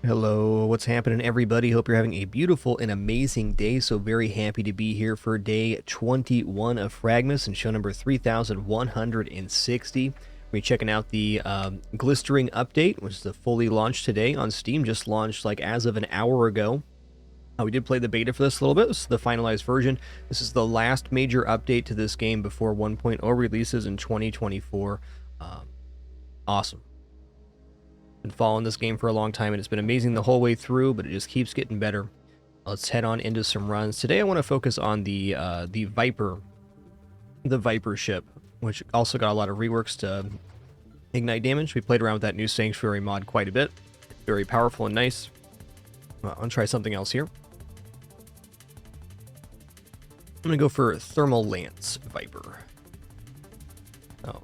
Hello, what's happening, everybody? Hope you're having a beautiful and amazing day. So very happy to be here for day 21 of fragMas and show number 3160. We're checking out the GLISTERING update, which is the fully launched today on Steam. Just launched like as of an hour ago. We did play the beta for this a little bit. This is the finalized version. This is the last major update to this game before 1.0 releases in 2024. Awesome. Been following this game for a long time, and it's been amazing the whole way through, but it just keeps getting better. Let's head on into some runs. Today I want to focus on the Viper ship, which also got a lot of reworks to ignite damage. We played around with that new Sanctuary mod quite a bit. Very powerful and nice. I'm going to try something else here. I'm going to go for Thermal Lance Viper. Oh.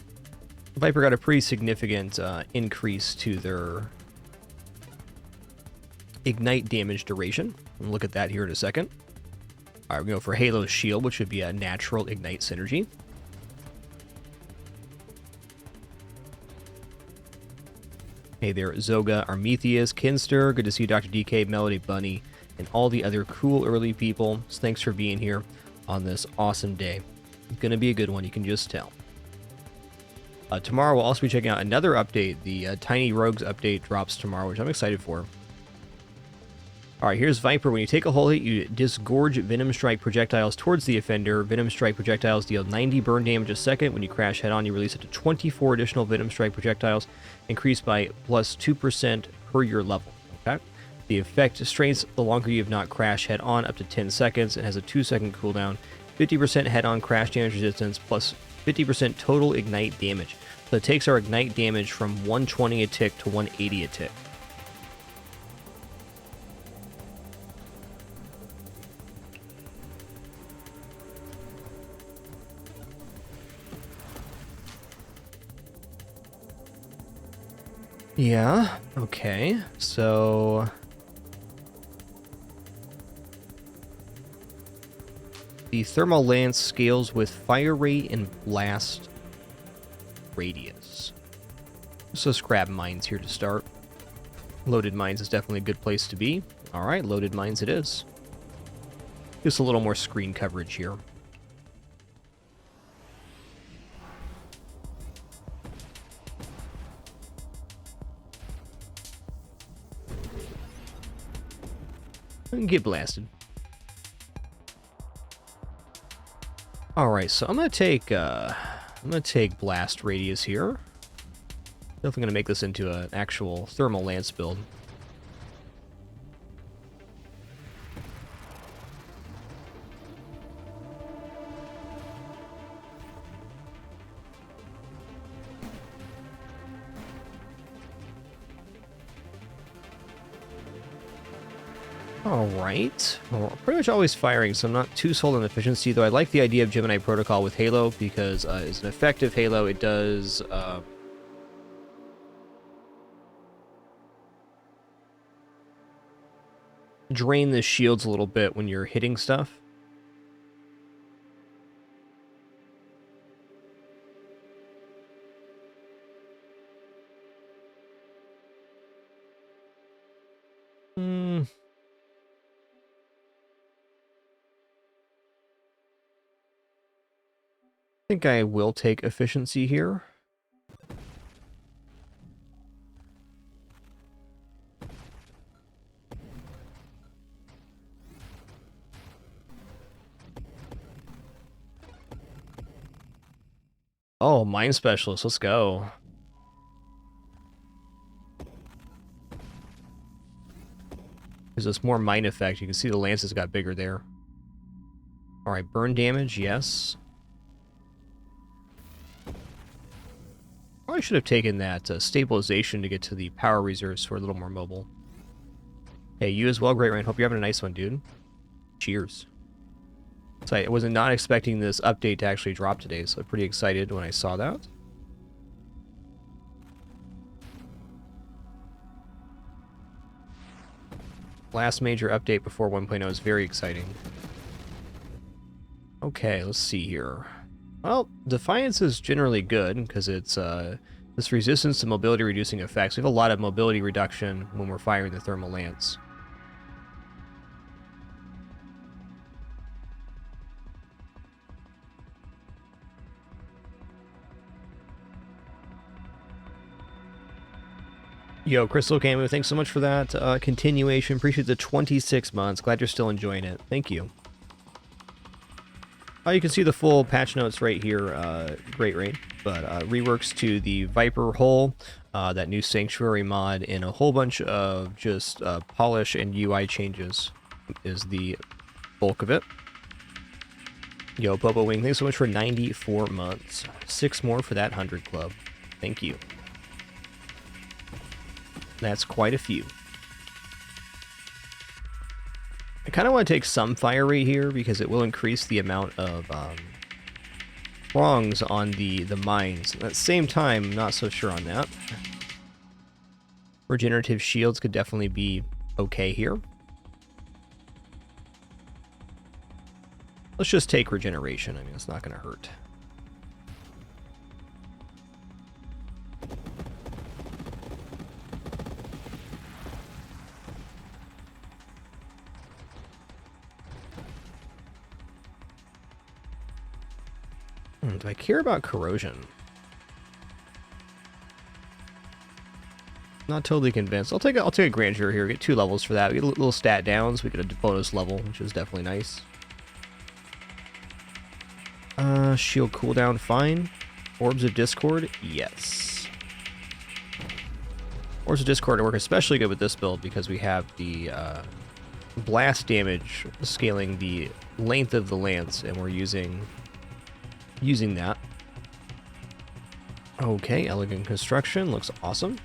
Viper got a pretty significant increase to their ignite damage duration. We'll look at that here in a second. All right, we go for Halo Shield, which would be a natural ignite synergy. Hey there, Zoga, Armethius, Kinster. Good to see you, Dr. DK, Melody Bunny, and all the other cool early people. So thanks for being here on this awesome day. It's going to be a good one, you can just tell. Tomorrow we'll also be checking out another update. The Tiny Rogues update drops tomorrow, which I'm excited for. Alright, here's Viper. When you take a hull hit, you disgorge Venom Strike projectiles towards the offender. Venom Strike projectiles deal 90 burn damage a second. When you crash head-on, you release up to 24 additional Venom Strike projectiles, increased by plus 2% per your level. Okay? The effect strains the longer you have not crashed head-on, up to 10 seconds, and has a 2-second cooldown. 50% head-on crash damage resistance, plus 50% total ignite damage. So it takes our ignite damage from 120 a tick to 180 a tick. Yeah, okay, so the Thermal Lance scales with fire rate and blast radius. So let's grab mines here to start. Loaded mines is definitely a good place to be. Alright, loaded mines it is. Just a little more screen coverage here. And get blasted. Alright, so I'm gonna take blast radius here. Definitely gonna make this into an actual thermal lance build. Alright, well, pretty much always firing, so I'm not too sold on efficiency, though I like the idea of Gemini Protocol with Halo, because as an effective Halo, it does drain the shields a little bit when you're hitting stuff. I think I will take efficiency here. Oh, Mine Specialist, let's go. There's this more mine effect. You can see the lances got bigger there. Alright, burn damage, yes. Probably should have taken that stabilization to get to the power reserves so we're a little more mobile. Hey, you as well, Great Rain. Hope you're having a nice one, dude. Cheers. So I was not expecting this update to actually drop today, so I'm pretty excited when I saw that. Last major update before 1.0 is very exciting. Okay, let's see here. Well, Defiance is generally good, because it's This resistance to mobility reducing effects. We have a lot of mobility reduction when we're firing the thermal lance. Yo, Crystal Camu, thanks so much for that continuation. Appreciate the 26 months. Glad you're still enjoying it. Thank you. You can see the full patch notes right here. Great Rain. But reworks to the Viper hull, that new Sanctuary mod, and a whole bunch of just polish and UI changes is the bulk of it. Yo, Bobo Wing, thanks so much for 94 months. 6 more for that 100 club. Thank you. That's quite a few. I kind of want to take some fire rate here because it will increase the amount of prongs on the mines. At the same time, not so sure on that. Regenerative shields could definitely be okay here. Let's just take regeneration. I mean, it's not going to hurt. Do I care about corrosion? Not totally convinced. I'll take a grandeur here. Get 2 levels for that. We get a little stat downs. We get a bonus level, which is definitely nice. Shield cooldown, fine. Orbs of Discord, yes. Orbs of Discord work especially good with this build because we have the blast damage scaling the length of the lance, and we're using that. Okay, elegant construction, looks awesome.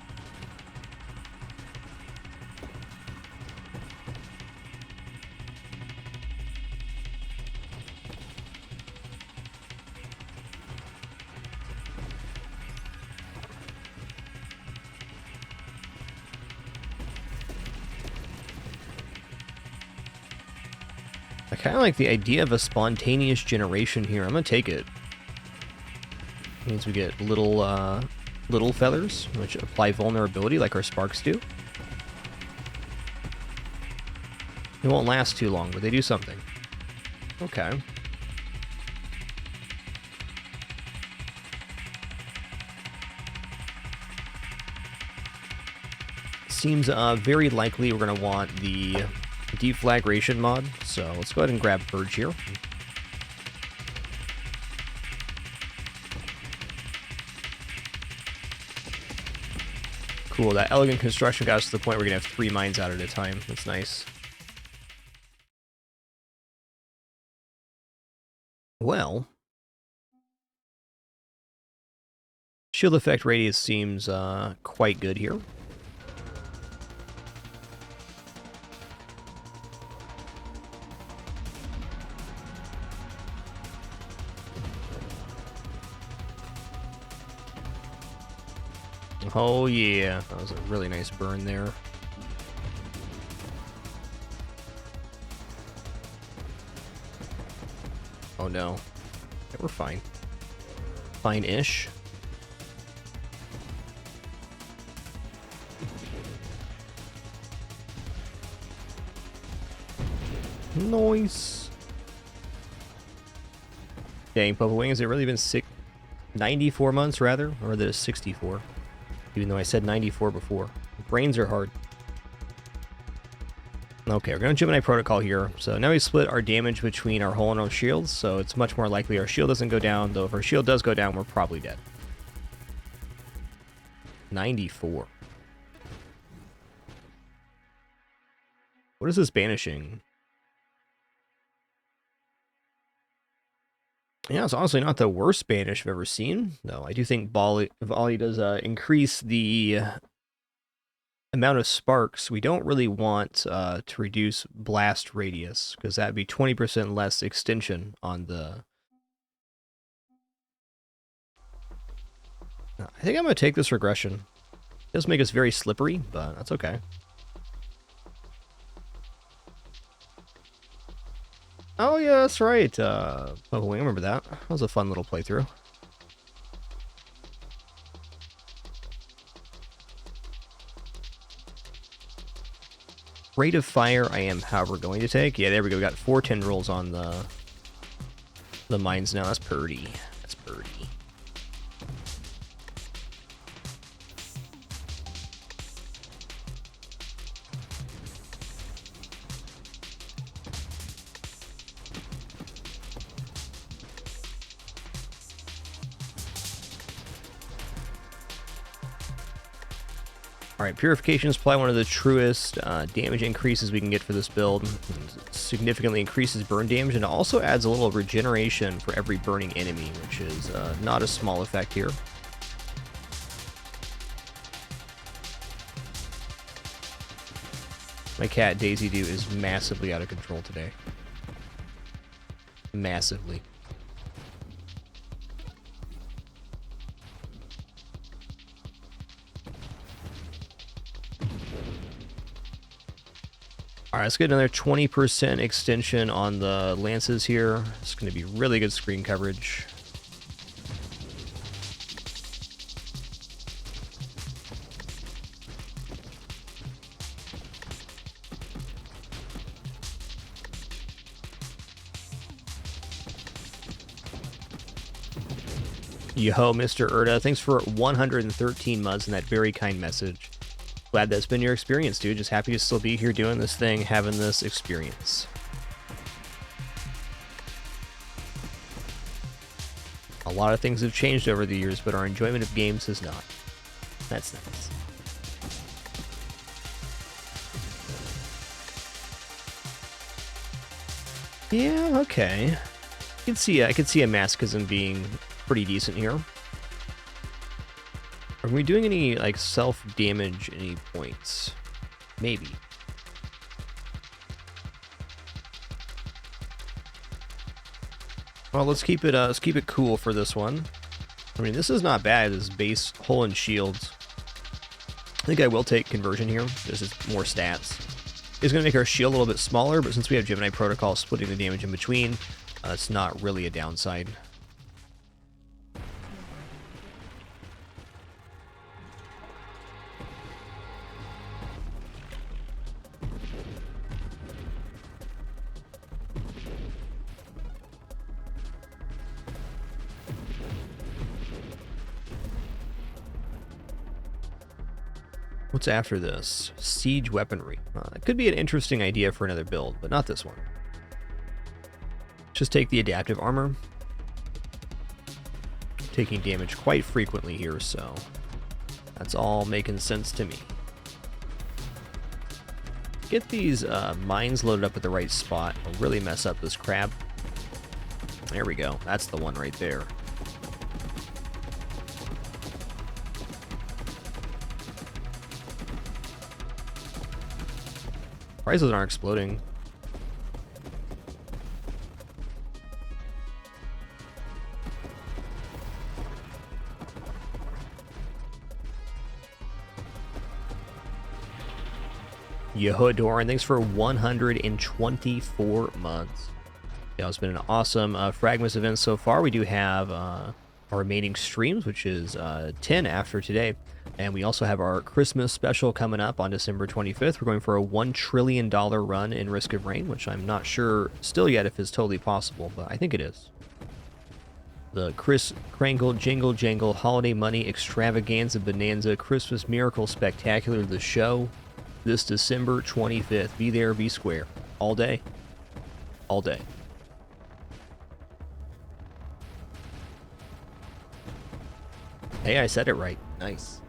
I kind of like the idea of a spontaneous generation here. I'm gonna take it. Means we get little feathers, which apply vulnerability like our sparks do. They won't last too long, but they do something. Okay. Seems very likely we're going to want the deflagration mod, so let's go ahead and grab Purge here. Cool, that elegant construction got us to the point where we're going to have 3 mines out at a time. That's nice. Well, shield effect radius seems quite good here. Oh yeah, that was a really nice burn there. Oh no. Okay, we're fine. Fine-ish. Nice. Dang, Purple Wing, has it really been 94 months rather? Or is it 64? Even though I said 94 before. Brains are hard. Okay, we're going to Gemini Protocol here. So now we split our damage between our hull and our shields, so it's much more likely our shield doesn't go down, though if our shield does go down, we're probably dead. 94. What is this banishing? Yeah, it's honestly not the worst banish I've ever seen. No, I do think Volley does increase the amount of sparks. We don't really want to reduce blast radius, because that'd be 20% less extension on the... I think I'm going to take this regression. It does make us very slippery, but that's okay. Oh yeah, that's right. Oh, I remember that. That was a fun little playthrough. Rate of fire I am, however, going to take. Yeah, there we go. We got 4 tendrils on the mines now. That's purty. That's purty. Alright, Purification is probably one of the truest damage increases we can get for this build. It significantly increases burn damage, and it also adds a little regeneration for every burning enemy, which is not a small effect here. My cat, Daisy Doo, is massively out of control today. Massively. Alright, let's get another 20% extension on the lances here. It's going to be really good screen coverage. Yo, Mr. Erda, thanks for 113 months and that very kind message. Glad that's been your experience, dude. Just happy to still be here doing this thing, having this experience. A lot of things have changed over the years, but our enjoyment of games has not. That's nice. Yeah, okay. I could see a masochism being pretty decent here. Are we doing any, like, self-damage at any points? Maybe. Well, let's keep it cool for this one. I mean, this is not bad, this base hull and shields. I think I will take conversion here. This is more stats. It's going to make our shield a little bit smaller, but since we have Gemini Protocol splitting the damage in between, it's not really a downside. What's after this? Siege weaponry. It could be an interesting idea for another build, but not this one. Just take the adaptive armor. Taking damage quite frequently here, so that's all making sense to me. Get these mines loaded up at the right spot. Will really mess up this crab. There we go. That's the one right there. Prices aren't exploding. Yo, Doran, thanks for 124 months. Yeah, it's been an awesome fragMas event so far. We do have our remaining streams, which is 10 after today. And we also have our Christmas special coming up on December 25th. We're going for a $1 trillion run in Risk of Rain, which I'm not sure still yet if it's totally possible, but I think it is. The Chris Krangle Jingle Jangle Holiday Money Extravaganza Bonanza Christmas Miracle Spectacular, the show, this December 25th. Be there, be square. All day. All day. Hey, I said it right. Nice.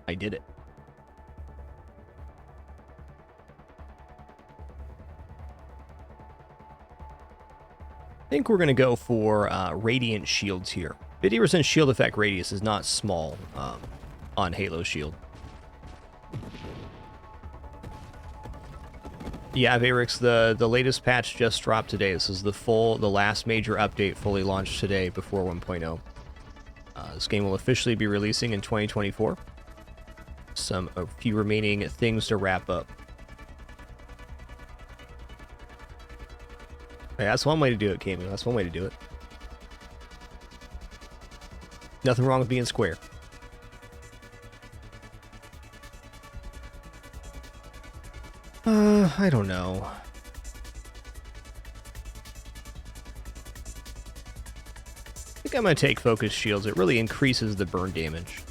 I did it. I think we're going to go for Radiant Shields here. 50% shield effect radius is not small on Halo Shield. Yeah, Varix, the latest patch just dropped today. This is the last major update fully launched today before 1.0. This game will officially be releasing in 2024. A few remaining things to wrap up. Yeah, that's one way to do it, Cameo. That's one way to do it. Nothing wrong with being square. I don't know. I think I'm going to take Focus Shields. It really increases the burn damage.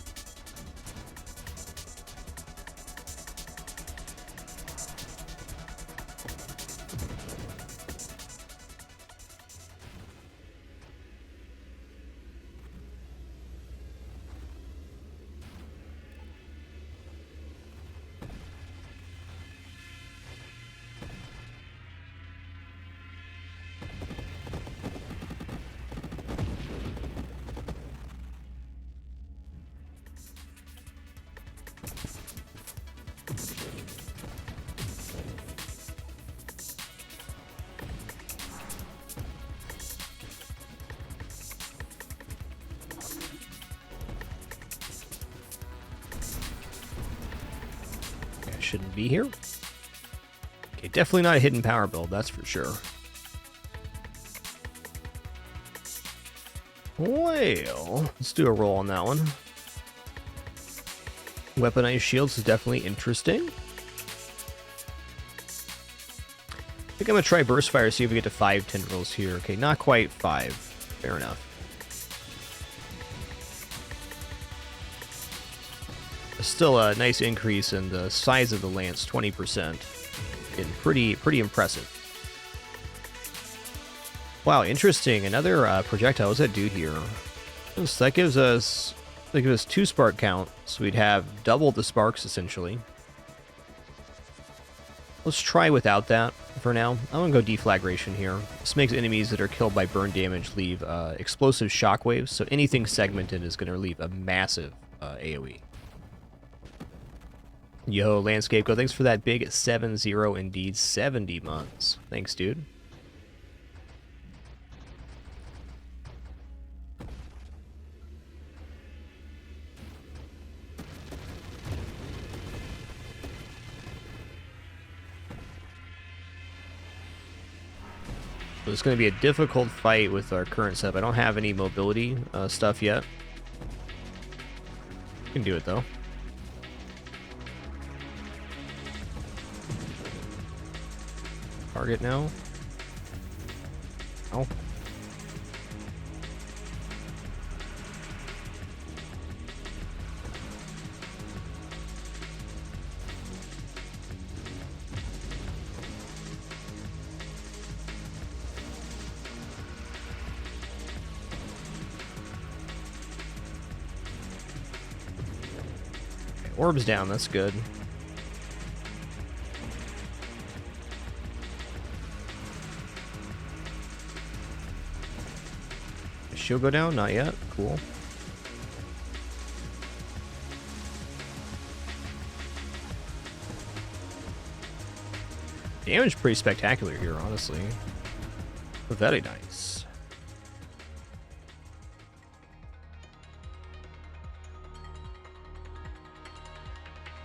Shouldn't be here. Okay, definitely not a hidden power build, that's for sure. Well, let's do a roll on that one. Weaponized shields is definitely interesting. I think I'm going to try Burst Fire, see if we get to 5 tendrils here. Okay, not quite 5. Fair enough. Still a nice increase in the size of the lance, 20%. And pretty impressive. Wow, interesting. Another projectile. What's that do here? So that gives us 2 spark count, so we'd have double the sparks essentially. Let's try without that for now. I'm gonna go deflagration here. This makes enemies that are killed by burn damage leave explosive shockwaves, so anything segmented is gonna leave a massive AoE. Yo, Landscape Go, thanks for that big 7-0 indeed. 70 months. Thanks, dude. So it's going to be a difficult fight with our current setup. I don't have any mobility stuff yet. Can do it, though. Target now. Oh. Okay, orbs down, that's good. Shield go down? Not yet. Cool. Damage pretty spectacular here, honestly. Very nice.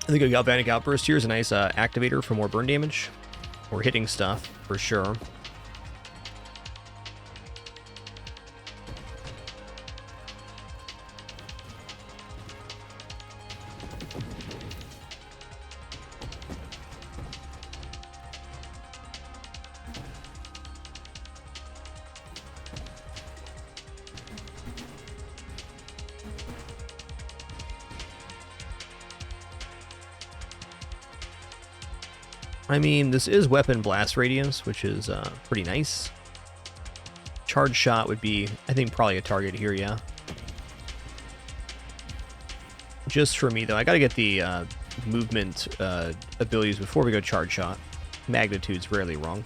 I think a Galvanic Outburst here is a nice activator for more burn damage. We're hitting stuff, for sure. I mean, this is weapon blast radius, which is pretty nice. Charge shot would be, I think, probably a target here, yeah. Just for me, though, I gotta get the movement abilities before we go charge shot. Magnitude's rarely wrong.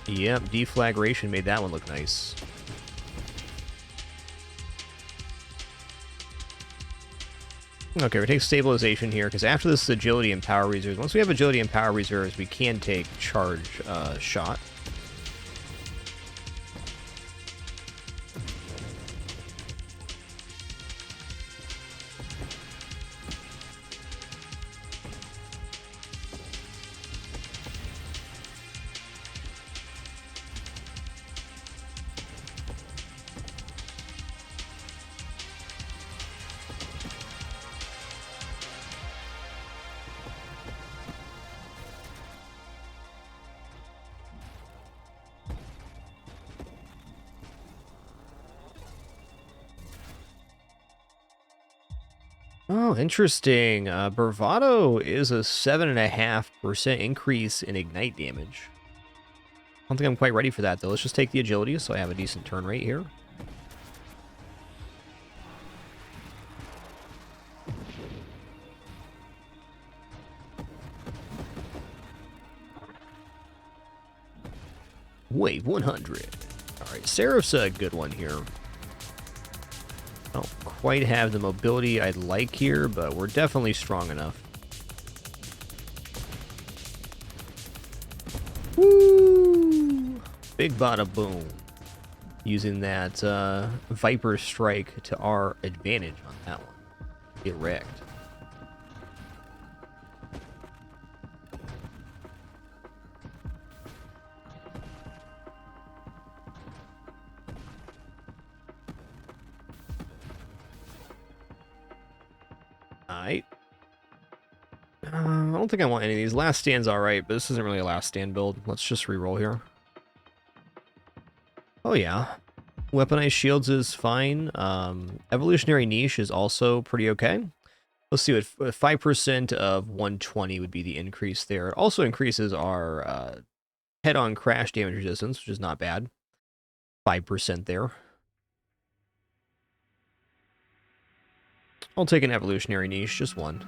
Yep, deflagration made that one look nice. Okay, we take stabilization here, because after this is agility and power reserves. Once we have agility and power reserves, we can take charge shot. Oh, interesting. Bravado is a 7.5% increase in ignite damage. I don't think I'm quite ready for that, though. Let's just take the agility, so I have a decent turn rate here. Wave 100. All right, Seraph's a good one here. I don't quite have the mobility I'd like here, but we're definitely strong enough. Woo! Big bada boom. Using that Viper Strike to our advantage on that one. Get wrecked. Alright. I don't think I want any of these. Last Stand's alright, but this isn't really a Last Stand build. Let's just reroll here. Oh yeah. Weaponized shields is fine. Evolutionary niche is also pretty okay. Let's see what 5% of 120 would be the increase there. It also increases our head-on crash damage resistance, which is not bad. 5% there. I'll take an evolutionary niche, just one.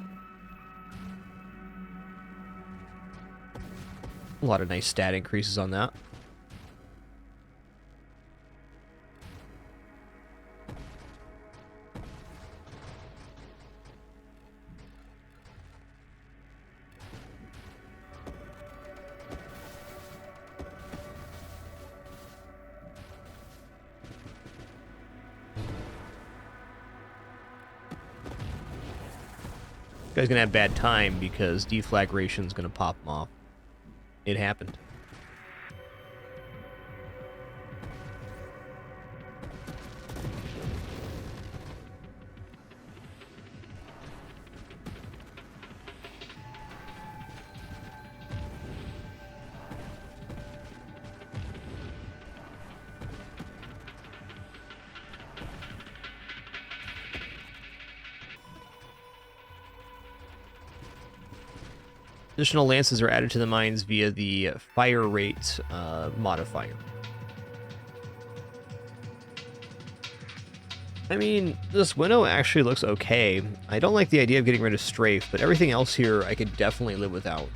A lot of nice stat increases on that. Guy's gonna have bad time because deflagration's gonna pop him off. It happened. Additional lances are added to the mines via the fire rate modifier. I mean, this winnow actually looks okay. I don't like the idea of getting rid of strafe, but everything else here I could definitely live without.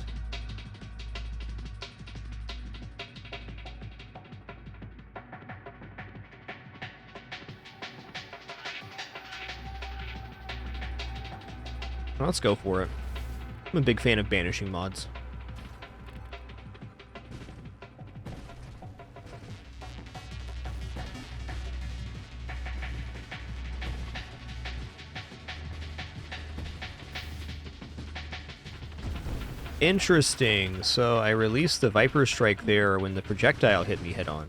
Let's go for it. I'm a big fan of banishing mods. Interesting. So I released the Viper Strike there when the projectile hit me head on.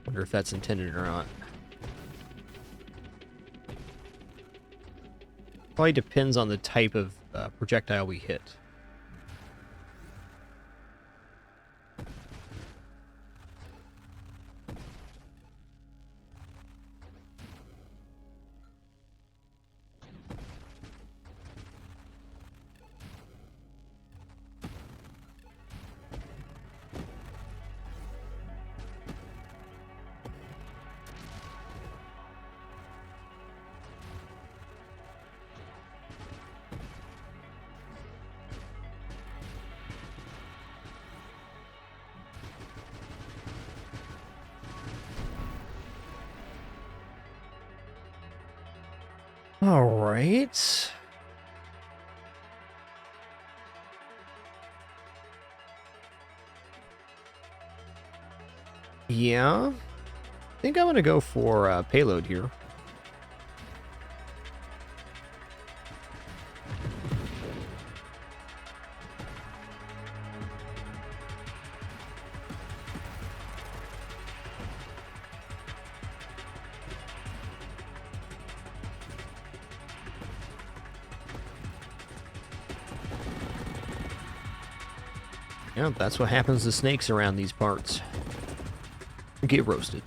Wonder if that's intended or not. Probably depends on the type of projectile we hit. All right. Yeah. I think I'm going to go for payload here. Yeah, that's what happens to snakes around these parts. Get roasted.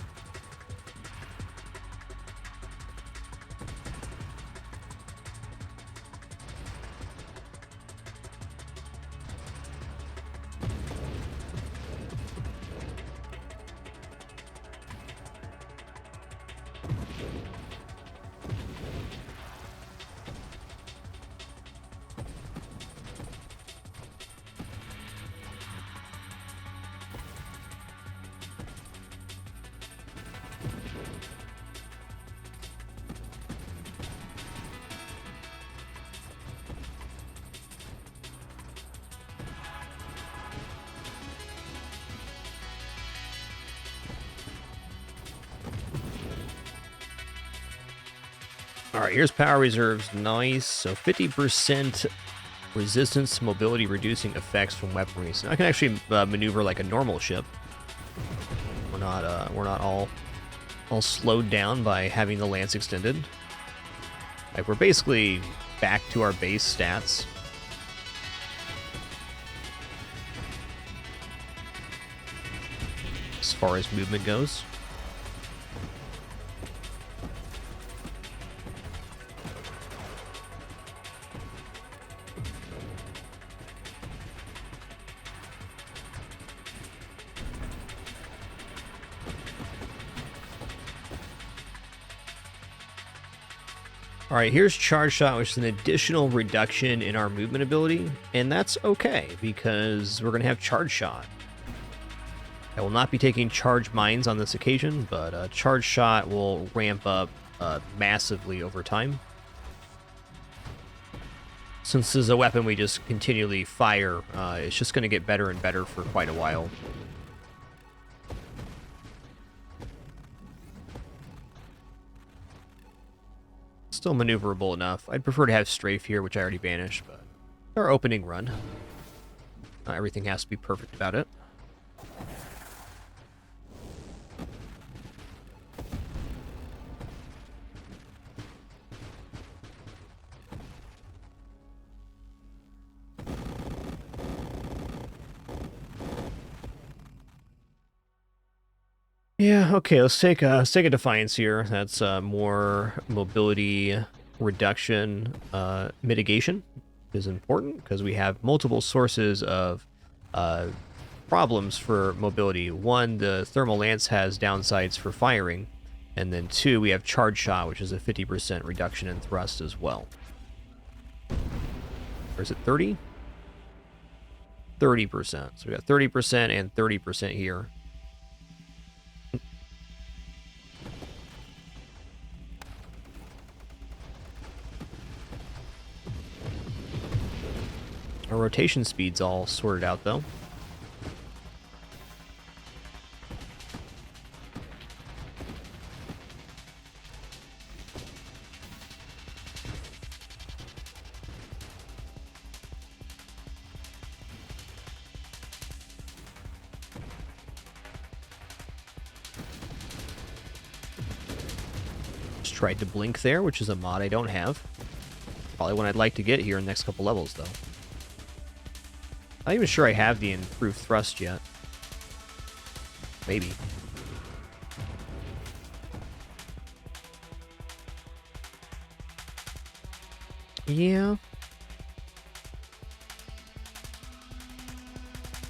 All right, here's power reserves. Nice. So 50% resistance to mobility reducing effects from weaponry. So I can actually maneuver like a normal ship. We're not all slowed down by having the lance extended. Like, we're basically back to our base stats. As far as movement goes. All right, here's Charge Shot, which is an additional reduction in our movement ability, and that's okay, because we're going to have Charge Shot. I will not be taking Charge Mines on this occasion, but Charge Shot will ramp up massively over time. Since this is a weapon we just continually fire, it's just going to get better and better for quite a while. Still maneuverable enough. I'd prefer to have Strafe here, which I already banished, but our opening run. Everything has to be perfect about it. Yeah, okay, let's take a Defiance here. That's more mobility reduction mitigation is important because we have multiple sources of problems for mobility. One, the Thermal Lance has downsides for firing, and then two, we have Charge Shot, which is a 50% reduction in thrust as well. Or is it 30? 30%. So we got 30% and 30% here. Our rotation speed's all sorted out, though. Just tried to blink there, which is a mod I don't have. Probably one I'd like to get here in the next couple levels, though. Not even sure I have the improved thrust yet. Maybe. Yeah.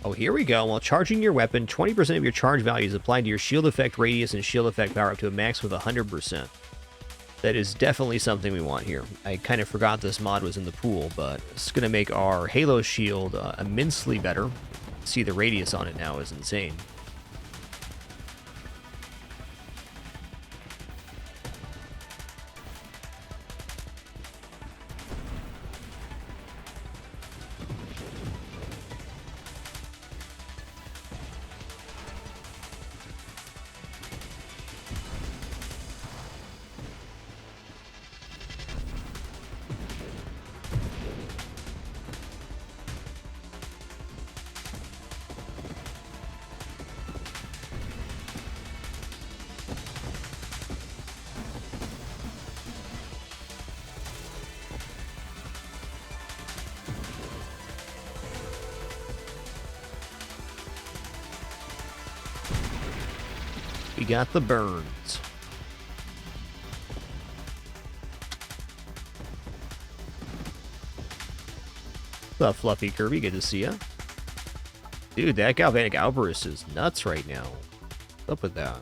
Oh, here we go. While charging your weapon, 20% of your charge value is applied to your shield effect radius and shield effect power up to a max of 100%. That is definitely something we want here. I kind of forgot this mod was in the pool, but it's going to make our Halo shield immensely better. See, the radius on it now is insane. We got the burns. What's up, Fluffy Kirby? Good to see ya. Dude, that Galvanic Outburst is nuts right now. What's up with that?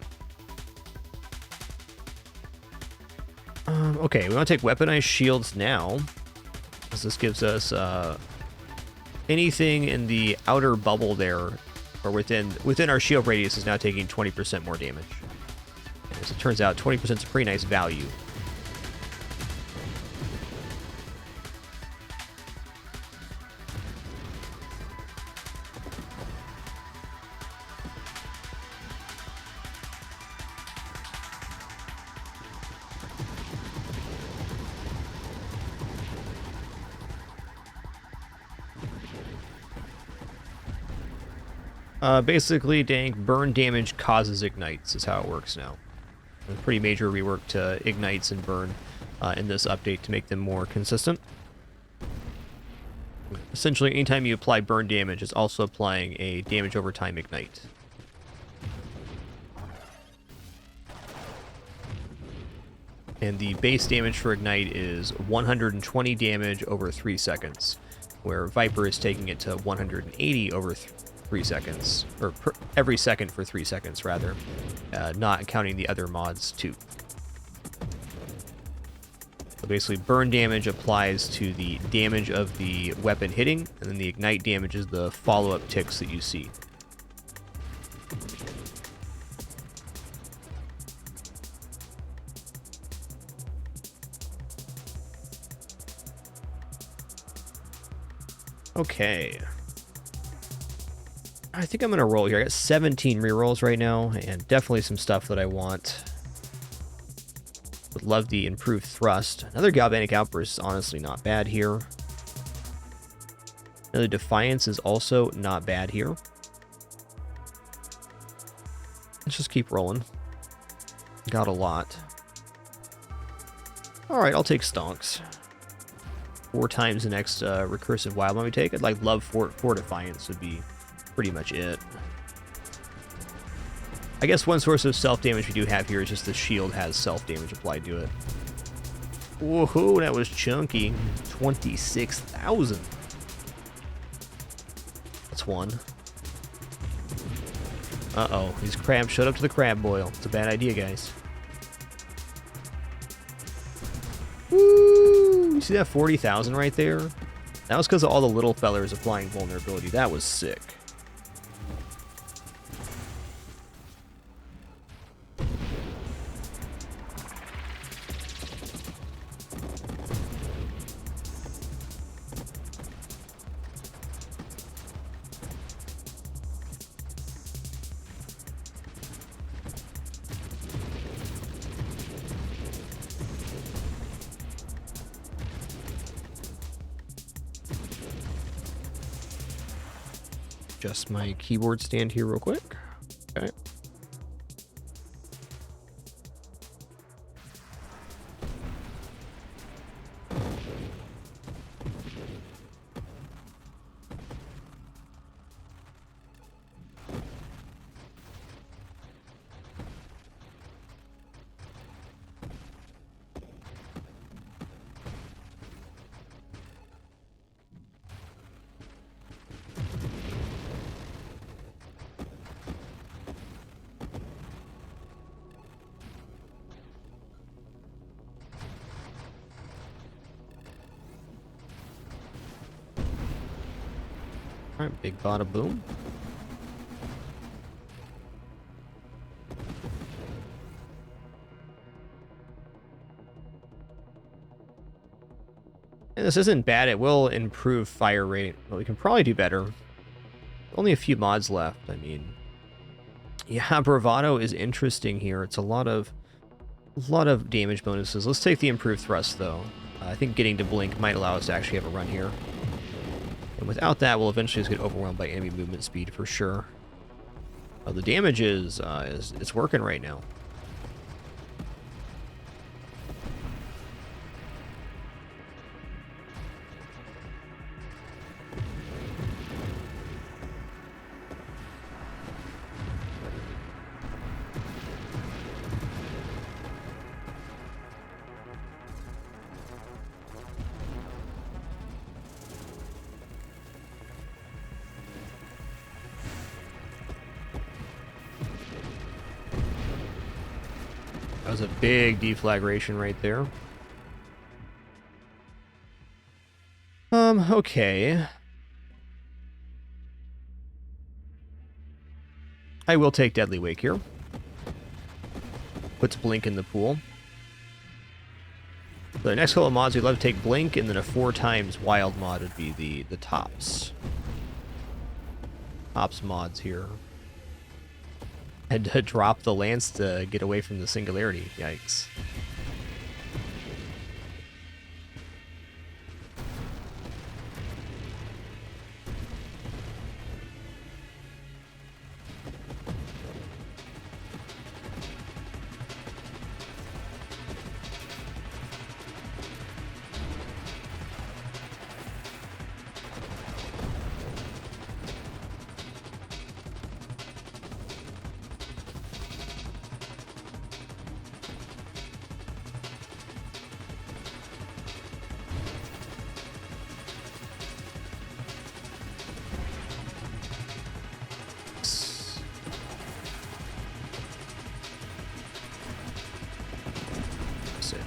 Okay, we want to take Weaponized Shields now, because this gives us anything in the outer bubble there, or within our shield radius, is now taking 20% more damage. And as it turns out, 20% is a pretty nice value. Basically, Dank, burn damage causes ignites is how it works now. A pretty major rework to ignites and burn in this update to make them more consistent. Essentially, anytime you apply burn damage, it's also applying a damage over time ignite. And the base damage for ignite is 120 damage over 3 seconds, where Viper is taking it to 180 over 3 seconds, or every second for 3 seconds, rather, not counting the other mods too. So basically, burn damage applies to the damage of the weapon hitting, and then the ignite damage is the follow-up ticks that you see. Okay. I think I'm going to roll here. I got 17 rerolls right now, and definitely some stuff that I want. Would love the improved thrust. Another galvanic outburst is honestly not bad here. Another defiance is also not bad here. Let's just keep rolling. Got a lot. Alright, I'll take stonks. 4 times the next recursive wild one we take. I'd like love 4 defiance would be pretty much it. I guess one source of self-damage we do have here is just the shield has self-damage applied to it. Woohoo, that was chunky. 26,000. That's one. Uh-oh, these crabs showed up to the crab boil. It's a bad idea, guys. Woo! You see that 40,000 right there? That was because of all the little fellers applying vulnerability. That was sick. Adjust my keyboard stand here real quick. Okay. Alright, big bada boom. And this isn't bad, it will improve fire rate, but we can probably do better. Only a few mods left, I mean. Yeah, bravado is interesting here. It's a lot of damage bonuses. Let's take the improved thrust though. I think getting to blink might allow us to actually have a run here. And without that, we'll eventually just get overwhelmed by enemy movement speed for sure. The damage is it's working right now. That was a big deflagration right there. Okay. I will take Deadly Wake here. Puts Blink in the pool. So the next couple of mods, we'd love to take Blink, and then a 4 times Wild mod would be the tops. Tops mods here. Had to drop the lance to get away from the singularity. Yikes.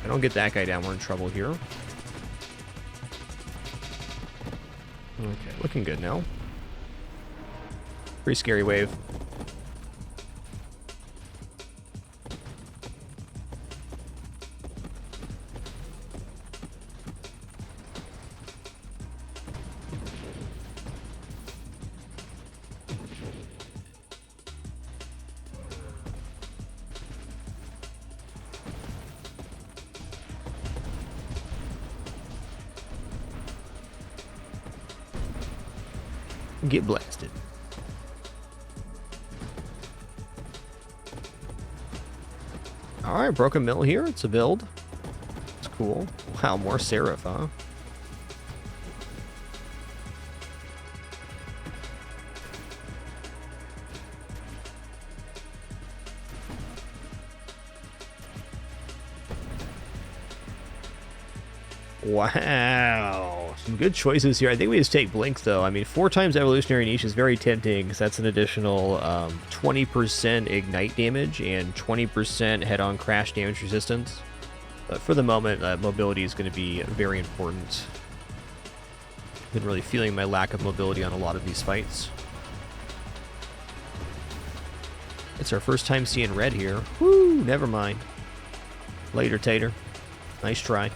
I don't get that guy down, we're in trouble here. Okay, looking good now. Pretty scary wave. Get blasted. Alright, broken mill here. It's a build. It's cool. Wow, more Seraph, huh? Wow. Some good choices here. I think we just take Blink, though. I mean, 4 times Evolutionary Niche is very tempting, because that's an additional 20% Ignite damage and 20% head-on crash damage resistance. But for the moment, mobility is going to be very important. Been really feeling my lack of mobility on a lot of these fights. It's our first time seeing red here. Woo, never mind. Later, Tater. Nice try.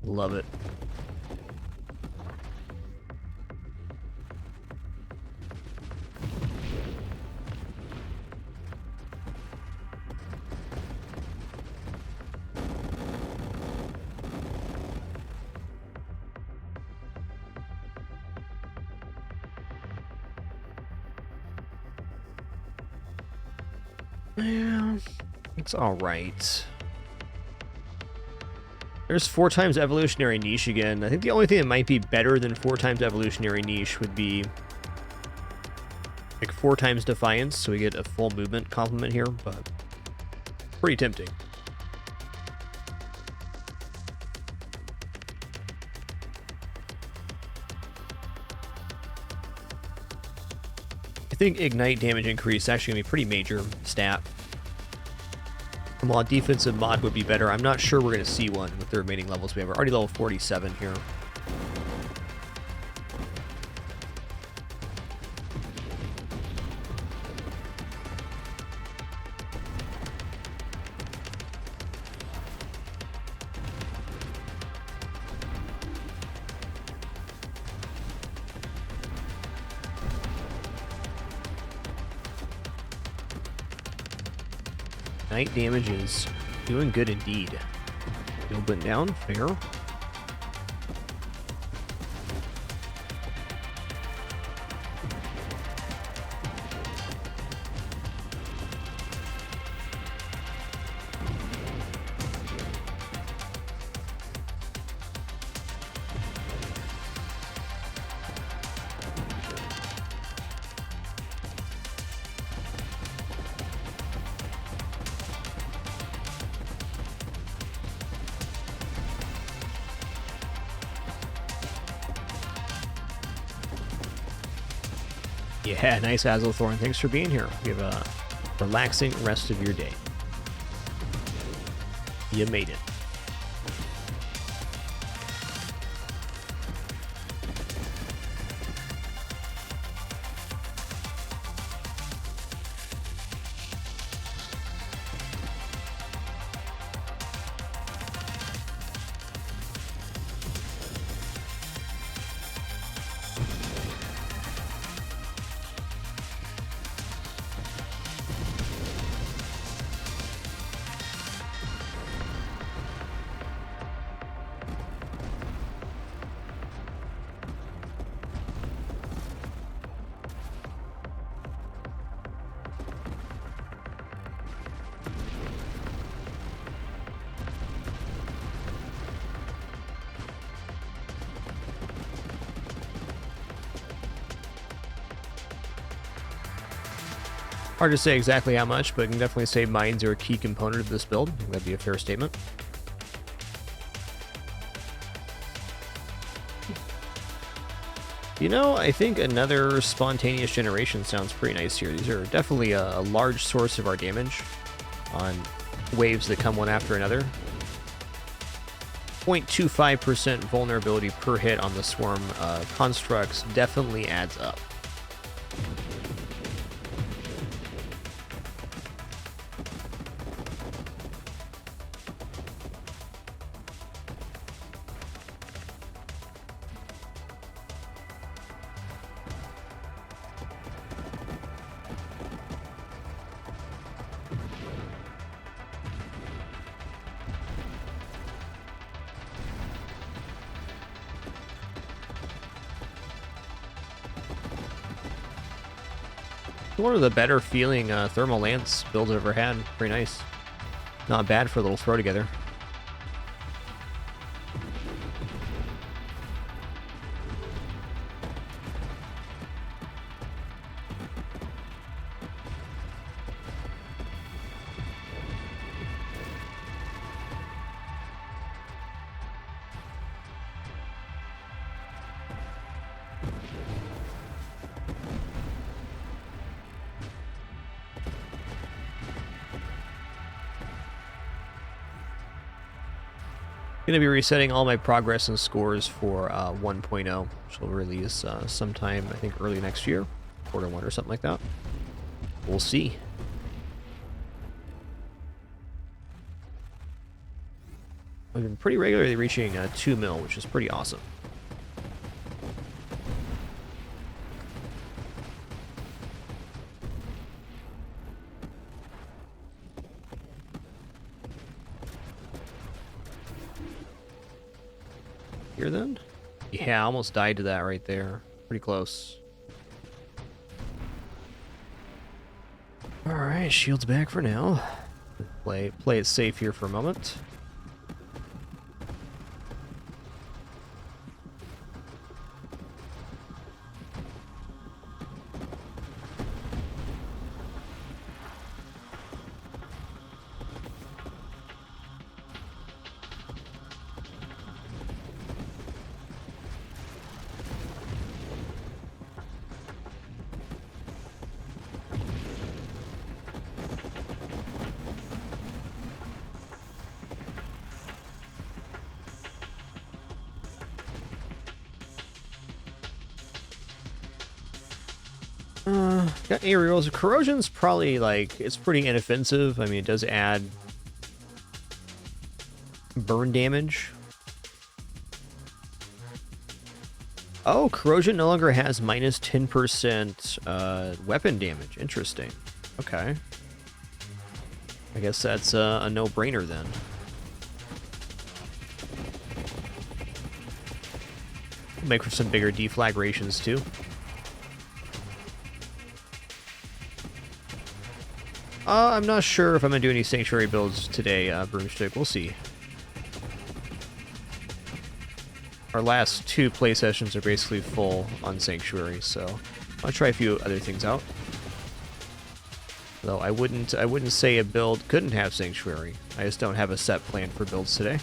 Love it. Yeah, it's all right. There's 4 times Evolutionary Niche again. I think the only thing that might be better than 4 times Evolutionary Niche would be like 4 times Defiance, so we get a full movement complement here, but pretty tempting. I think Ignite damage increase is actually going to be a pretty major stat. While a defensive mod would be better, I'm not sure we're going to see one with the remaining levels we have. We're already level 47 here. Night damage is doing good indeed. Build went down, fair. Yeah, nice Azulthorn. Thanks for being here. You have a relaxing rest of your day. You made it. Hard to say exactly how much, but I can definitely say mines are a key component of this build. I think that'd be a fair statement. You know, I think another spontaneous generation sounds pretty nice here. These are definitely a large source of our damage on waves that come one after another. 0.25% vulnerability per hit on the swarm constructs definitely adds up. One of the better feeling thermal lance builds I've ever had. Pretty nice. Not bad for a little throw together. Going to be resetting all my progress and scores for 1.0, which will release sometime, I think, early next year, Q1 or something like that. We'll see. I've been pretty regularly reaching 2 mil, which is pretty awesome. Here then? Yeah, I almost died to that right there. Pretty close. Alright, shield's back for now. Play it safe here for a moment. Got aerials. Corrosion's probably, like, it's pretty inoffensive. I mean, it does add burn damage. Oh, corrosion no longer has minus 10% weapon damage. Interesting. Okay. I guess that's a no-brainer then. Make for some bigger deflagrations too. I'm not sure if I'm going to do any Sanctuary builds today, Broomstick. We'll see. Our last 2 play sessions are basically full on Sanctuary, so I'll try a few other things out. Though I wouldn't say a build couldn't have Sanctuary. I just don't have a set plan for builds today.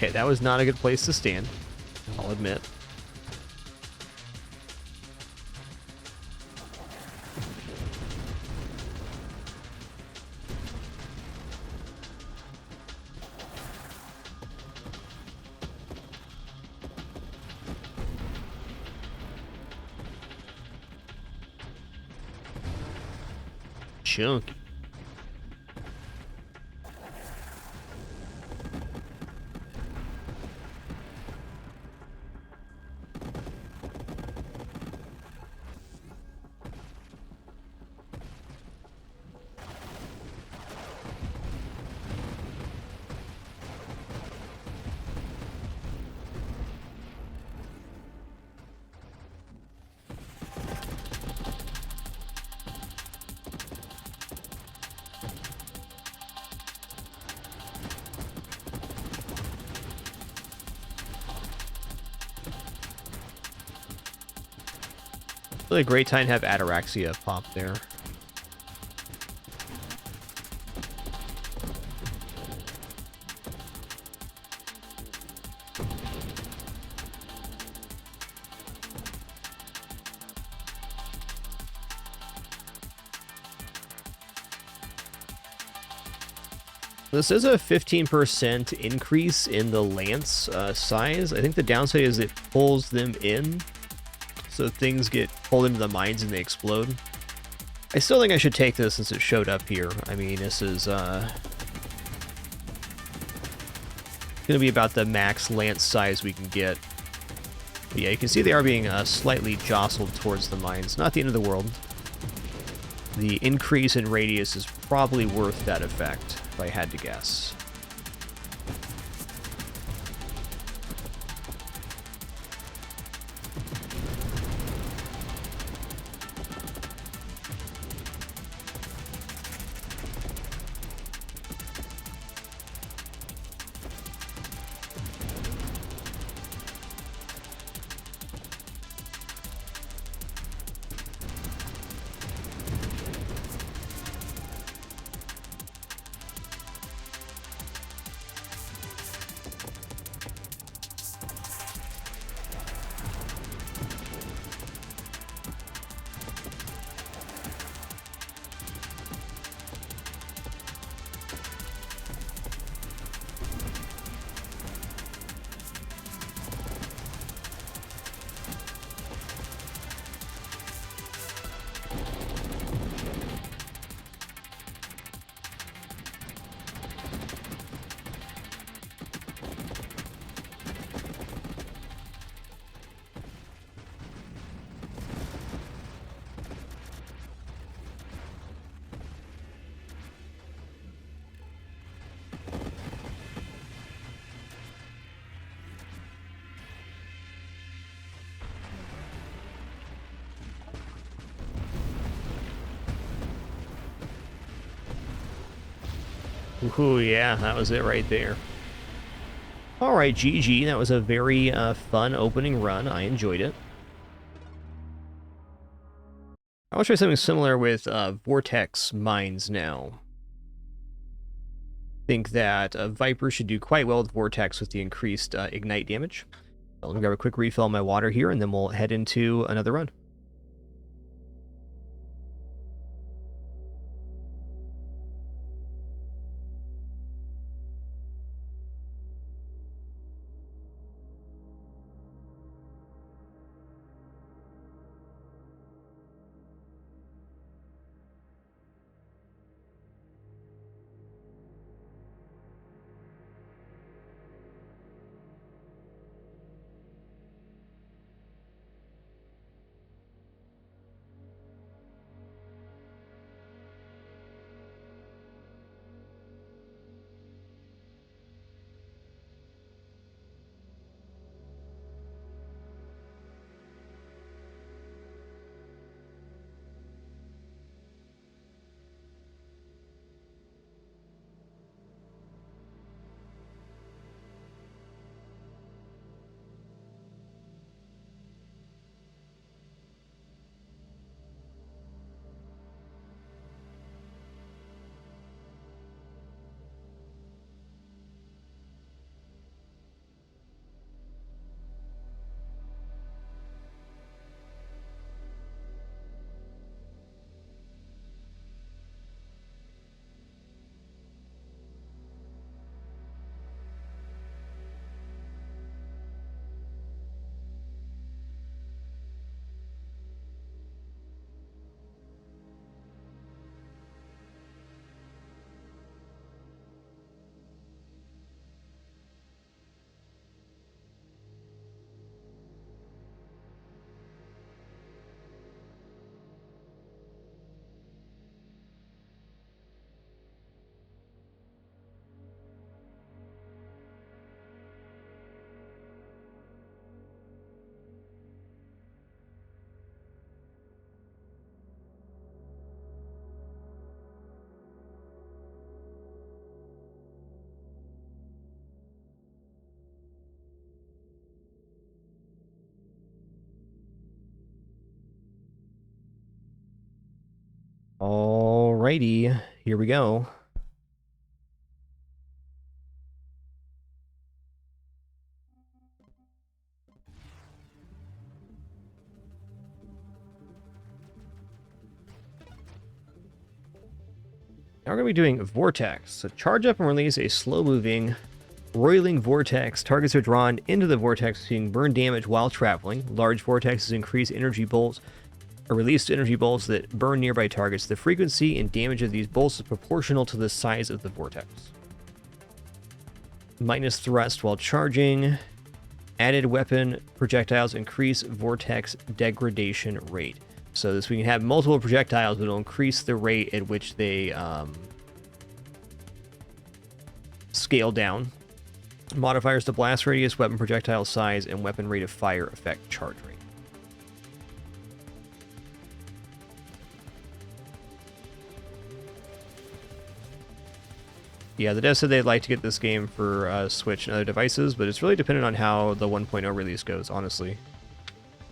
Okay, that was not a good place to stand, I'll admit. Chunky. Really a great time to have Ataraxia pop there. This is a 15% increase in the lance size. I think the downside is it pulls them in, so things get pulled into the mines and they explode. I still think I should take this since it showed up here. I mean, this is going to be about the max lance size we can get. But yeah, you can see they are being slightly jostled towards the mines. Not the end of the world. The increase in radius is probably worth that effect, if I had to guess. Ooh, yeah, that was it right there. All right, GG. That was a very fun opening run. I enjoyed it. I want to try something similar with Vortex mines now. I think that Viper should do quite well with Vortex with the increased ignite damage. Let me grab a quick refill on my water here, and then we'll head into another run. Alrighty, here we go. Now we're going to be doing Vortex. So charge up and release a slow-moving, roiling vortex. Targets are drawn into the vortex, seeing burn damage while traveling. Large vortexes increase energy bolts, or release energy bolts that burn nearby targets. The frequency and damage of these bolts is proportional to the size of the vortex. Minus thrust while charging. Added weapon projectiles increase vortex degradation rate. So this, we can have multiple projectiles, but it'll increase the rate at which they scale down. Modifiers to blast radius, weapon projectile size, and weapon rate of fire affect charge rate. Yeah, the devs said they'd like to get this game for Switch and other devices, but it's really dependent on how the 1.0 release goes, honestly.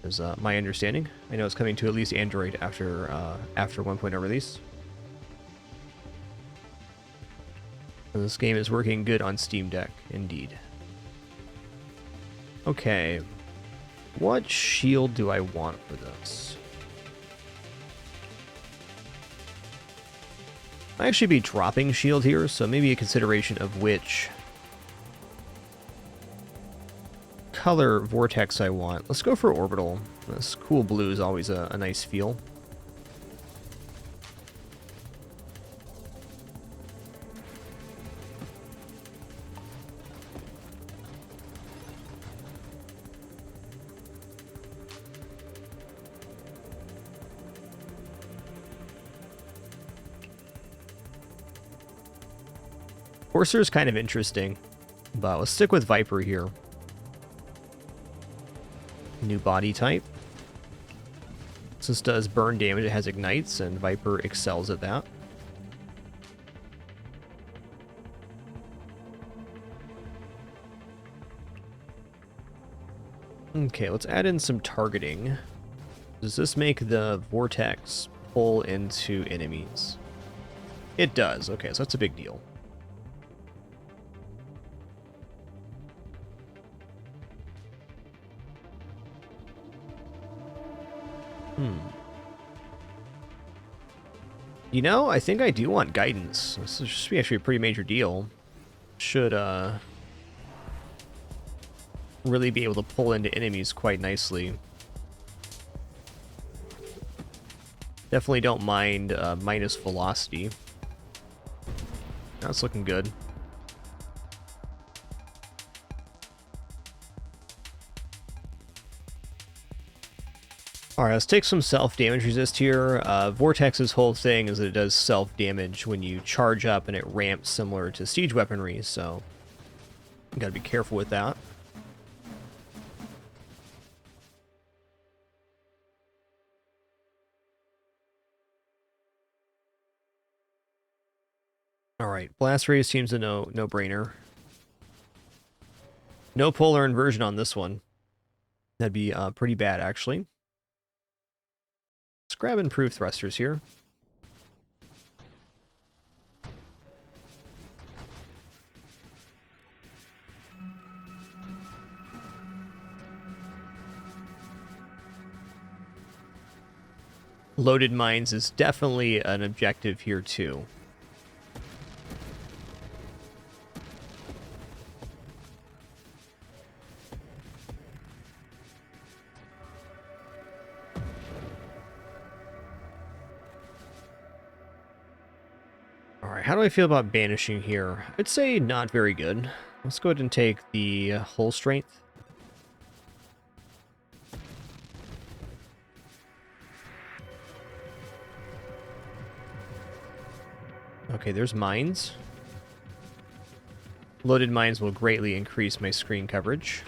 Is my understanding. I know it's coming to at least Android after 1.0 release. And this game is working good on Steam Deck, indeed. Okay, what shield do I want for this? I actually be dropping shield here, so maybe a consideration of which color vortex I want. Let's go for orbital. This cool blue is always a nice feel. Corsair is kind of interesting, but let's stick with Viper here. New body type. Since it does burn damage, it has ignites, and Viper excels at that. Okay, let's add in some targeting. Does this make the vortex pull into enemies? It does. Okay, so that's a big deal. You know, I think I do want guidance. This should be actually a pretty major deal. Should really be able to pull into enemies quite nicely. Definitely don't mind minus velocity. That's looking good. Alright, let's take some self-damage resist here. Vortex's whole thing is that it does self-damage when you charge up, and it ramps similar to siege weaponry, so you gotta be careful with that. Alright, blast radius seems a no-brainer. No polar inversion on this one. That'd be pretty bad, actually. Let's grab improved thrusters here. Loaded mines is definitely an objective here too. How do I feel about banishing here? I'd say not very good. Let's go ahead and take the hull strength. Okay, there's mines. Loaded mines will greatly increase my screen coverage.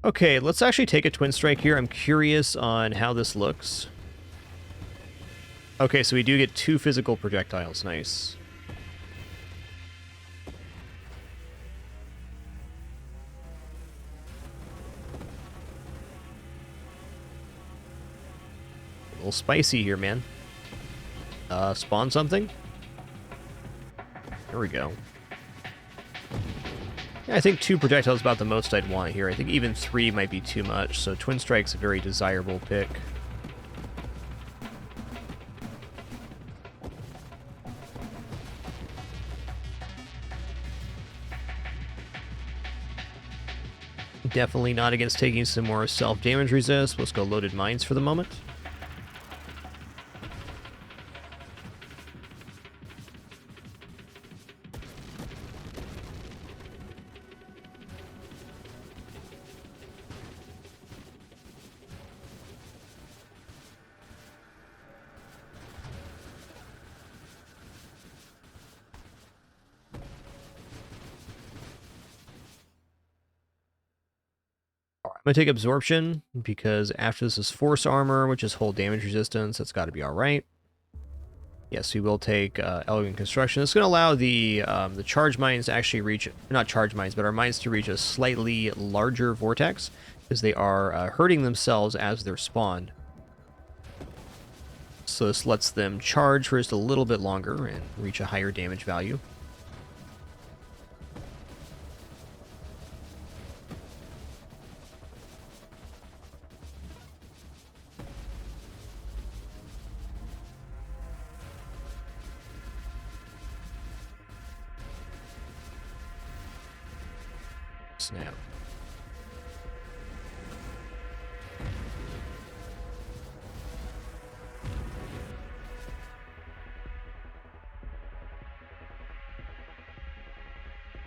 Okay, let's actually take a twin strike here. I'm curious on how this looks. Okay, so we do get 2 physical projectiles. Nice. little spicy here, man. Spawn something? There we go. Yeah, I think 2 projectiles is about the most I'd want here. I think even 3 might be too much, so Twin Strike's a very desirable pick. Definitely not against taking some more self-damage resist. Let's go loaded mines for the moment. I'm going to take Absorption, because after this is Force Armor, which is whole damage resistance. That's got to be alright. Yes, we will take Elegant Construction. It's going to allow the charge mines to actually reach, not charge mines, but our mines to reach a slightly larger vortex, because they are hurting themselves as they're spawned. So this lets them charge for just a little bit longer and reach a higher damage value. Snap.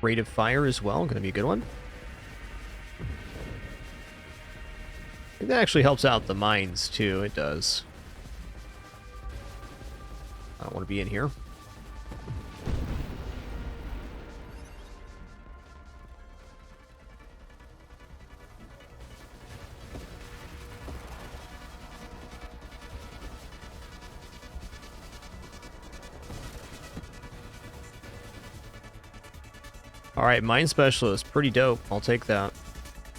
Rate of fire as well, going to be a good one. I think that actually helps out the mines too, it does. I don't want to be in here. Alright, Mine Specialist, pretty dope. I'll take that.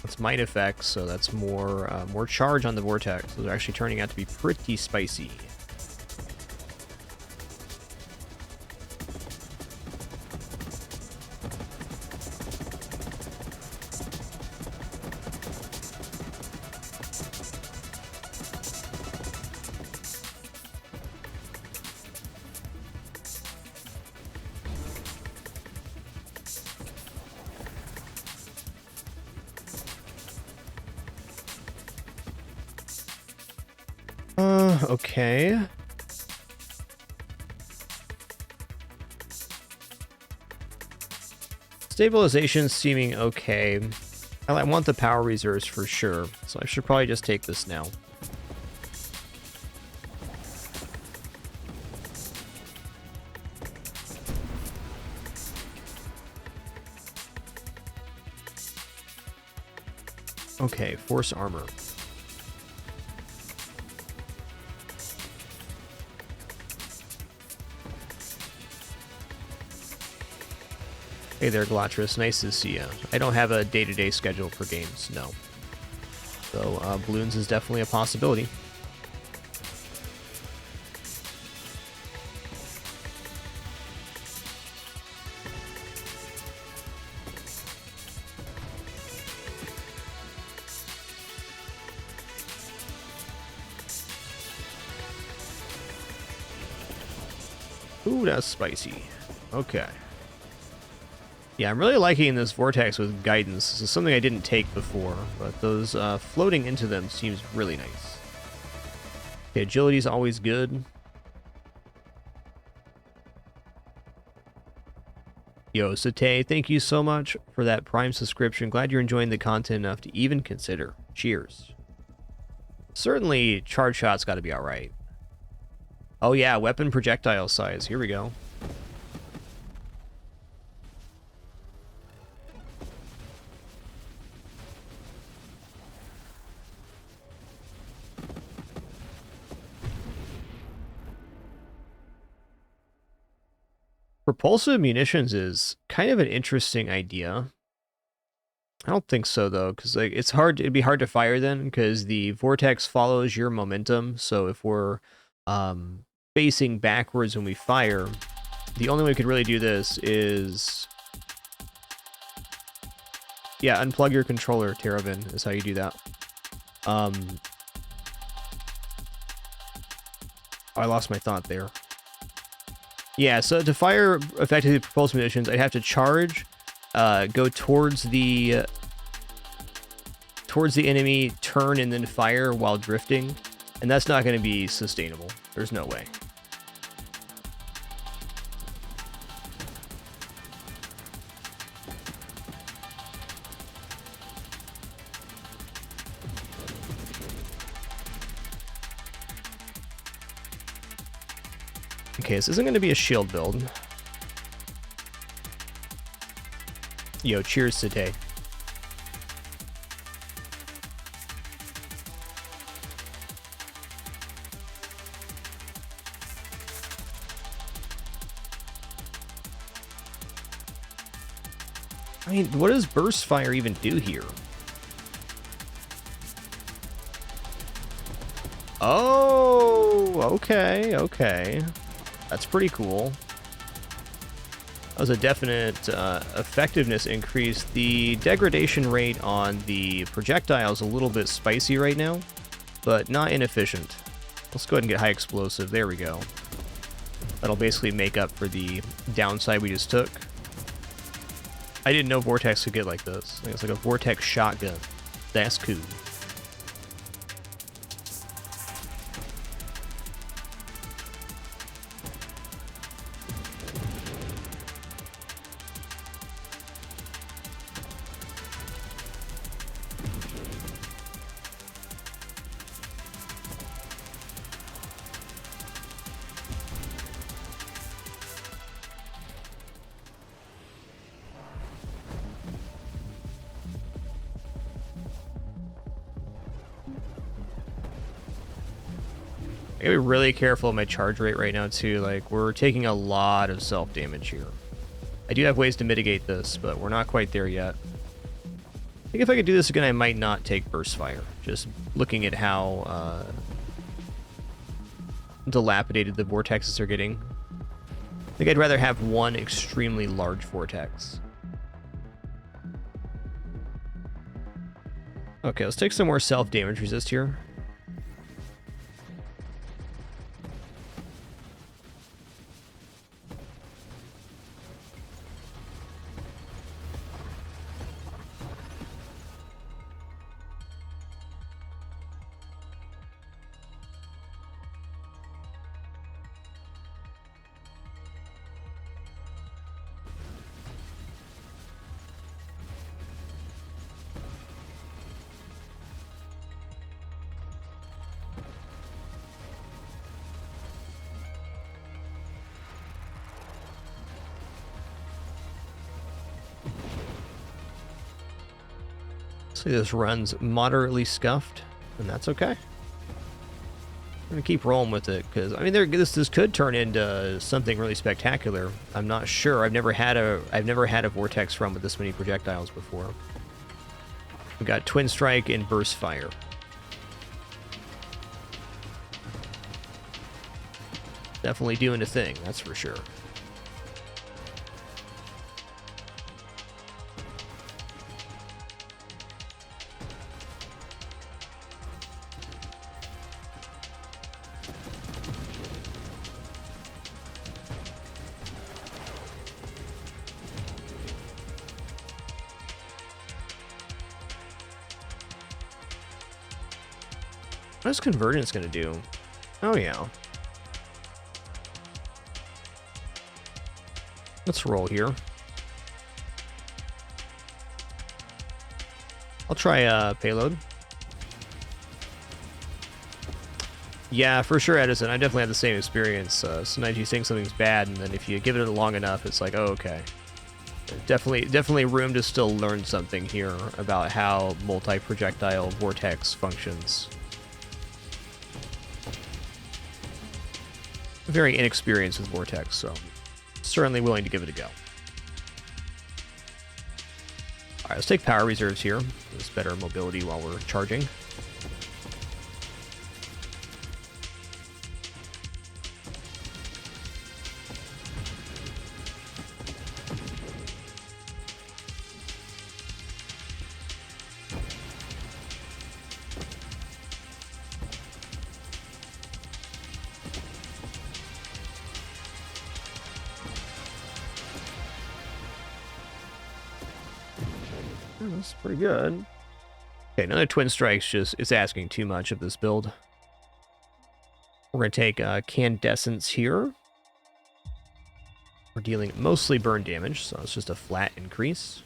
That's Mine effects, so that's more charge on the Vortex. Those are actually turning out to be pretty spicy. Okay. Stabilization seeming okay. I want the power reserves for sure, so I should probably just take this now. Okay, Force Armor. Hey there, Glatrus. Nice to see you. I don't have a day-to-day schedule for games, no. So, balloons is definitely a possibility. Ooh, that's spicy. Okay. Yeah, I'm really liking this Vortex with guidance. This is something I didn't take before, but those floating into them seems really nice. Okay, agility is always good. Yo, Sate, thank you so much for that Prime subscription. Glad you're enjoying the content enough to even consider. Cheers. Certainly, charge shot's got to be alright. Oh yeah, weapon projectile size. Here we go. Propulsive munitions is kind of an interesting idea. I don't think so though, because like it's hard. It'd be hard to fire then, because the vortex follows your momentum. So if we're facing backwards when we fire, the only way we could really do this is, yeah, unplug your controller, Terravin, is how you do that. I lost my thought there. Yeah, so to fire effectively propulsive munitions, I'd have to charge, go towards the enemy, turn, and then fire while drifting, and that's not going to be sustainable. There's no way. Okay, this isn't going to be a shield build. Yo, cheers today. I mean, what does burst fire even do here? Oh, okay, okay. That's pretty cool. That was a definite effectiveness increase. The degradation rate on the projectile is a little bit spicy right now, but not inefficient. Let's go ahead and get high explosive. There we go. That'll basically make up for the downside we just took. I didn't know Vortex could get like this. I think it's like a Vortex shotgun. That's cool. I gotta be really careful of my charge rate right now too. Like, we're taking a lot of self-damage here. I do have ways to mitigate this, but we're not quite there yet. I think if I could do this again, I might not take burst fire. Just looking at how dilapidated the vortexes are getting. I think I'd rather have one extremely large vortex. Okay, let's take some more self-damage resist here. See, this run's moderately scuffed, and that's okay. I'm gonna keep rolling with it because I mean, this could turn into something really spectacular. I'm not sure. I've never had a vortex run with this many projectiles before. We've got twin strike and burst fire. Definitely doing a thing, that's for sure. What is convergence going to do? Oh, yeah. Let's roll here. I'll try payload. Yeah, for sure, Edison. I definitely had the same experience. Sometimes you think something's bad, and then if you give it long enough, it's like, oh, okay. Definitely room to still learn something here about how multi-projectile vortex functions. Very inexperienced with Vortex, so certainly willing to give it a go. Alright, let's take power reserves here. It's better mobility while we're charging. That's pretty good. Okay, another Twin Strike's just, it's asking too much of this build. We're going to take Candescence here. We're dealing mostly burn damage, so it's just a flat increase.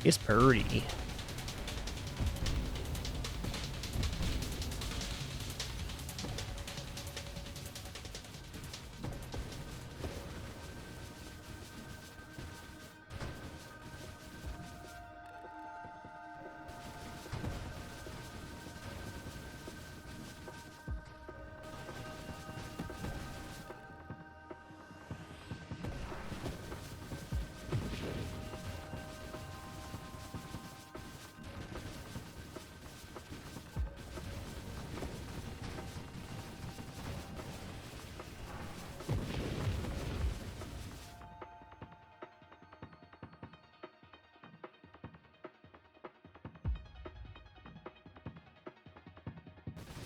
It's pretty.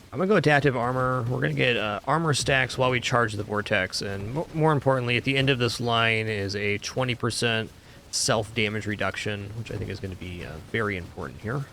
I'm gonna go adaptive armor. We're gonna get armor stacks while we charge the Vortex, and more importantly, at the end of this line is a 20% self-damage reduction, which I think is going to be very important here.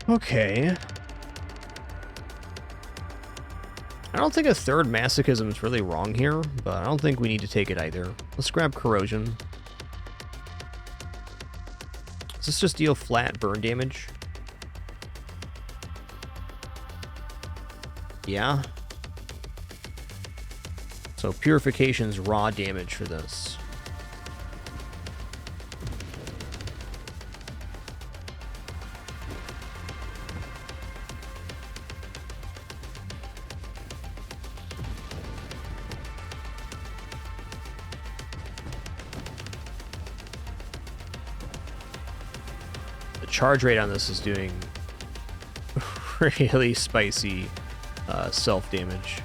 Okay. I don't think a third Masochism is really wrong here, but I don't think we need to take it either. Let's grab Corrosion. Does this just deal flat burn damage? Yeah. So Purification's raw damage for this. Charge rate on this is doing really spicy self-damage.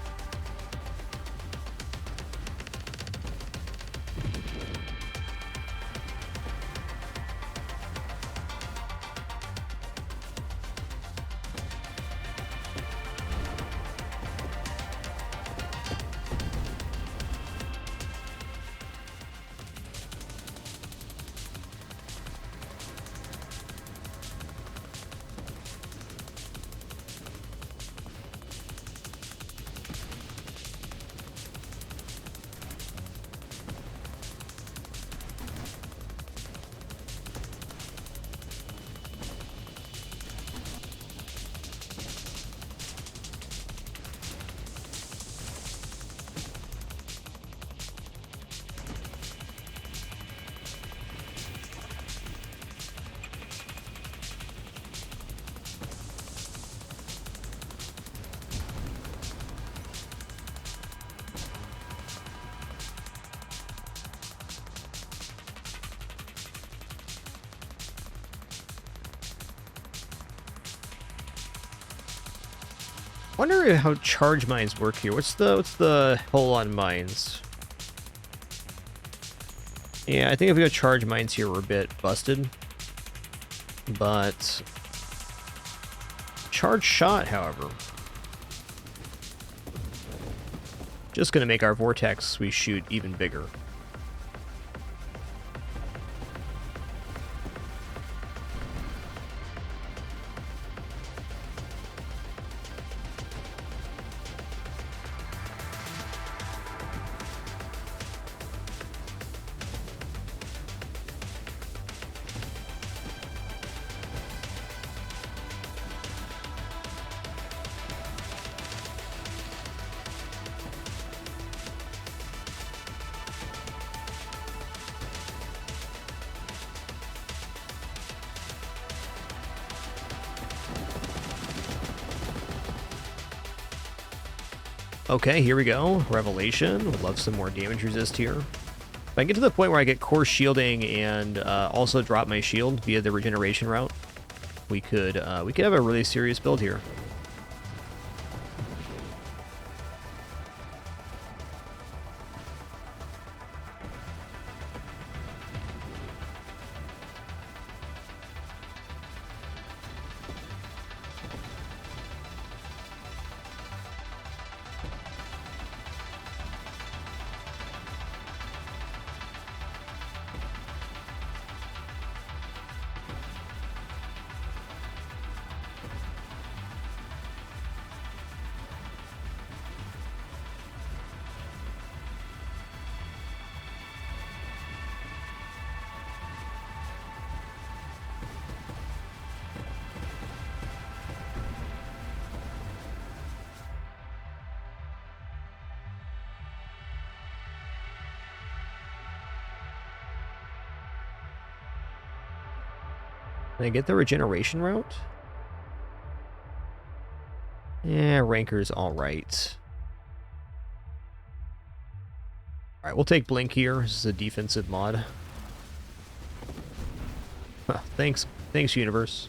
Wonder how charge mines work here. What's the hole on mines? Yeah, I think if we go charge mines here, we're a bit busted. But charge shot, however. Just going to make our Vortex we shoot even bigger. Okay, here we go. Revelation. Would love some more damage resist here. If I get to the point where I get core shielding and also drop my shield via the regeneration route, we could have a really serious build here. Can I get the regeneration route? Yeah, Ranker's alright. Alright, we'll take Blink here. This is a defensive mod. Huh, thanks, universe.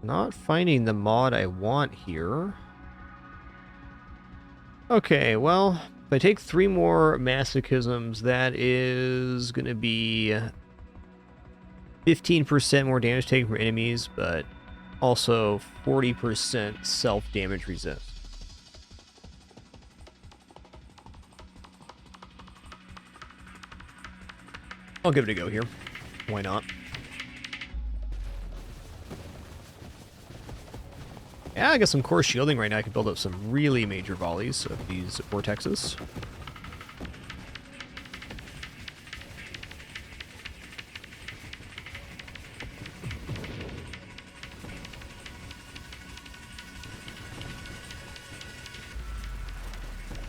Not finding the mod I want here. Okay, well, if I take 3 more masochisms, that is going to be 15% more damage taken from enemies, but also 40% self-damage resist. I'll give it a go here. Why not? Yeah, I got some core shielding right now. I can build up some really major volleys of these vortexes.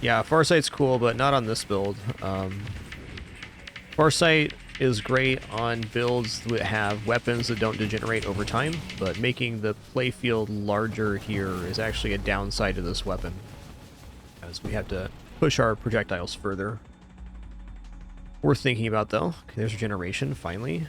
Yeah, Farsight's cool, but not on this build. Farsight is great on builds that have weapons that don't degenerate over time, but making the playfield larger here is actually a downside to this weapon, as we have to push our projectiles further. Worth thinking about, though. Okay, there's regeneration, finally.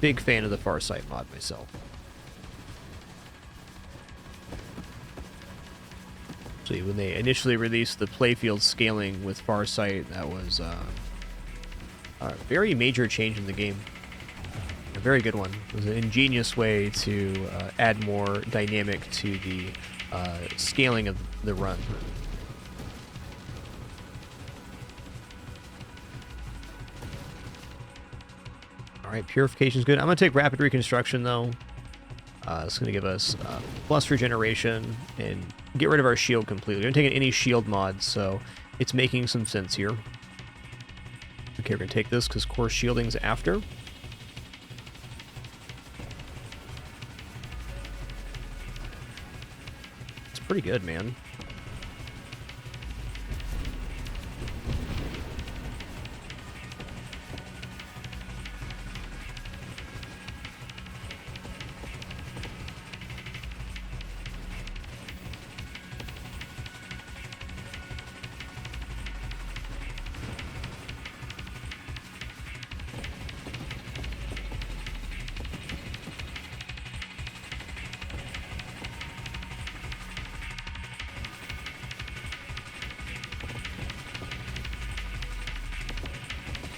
Big fan of the Farsight mod myself. See, when they initially released the playfield scaling with Farsight, that was a very major change in the game. very good one. It was an ingenious way to add more dynamic to the scaling of the run. Alright, Purification's good. I'm going to take Rapid Reconstruction, though. It's going to give us plus regeneration and get rid of our shield completely. We haven't taken any shield mods, so it's making some sense here. Okay, we're going to take this because core shielding's after. It's pretty good, man.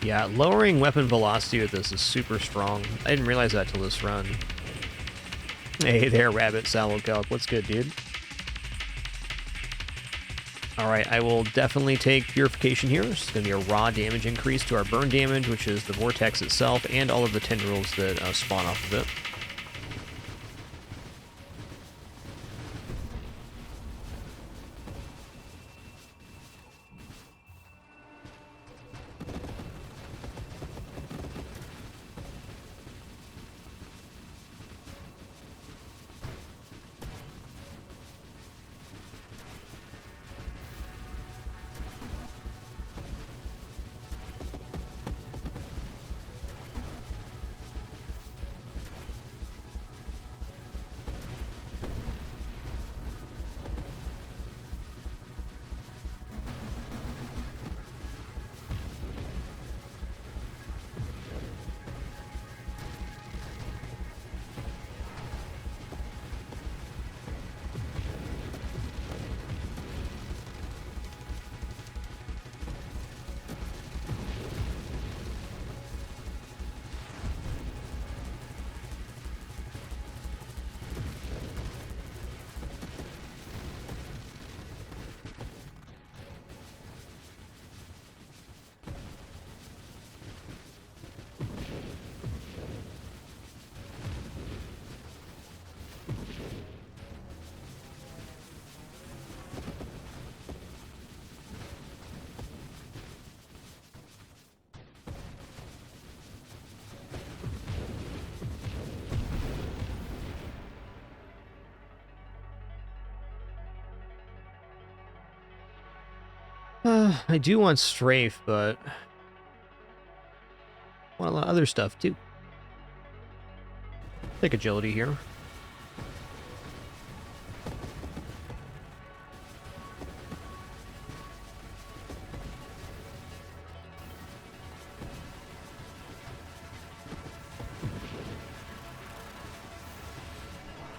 Yeah, lowering weapon velocity with this is super strong. I didn't realize that till this run. Hey there, Rabbit Salvo Kelp. What's good, dude? Alright, I will definitely take Purification here. It's going to be a raw damage increase to our burn damage, which is the Vortex itself, and all of the tendrils that spawn off of it. I do want strafe, but I want a lot of other stuff too. Take agility here.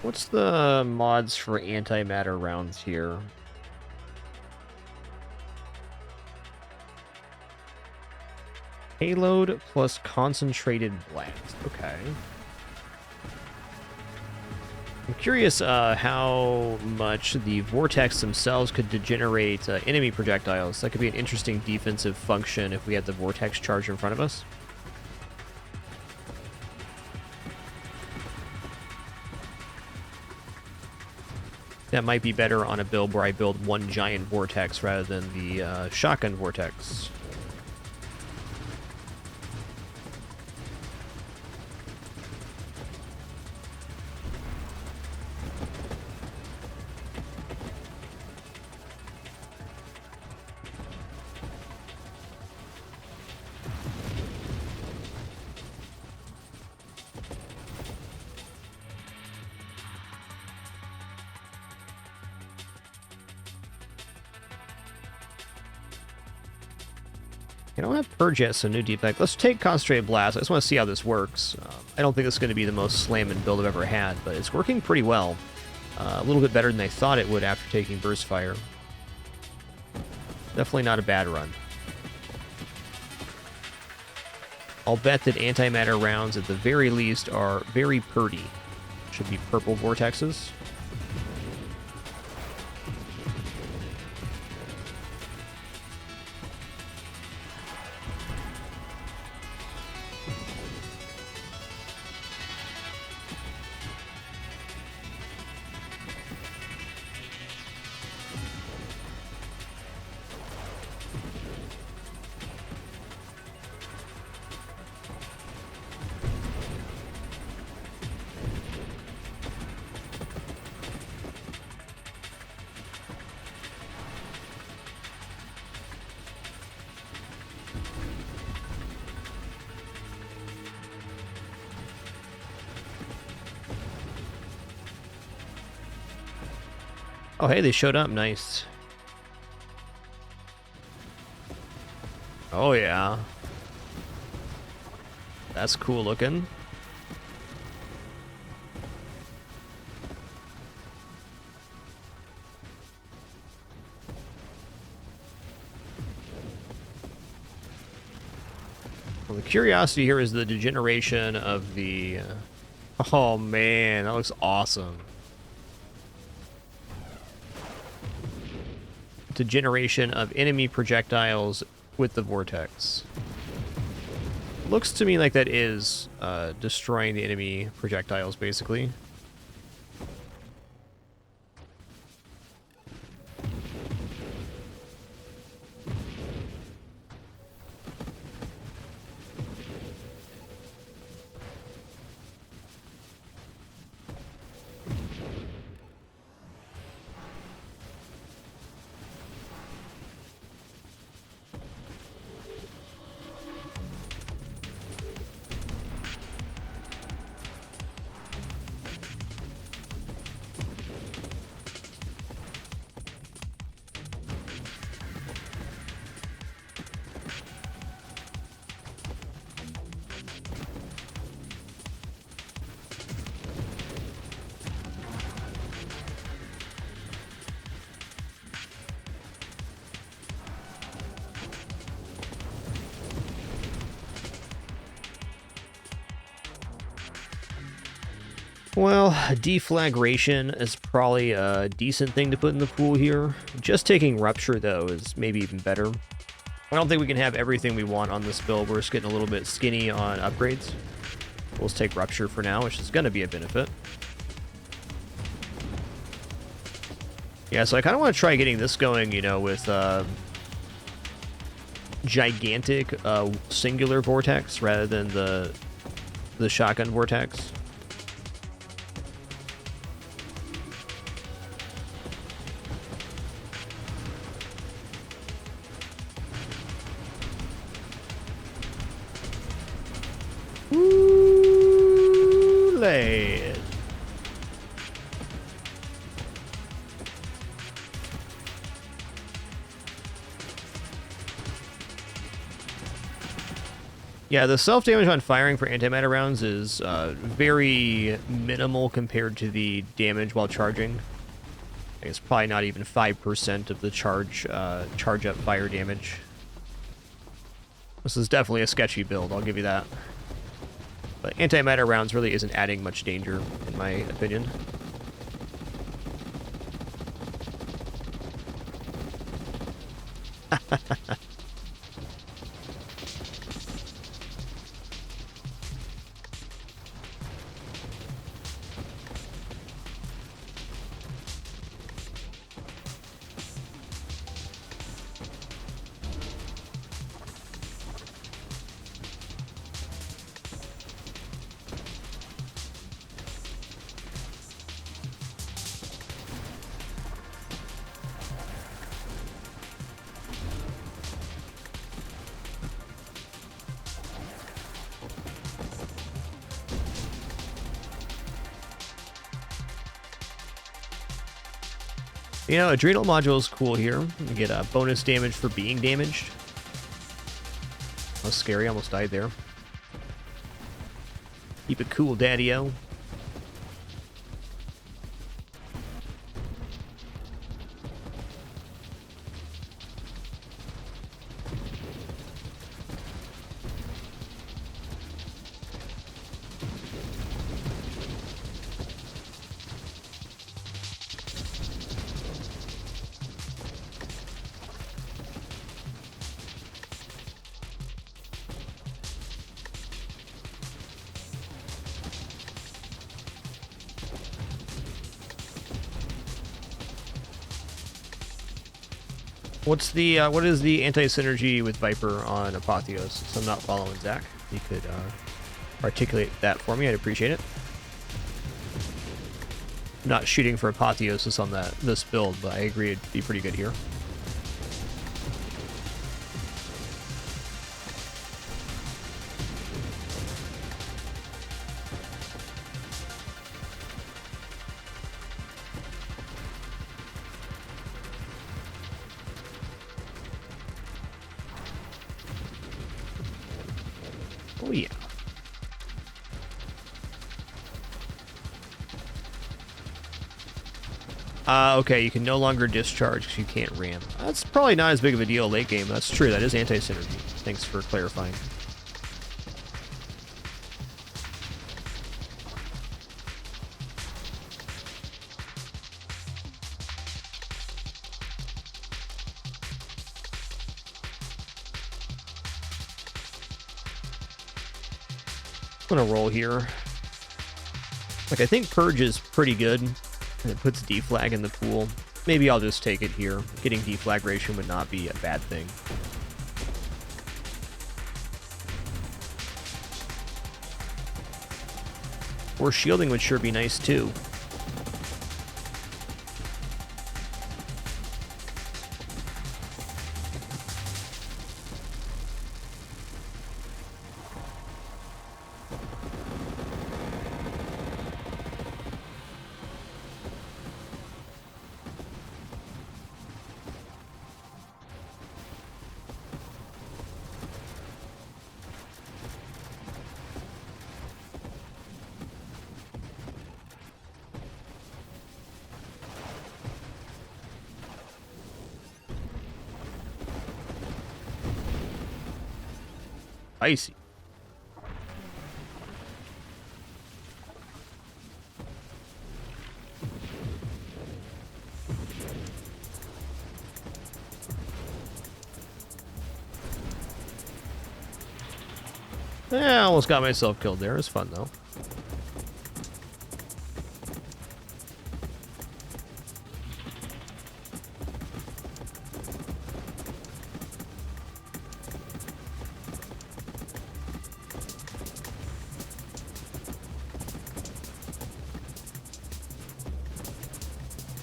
What's the mods for antimatter rounds here? Payload plus concentrated blast. Okay. I'm curious how much the Vortex themselves could degenerate enemy projectiles. That could be an interesting defensive function if we had the Vortex charge in front of us. That might be better on a build where I build one giant Vortex rather than the shotgun Vortex. I don't have Purge yet, so new defect. Let's take Concentrated Blast. I just want to see how this works. I don't think this is going to be the most slamming build I've ever had, but it's working pretty well. A little bit better than I thought it would after taking Burst Fire. Definitely not a bad run. I'll bet that antimatter rounds at the very least are very purty. Should be purple vortexes. Oh, hey, they showed up. Nice. Oh, yeah. That's cool looking. Well, the curiosity here is the degeneration of the... Oh, man, that looks awesome. Degeneration of enemy projectiles with the vortex. Looks to me like that is destroying the enemy projectiles, basically. Well, deflagration is probably a decent thing to put in the pool here. Just taking rupture, though, is maybe even better. I don't think we can have everything we want on this build. We're just getting a little bit skinny on upgrades. We'll just take rupture for now, which is going to be a benefit. Yeah, so I kind of want to try getting this going, you know, with gigantic singular vortex rather than the shotgun vortex. Lad. Yeah, the self-damage on firing for antimatter rounds is very minimal compared to the damage while charging. It's probably not even 5% of the charge up fire damage. This is definitely a sketchy build, I'll give you that. But antimatter rounds really isn't adding much danger, in my opinion. You know, Adrenal Module is cool here. You get a bonus damage for being damaged. That was scary, almost died there. Keep it cool, daddy-o. What is the anti-synergy with Viper on Apotheosis? I'm not following Zach. You could articulate that for me. I'd appreciate it. I'm not shooting for Apotheosis on this build, but I agree it'd be pretty good here. Oh yeah. Okay, you can no longer discharge because you can't ram. That's probably not as big of a deal late game. That's true, that is anti-synergy. Thanks for clarifying. I'm gonna roll here. Like, I think Purge is pretty good, and it puts deflag in the pool. Maybe I'll just take it here. Getting deflagration would not be a bad thing. Or shielding would sure be nice too. Icy. Yeah, almost got myself killed there. It was fun though.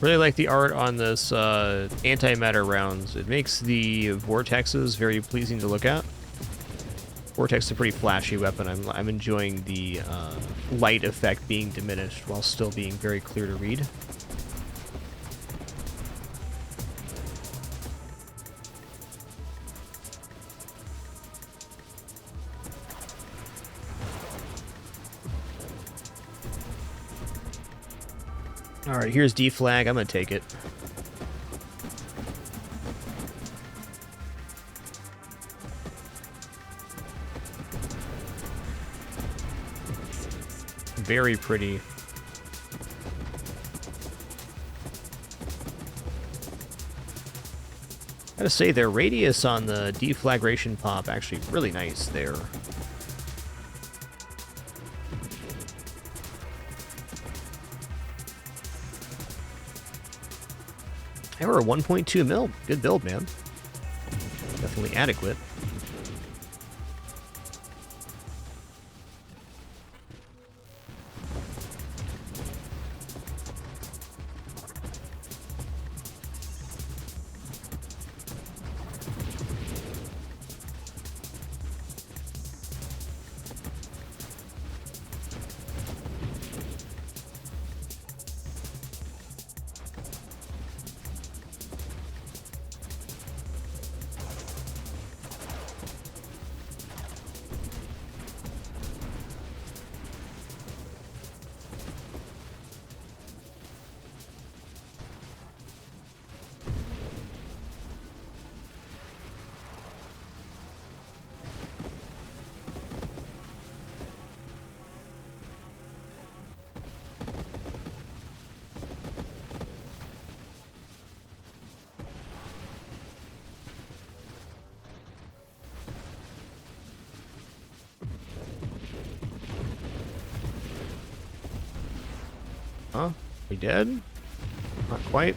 Really like the art on this antimatter rounds. It makes the vortexes very pleasing to look at. Vortex is a pretty flashy weapon. I'm enjoying the light effect being diminished while still being very clear to read. Alright, here's deflag. I'm gonna take it. Very pretty. Gotta say, their radius on the deflagration pop actually really nice there. They were a 1.2 mil. Good build, man. Definitely adequate. Huh? We dead? Not quite.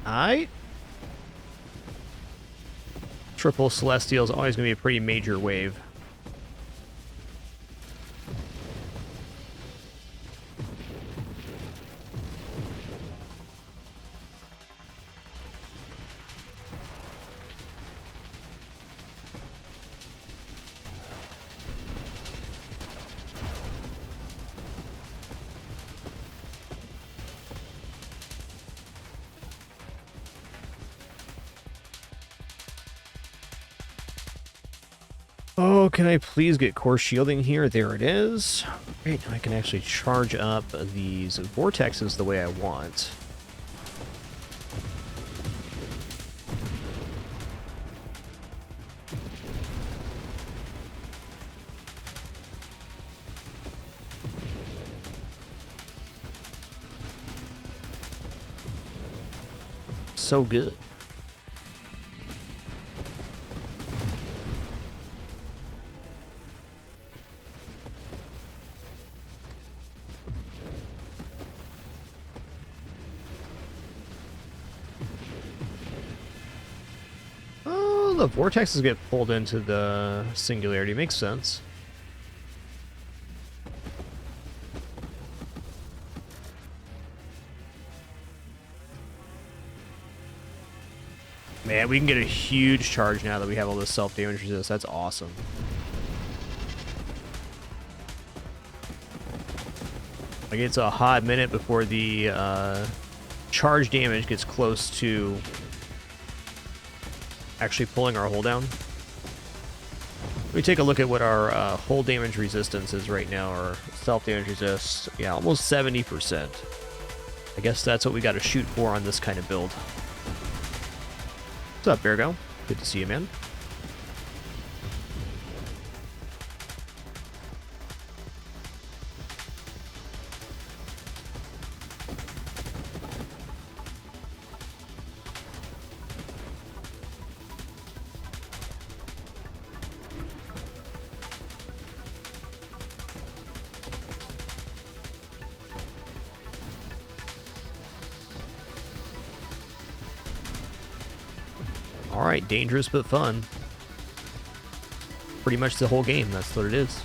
Alright. Triple Celestial is always going to be a pretty major wave. Oh, can I please get core shielding here? There it is. Great, now I can actually charge up these vortexes the way I want. So good. The vortexes get pulled into the singularity. Makes sense. Man, we can get a huge charge now that we have all this self-damage resist. That's awesome. Like, it's a hot minute before the charge damage gets close to actually pulling our hull down. Let me take a look at what our hull damage resistance is right now, or self-damage resist. Yeah, almost 70%. I guess that's what we got to shoot for on this kind of build. What's up, Beargo? Good to see you, man. Alright, dangerous but fun. Pretty much the whole game, that's what it is.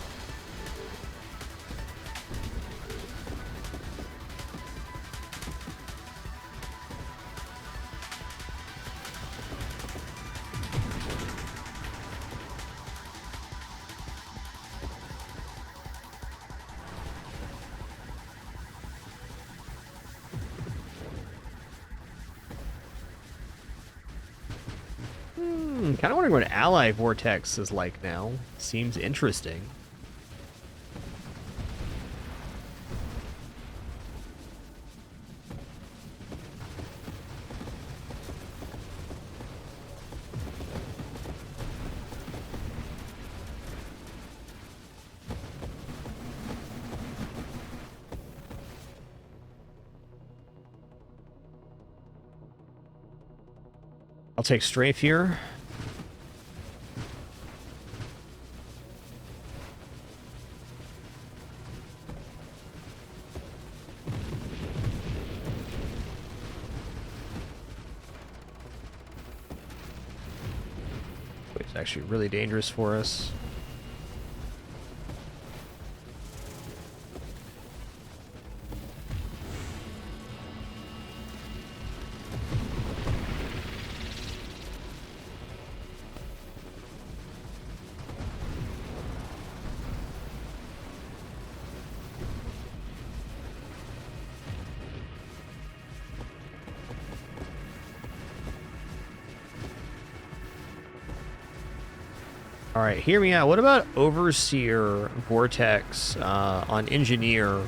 Kind of wondering what Ally Vortex is like now. Seems interesting. I'll take strafe here. It's actually really dangerous for us. All right, hear me out. What about Overseer Vortex on Engineer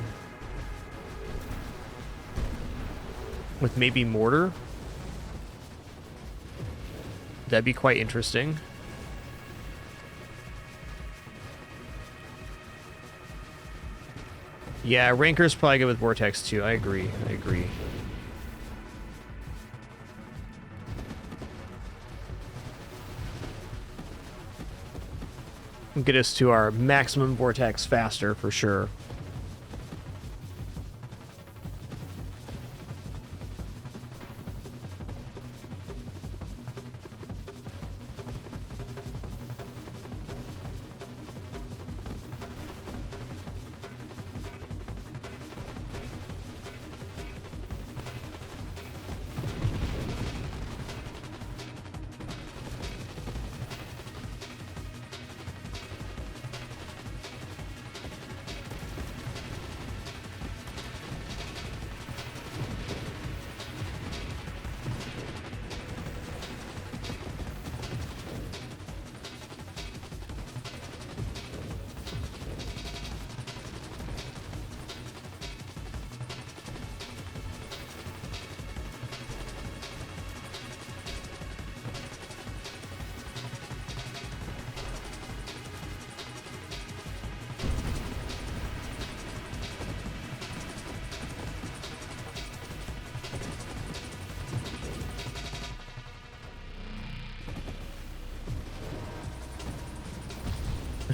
with maybe Mortar? That'd be quite interesting. Yeah, Ranker's probably good with Vortex too. I agree. I agree. Get us to our maximum vortex faster for sure.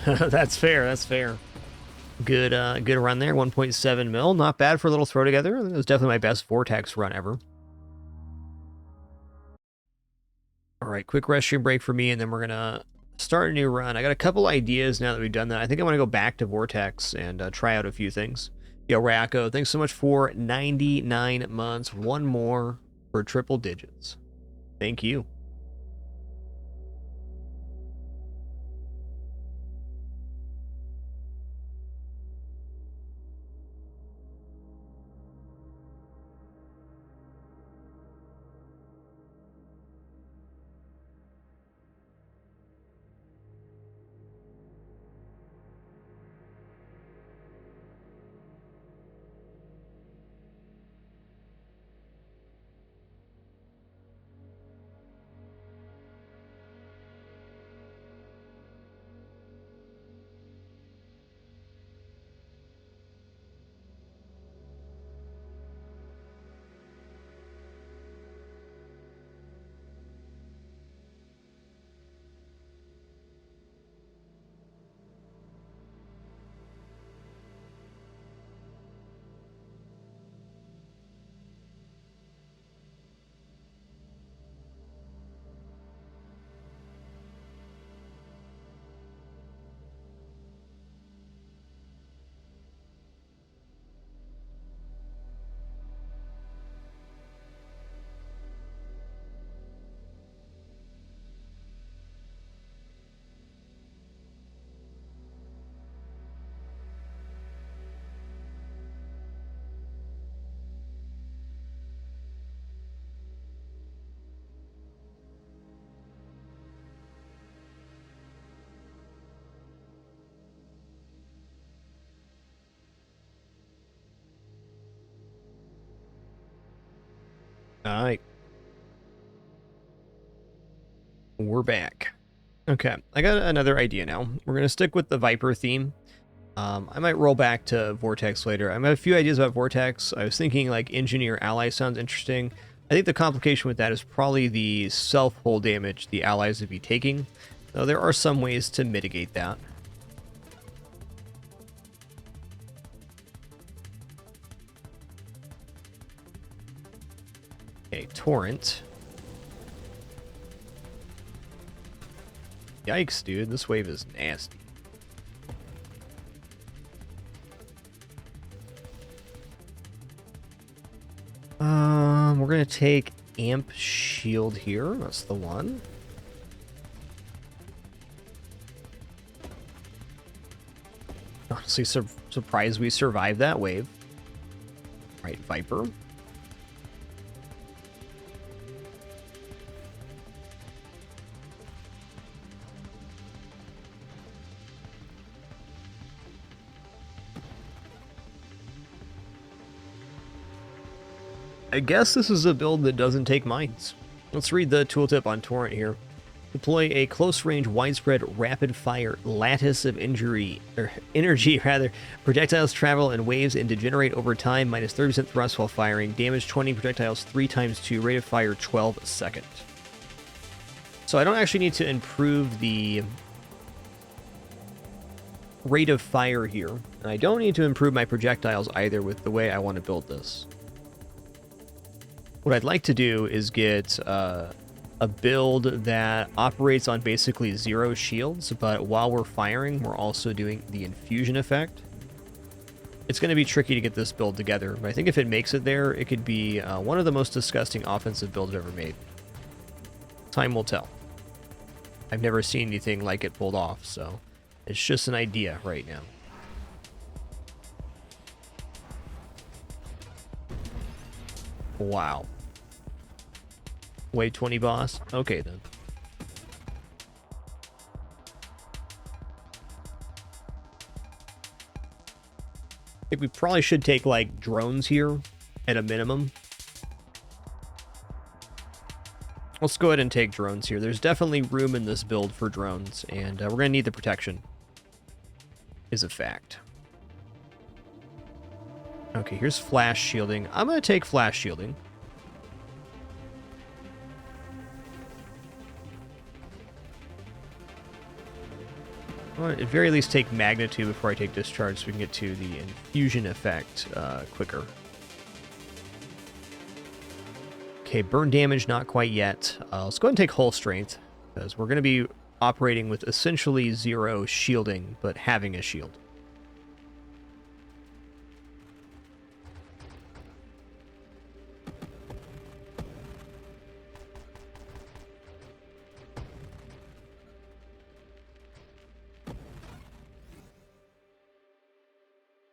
That's fair. That's fair. Good, good run there. 1.7 mil. Not bad for a little throw together. It was definitely my best Vortex run ever. All right, quick restroom break for me, and then we're gonna start a new run. I got a couple ideas now that we've done that. I think I want to go back to Vortex and try out a few things. Yo, Racco, thanks so much for 99 months. One more for triple digits. Thank you. All right. We're back. Okay, I got another idea now. We're going to stick with the Viper theme. I might roll back to Vortex later. I have a few ideas about Vortex. I was thinking like Engineer Ally sounds interesting. I think the complication with that is probably the self-hull damage the allies would be taking, though there are some ways to mitigate that. Okay, Torrent. Yikes, dude. This wave is nasty. We're gonna take Amp Shield here. That's the one. Honestly, surprised we survived that wave. All right, Viper. I guess this is a build that doesn't take mines. Let's read the tooltip on Torrent here. Deploy a close-range, widespread, rapid-fire lattice of energy, projectiles travel in waves and degenerate over time, minus 30% thrust while firing, damage 20 projectiles 3 times 2, rate of fire 12 seconds. So I don't actually need to improve the rate of fire here, and I don't need to improve my projectiles either with the way I want to build this. What I'd like to do is get a build that operates on basically 0 shields, but while we're firing, we're also doing the infusion effect. It's going to be tricky to get this build together, but I think if it makes it there, it could be one of the most disgusting offensive builds ever made. Time will tell. I've never seen anything like it pulled off, so it's just an idea right now. Wow. Wave 20 boss? Okay, then. I think we probably should take, like, drones here at a minimum. Let's go ahead and take drones here. There's definitely room in this build for drones, and we're going to need the protection. Is a fact. Okay, here's flash shielding. I'm going to take flash shielding. Well, at very least take magnitude before I take discharge so we can get to the infusion effect quicker. Okay, burn damage, not quite yet. Let's go ahead and take hull strength, because we're going to be operating with essentially 0 shielding, but having a shield.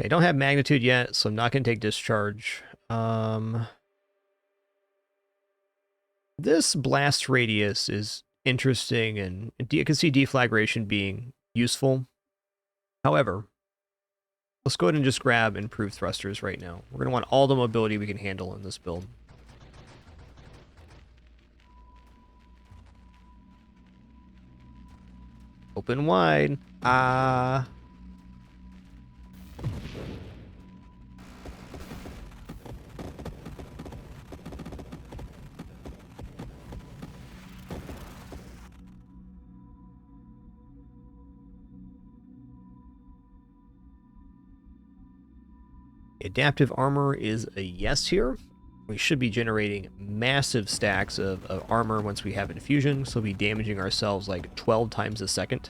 I don't have magnitude yet, so I'm not going to take discharge. This blast radius is interesting, and I can see deflagration being useful. However, let's go ahead and just grab improved thrusters right now. We're going to want all the mobility we can handle in this build. Open wide. Adaptive armor is a yes here. We should be generating massive stacks of armor once we have infusion, so we'll be damaging ourselves like 12 times a second.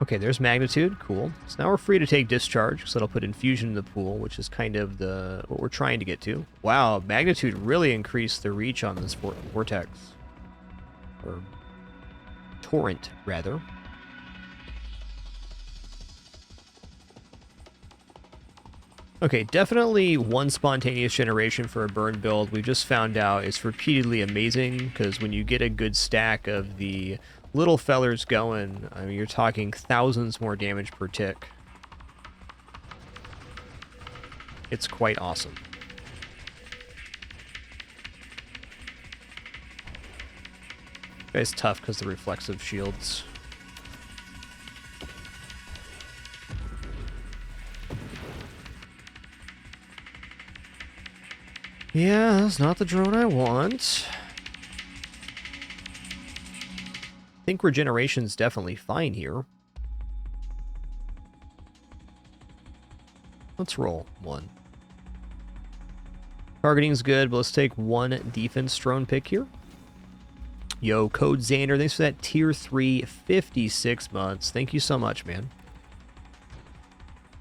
Okay, there's magnitude. Cool. So now we're free to take discharge, so that'll put infusion in the pool, which is kind of what we're trying to get to. Wow, magnitude really increased the reach on this Vortex. Or Torrent, rather. Okay, definitely one spontaneous generation for a burn build. We've just found out it's repeatedly amazing, because when you get a good stack of the little fellers going, I mean, you're talking thousands more damage per tick. It's quite awesome. It's tough because the reflexive shields. Yeah, that's not the drone I want. I think regeneration's definitely fine here. Let's roll one. Targeting's good, but let's take one defense drone pick here. Yo, Code Xander, thanks for that tier 3, 56 months. Thank you so much, man.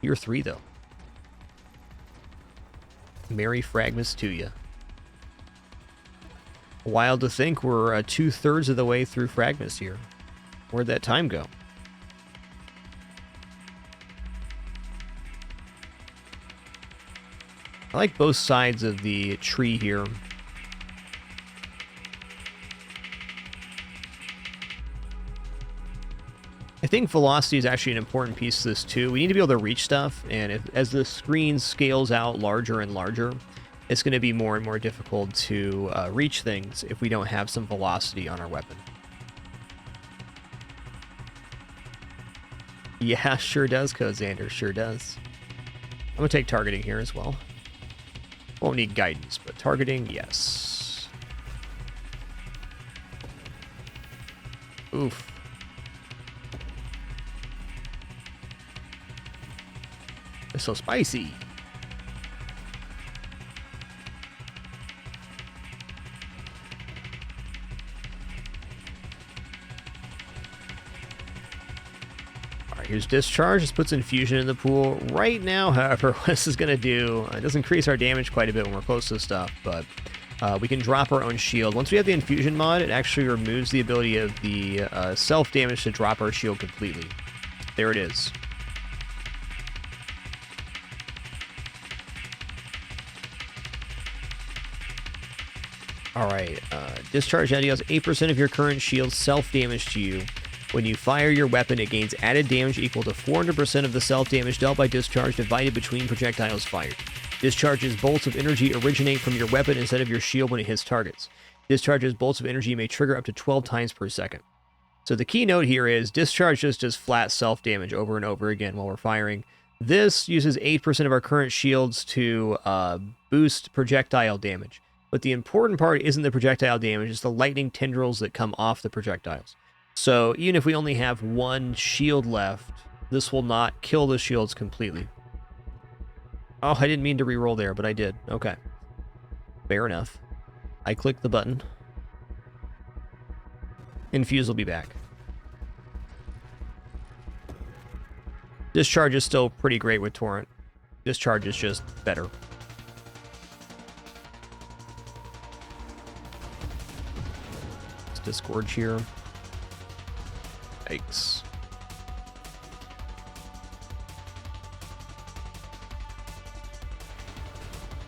Tier 3, though. Merry fragMas to you. Wild to think we're 2/3 of the way through fragMas here. Where'd that time go? I like both sides of the tree here. I think velocity is actually an important piece to this too. We need to be able to reach stuff, and as the screen scales out larger and larger, it's going to be more and more difficult to reach things if we don't have some velocity on our weapon. Yeah, sure does, Code Xander, sure does. I'm going to take targeting here as well. Won't need guidance, but targeting, yes. Oof. It's so spicy. Alright, here's discharge. This puts infusion in the pool. Right now, however, what this is going to do, it does increase our damage quite a bit when we're close to stuff, but we can drop our own shield. Once we have the infusion mod, it actually removes the ability of the self-damage to drop our shield completely. There it is. Alright, discharge now deals 8% of your current shield self-damage to you. When you fire your weapon, it gains added damage equal to 400% of the self-damage dealt by discharge divided between projectiles fired. Discharge's bolts of energy originate from your weapon instead of your shield when it hits targets. Discharge's bolts of energy may trigger up to 12 times per second. So the key note here is discharge just does flat self-damage over and over again while we're firing. This uses 8% of our current shields to boost projectile damage. But the important part isn't the projectile damage, it's the lightning tendrils that come off the projectiles. So even if we only have one shield left, this will not kill the shields completely. Oh, I didn't mean to reroll there, but I did. Okay. Fair enough. I clicked the button. Infuse will be back. Discharge is still pretty great with Torrent. Discharge is just better. Let's disgorge here. Yikes.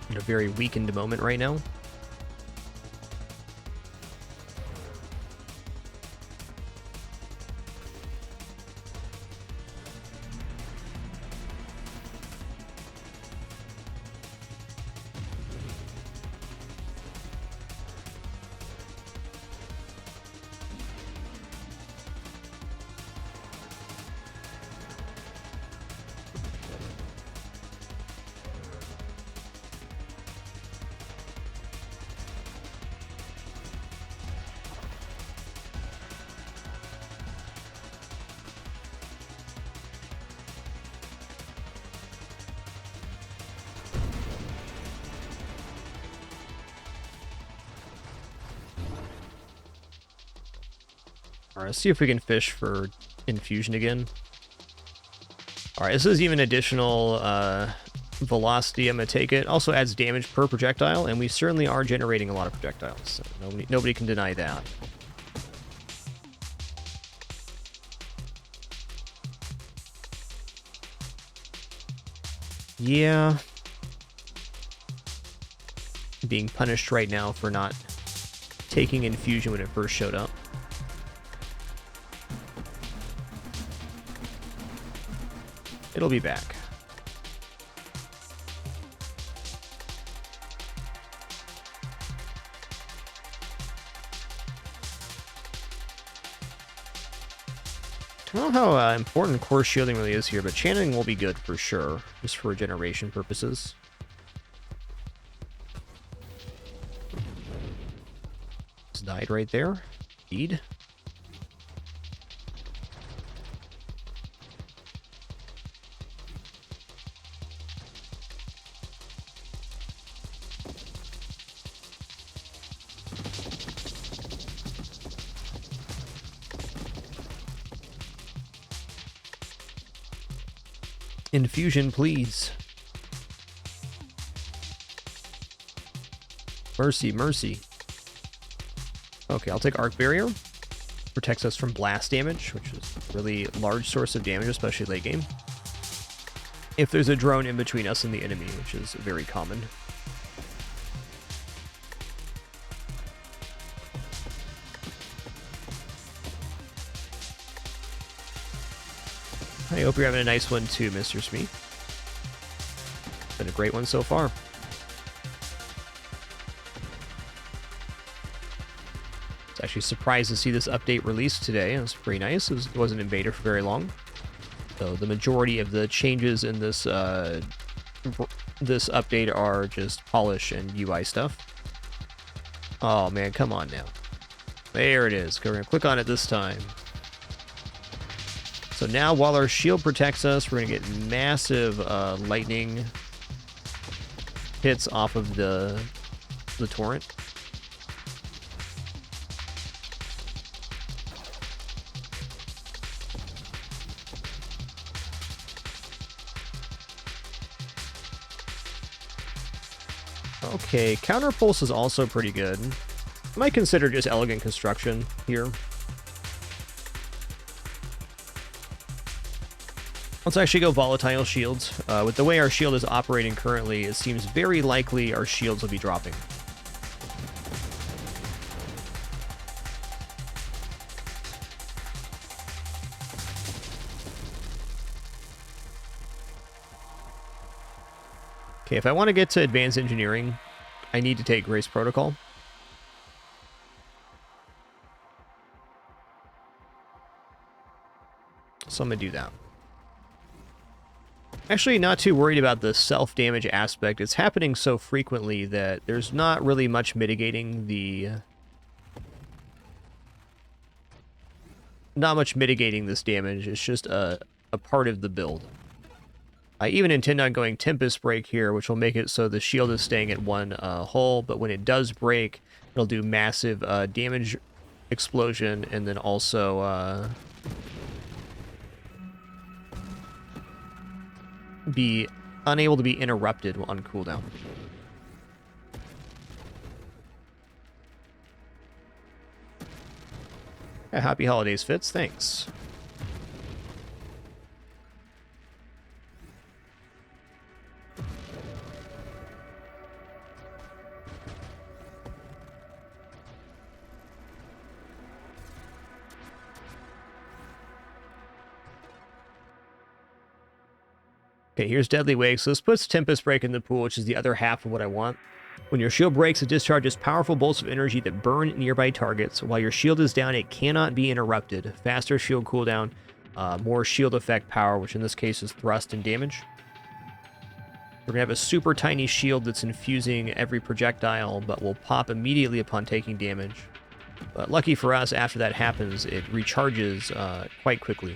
In a very weakened moment right now. Alright, let's see if we can fish for infusion again. Alright, this is even additional velocity. I'm going to take it. Also adds damage per projectile, and we certainly are generating a lot of projectiles. So nobody can deny that. Yeah. Being punished right now for not taking infusion when it first showed up. It'll be back. I don't know how important core shielding really is here, but channeling will be good for sure, just for regeneration purposes. Just died right there. Indeed. Infusion, please. Mercy, mercy. Okay, I'll take Arc Barrier. Protects us from blast damage, which is a really large source of damage, especially late game. If there's a drone in between us and the enemy, which is very common. I hope you're having a nice one too, Mr. Smee. Been a great one so far. I was actually surprised to see this update released today. It was pretty nice. It wasn't in beta for very long. So the majority of the changes in this this update are just polish and UI stuff. Oh man, come on now. There it is. We're going to click on it this time. So now, while our shield protects us, we're going to get massive lightning hits off of the Torrent. Okay, counter pulse is also pretty good. I might consider just elegant construction here. Let's actually go volatile shields. With the way our shield is operating currently, it seems very likely our shields will be dropping. Okay, if I want to get to advanced engineering, I need to take Grace Protocol. So I'm going to do that. Actually, not too worried about the self-damage aspect. It's happening so frequently that there's not really much mitigating the... Not much mitigating this damage. It's just a part of the build. I even intend on going Tempest Break here, which will make it so the shield is staying at one hull, but when it does break, it'll do massive damage explosion, and then also be unable to be interrupted on cooldown. Yeah, happy holidays, Fitz. Thanks. Okay, here's Deadly Wake. So this puts Tempest Break in the pool, which is the other half of what I want. When your shield breaks, it discharges powerful bolts of energy that burn nearby targets. While your shield is down, it cannot be interrupted. Faster shield cooldown, more shield effect power, which in this case is thrust and damage. We're going to have a super tiny shield that's infusing every projectile, but will pop immediately upon taking damage. But lucky for us, after that happens, it recharges quite quickly,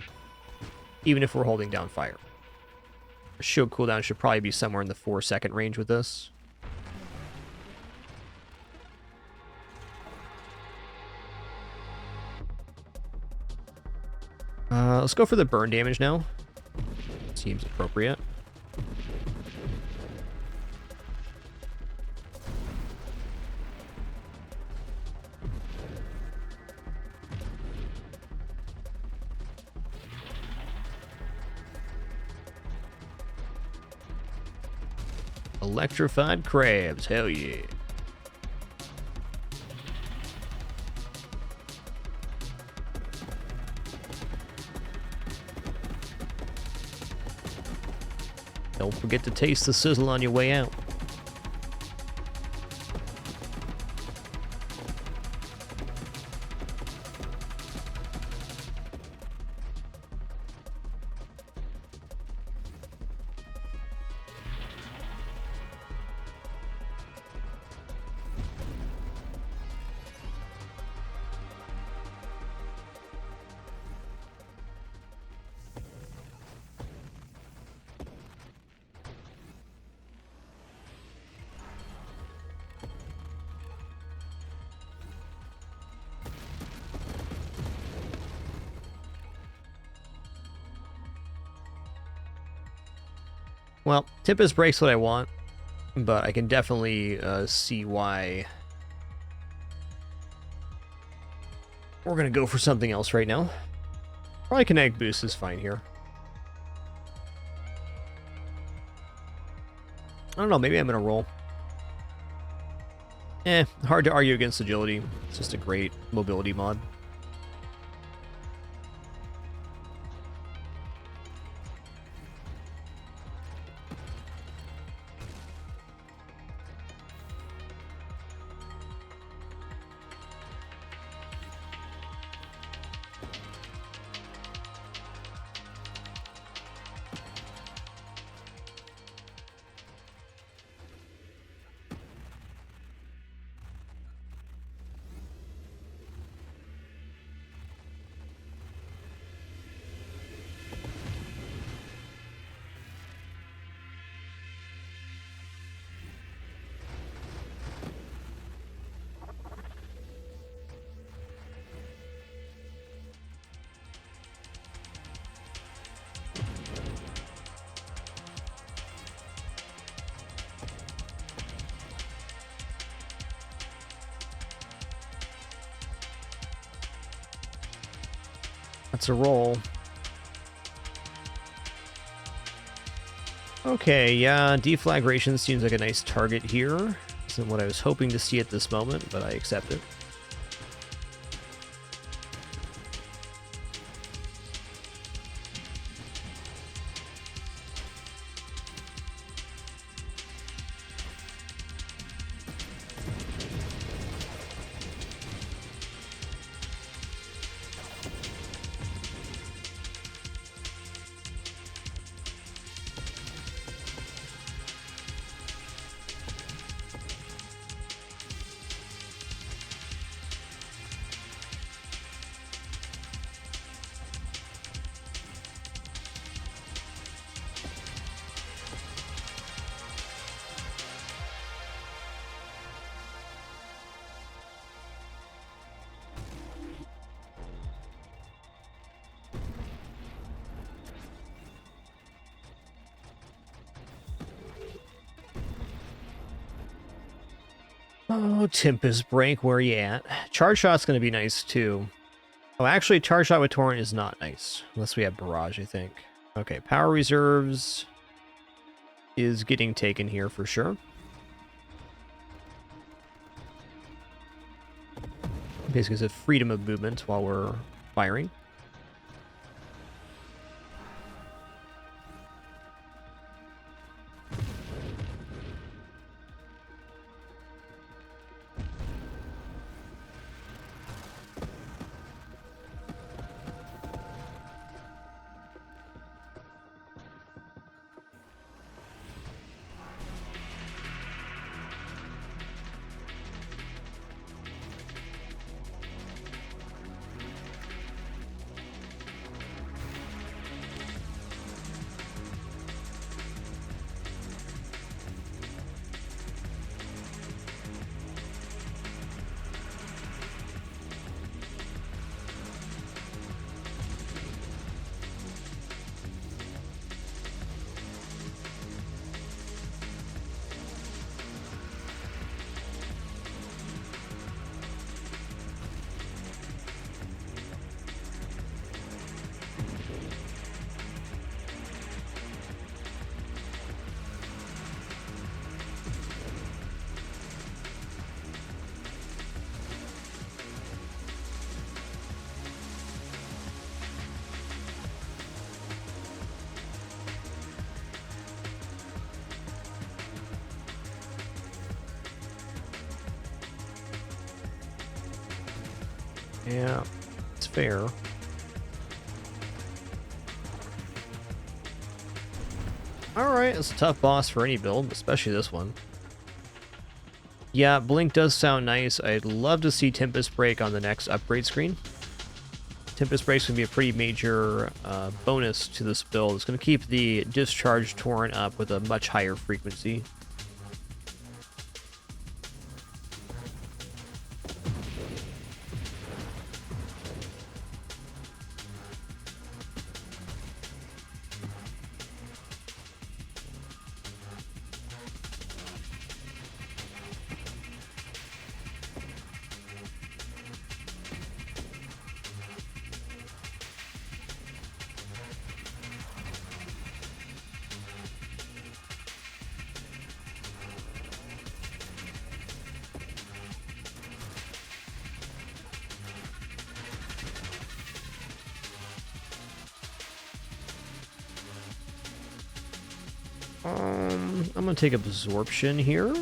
even if we're holding down fire. Shield cooldown should probably be somewhere in the 4-second range with this. Let's go for the burn damage now. Seems appropriate. Electrified crabs, hell yeah. Don't forget to taste the sizzle on your way out. Well, Tempest Break's what I want, but I can definitely see why we're going to go for something else right now. Probably Kinetic Boost is fine here. I don't know, maybe I'm going to roll. Hard to argue against Agility. It's just a great mobility mod. That's a roll. Okay, yeah, deflagration seems like a nice target here. Isn't what I was hoping to see at this moment, but I accept it. Oh, Tempest Break, where are you at? Charge Shot's going to be nice, too. Oh, actually, Charge Shot with Torrent is not nice. Unless we have Barrage, I think. Okay, Power Reserves is getting taken here for sure. Basically, it's a freedom of movement while we're firing. Yeah, it's fair. Alright, it's a tough boss for any build, especially this one. Yeah, Blink does sound nice. I'd love to see Tempest Break on the next upgrade screen. Tempest Break's going to be a pretty major bonus to this build. It's going to keep the Discharge Torrent up with a much higher frequency. I'm going to take Absorption here.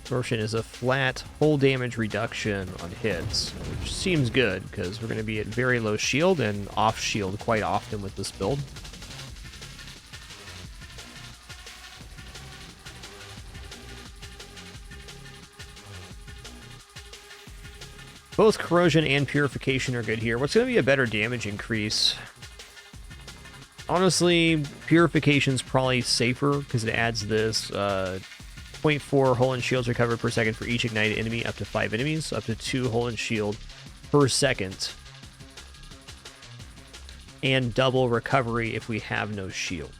Absorption is a flat hull damage reduction on hits, which seems good because we're going to be at very low shield and off shield quite often with this build. Both Corrosion and Purification are good here. What's going to be a better damage increase? Honestly, Purification's probably safer because it adds this 0.4 hull and shields recovered per second for each ignited enemy, up to 5 enemies, up to 2 hull and shield per second, and double recovery if we have no shield.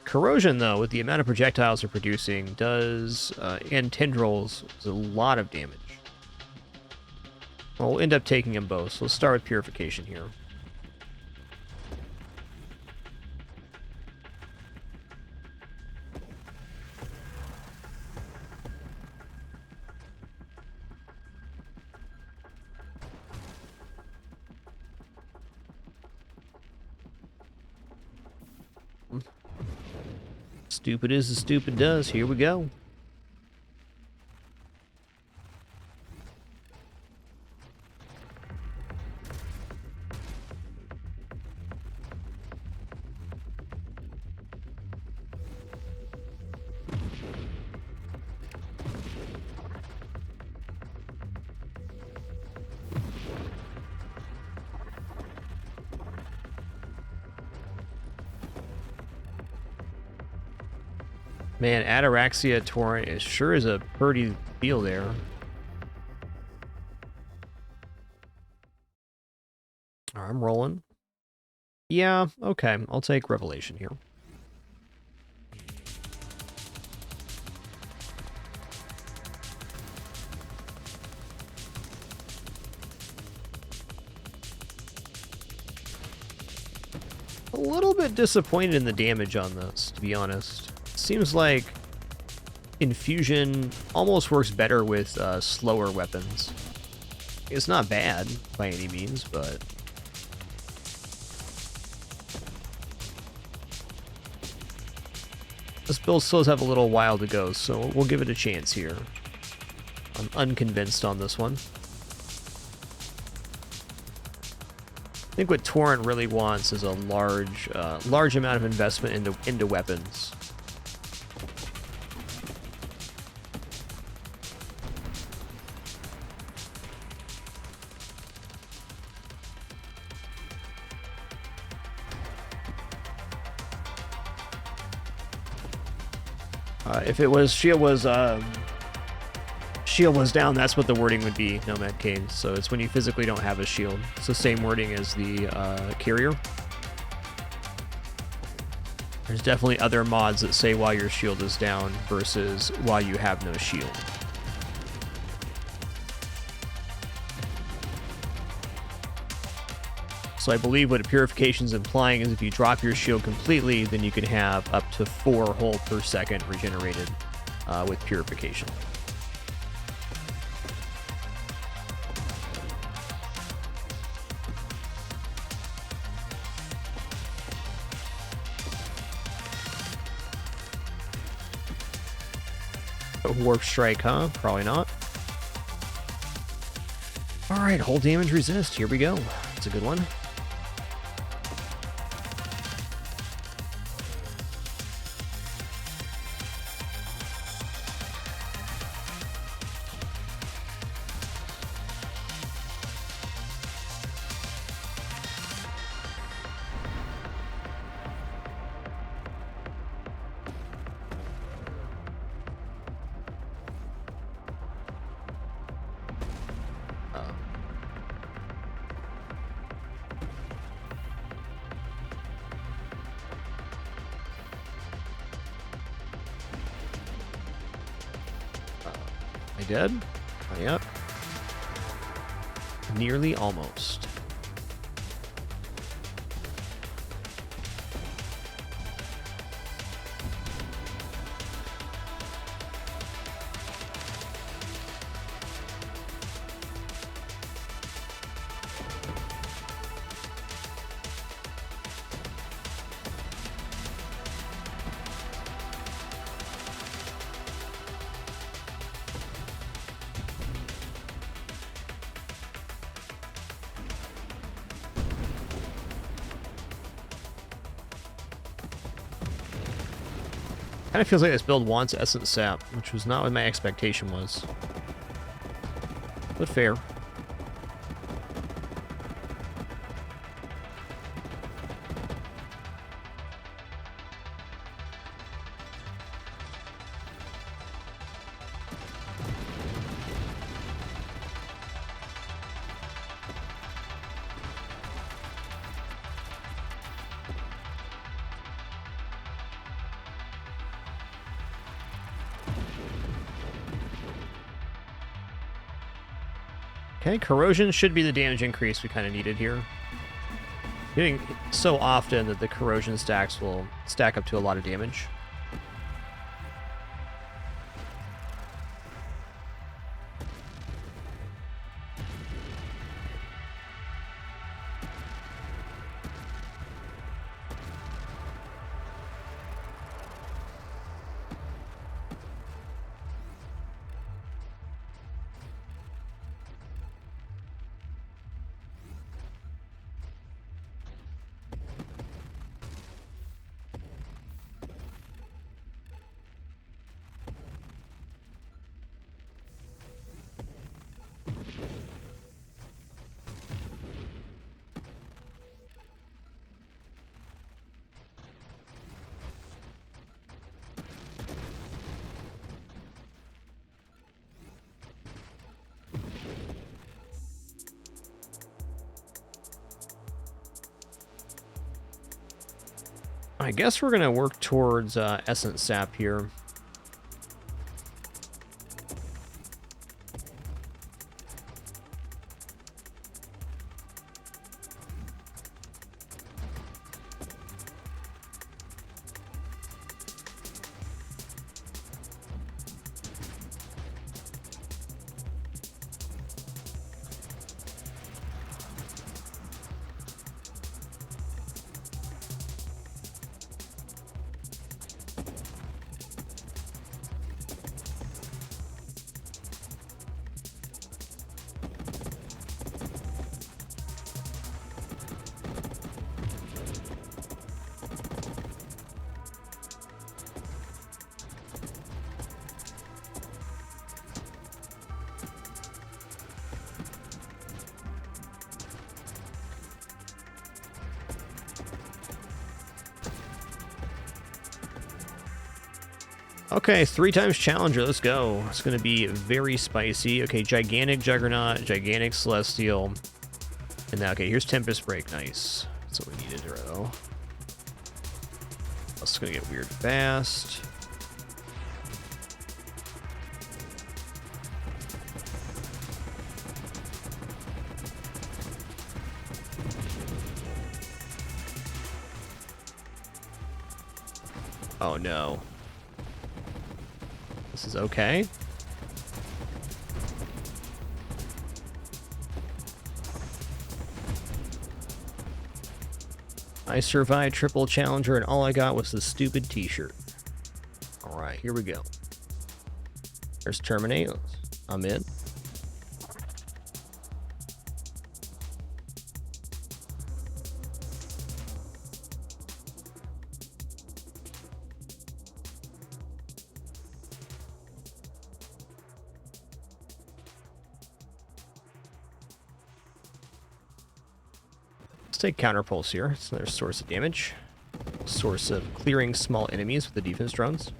Corrosion, though, with the amount of projectiles they're producing, does, and tendrils, is a lot of damage. Well, we'll end up taking them both, so let's start with Purification here. Stupid is as stupid does. Here we go. Man, Ataraxia Torrent is sure is a pretty deal there. I'm rolling. Yeah, okay. I'll take Revelation here. A little bit disappointed in the damage on this, to be honest. Seems like infusion almost works better with slower weapons. It's not bad by any means, but this build still does have a little while to go, so we'll give it a chance here. I'm unconvinced on this one. I think what Torrent really wants is a large amount of investment into weapons. If it was shield was down, that's what the wording would be, Nomad Kane. So it's when you physically don't have a shield. It's the same wording as the carrier. There's definitely other mods that say while your shield is down versus while you have no shield. So I believe what Purification is implying is if you drop your shield completely, then you can have up to 4 hull per second regenerated with Purification. Warp Strike, huh? Probably not. Alright, hull damage resist. Here we go. That's a good one. I dead? Oh, yep. Nearly almost. Kind of feels like this build wants Essence Sap, which was not what my expectation was. But fair. Okay, corrosion should be the damage increase we kind of needed here. Getting so often that the corrosion stacks will stack up to a lot of damage. I guess we're going to work towards Essence Sap here. Okay, 3 times Challenger. Let's go. It's going to be very spicy. Okay, Gigantic Juggernaut, Gigantic Celestial. And now, okay, here's Tempest Break. Nice. That's what we needed, though. This is going to get weird fast. Oh, no. This is okay. I survived triple Challenger, and all I got was the stupid t-shirt. Alright, here we go. There's Terminate. I'm in. Take Counterpulse here. It's another source of damage. Source of clearing small enemies with the defense drones.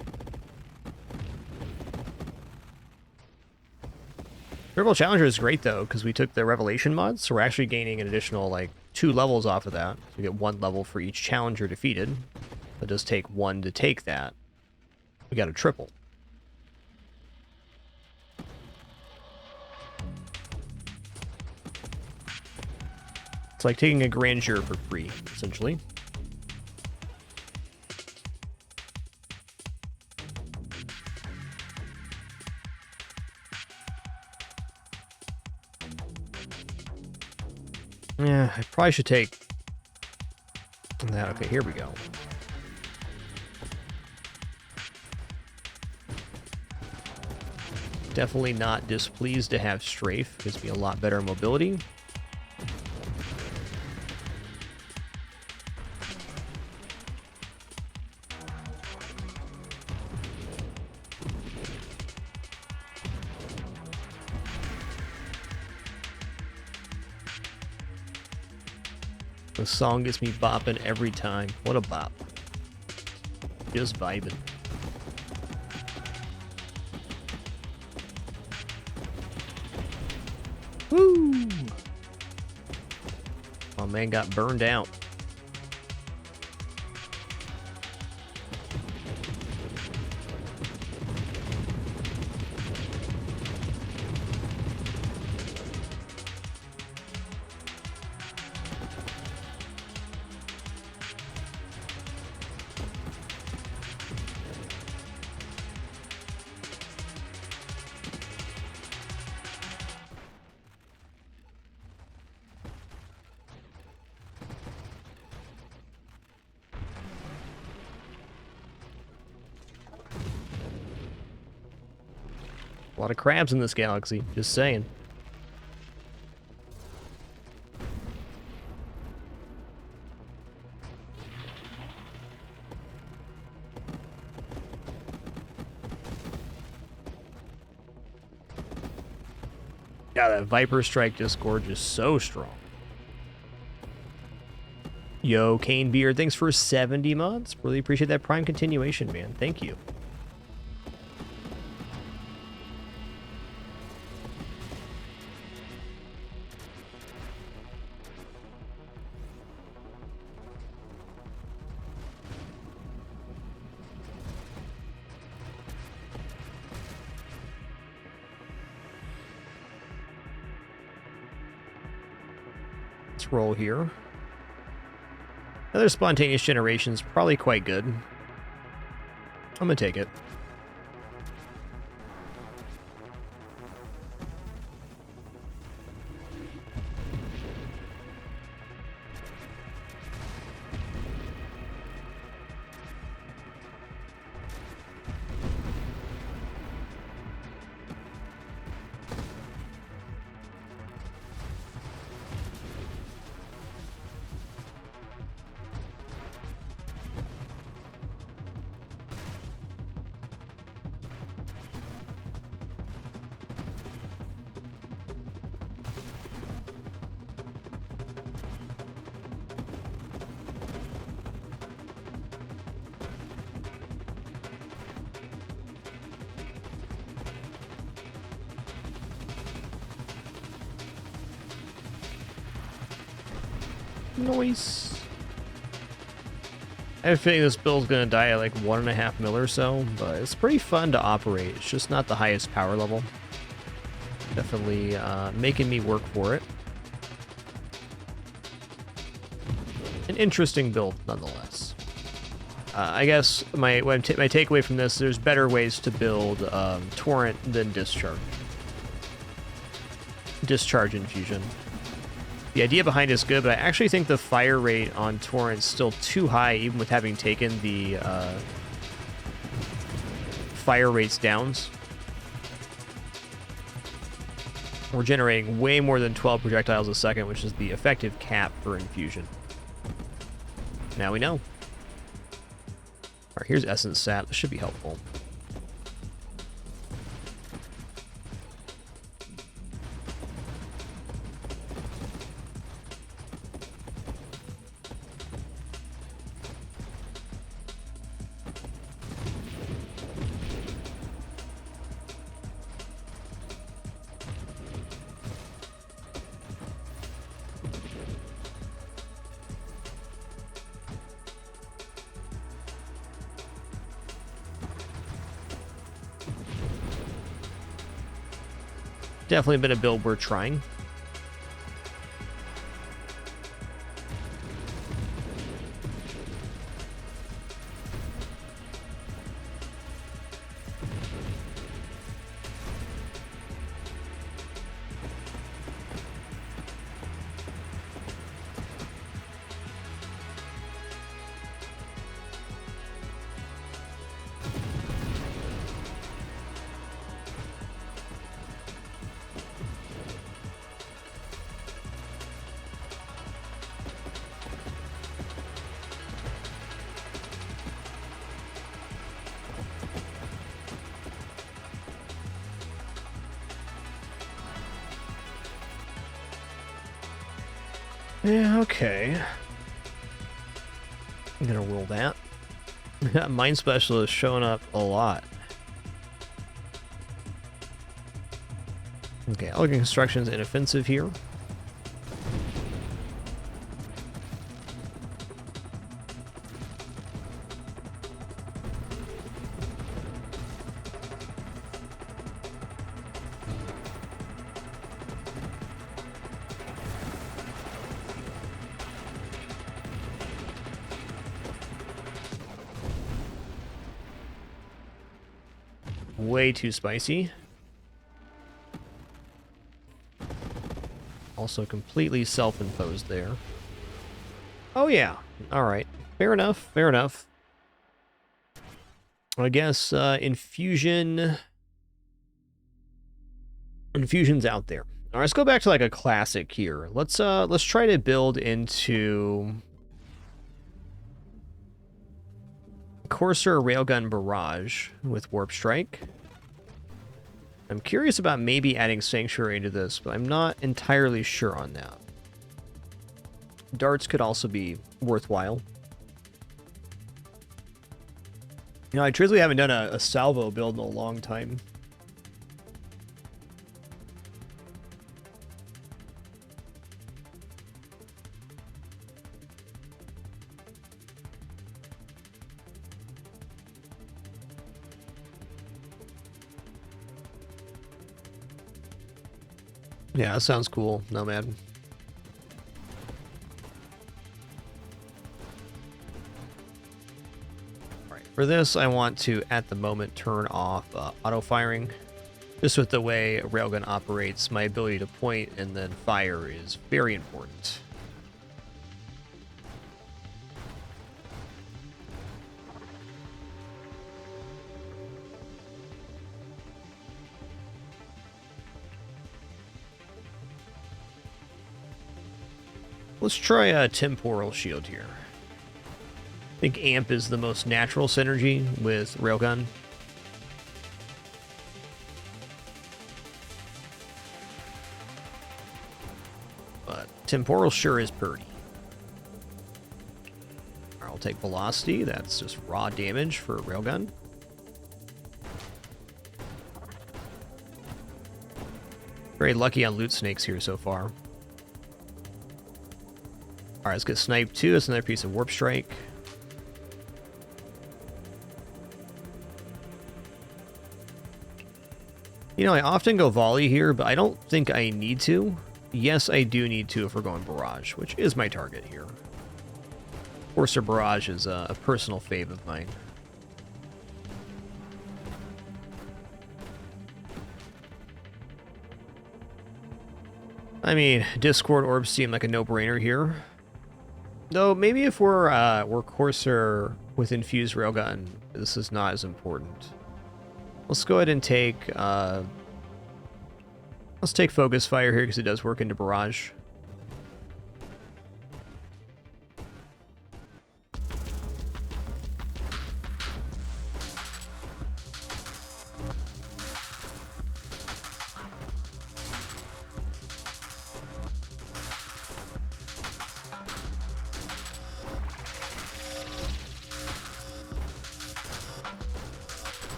Triple Challenger is great though, because we took the Revelation mod, so we're actually gaining an additional like 2 levels off of that. So we get 1 level for each Challenger defeated. It does take 1 to take that. We got a triple. It's like taking a grandeur for free, essentially. Yeah, I probably should take that. Okay, here we go. Definitely not displeased to have Strafe. Gives me a lot better mobility. The song gets me bopping every time. What a bop. Just vibing. Woo! My man got burned out. A lot of crabs in this galaxy, just saying. Yeah, that Viper Strike Discord just so strong. Yo, Kane Beard, thanks for 70 months. Really appreciate that Prime continuation, man. Thank you. Roll here. Another spontaneous generation is probably quite good. I'm gonna take it. Nice. I have a feeling this build's gonna die at like 1.5 mil or so, but it's pretty fun to operate. It's just not the highest power level. Definitely making me work for it. An interesting build, nonetheless. I guess my takeaway from this, there's better ways to build Torrent than discharge. Discharge infusion. The idea behind it is good, but I actually think the fire rate on Torrent's still too high, even with having taken the fire rates downs. We're generating way more than 12 projectiles a second, which is the effective cap for infusion. Now we know. Alright, here's Essence Sap. This should be helpful. Definitely been a build we're trying. Yeah, okay. I'm gonna roll that. Mine Specialist showing up a lot. Okay, Elegant Construction's inoffensive here. Way too spicy. Also completely self-imposed there. Oh yeah, alright. Fair enough, fair enough. I guess infusion's out there. Alright, let's go back to like a classic here. Let's try to build into Corsair Railgun Barrage with Warp Strike. I'm curious about maybe adding Sanctuary into this, but I'm not entirely sure on that. Darts could also be worthwhile. You know, I truthfully haven't done a Salvo build in a long time. Yeah, that sounds cool, Nomad. Alright, for this I want to, at the moment, turn off auto-firing. Just with the way a railgun operates, my ability to point and then fire is very important. Let's try a Temporal shield here. I think Amp is the most natural synergy with Railgun. But Temporal sure is pretty. I'll take Velocity, that's just raw damage for Railgun. Very lucky on Loot Snakes here so far. Alright, let's get sniped too. That's another piece of warp strike. You know, I often go volley here, but I don't think I need to. Yes, I do need to if we're going barrage, which is my target here. Corsair barrage is a personal fave of mine. I mean, Discord orbs seem like a no-brainer here. Though maybe if we're Corsair with infused railgun, this is not as important. Let's go ahead and take let's take focus fire here because it does work into barrage.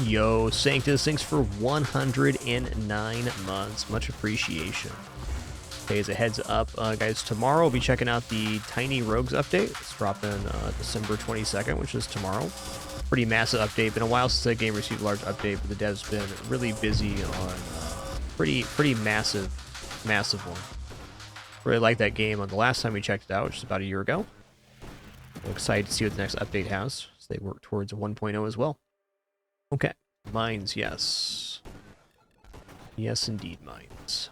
Yo, Sanctus, thanks for 109 months. Much appreciation. Okay, as a heads up, guys, tomorrow we'll be checking out the Tiny Rogues update. It's dropping December 22nd, which is tomorrow. Pretty massive update. Been a while since the game received a large update, but the dev's been really busy on pretty massive one. Really like that game on the last time we checked it out, which is about a year ago. I'm excited to see what the next update has. So they work towards a 1.0 as well. Okay, mines, yes. Yes, indeed, mines.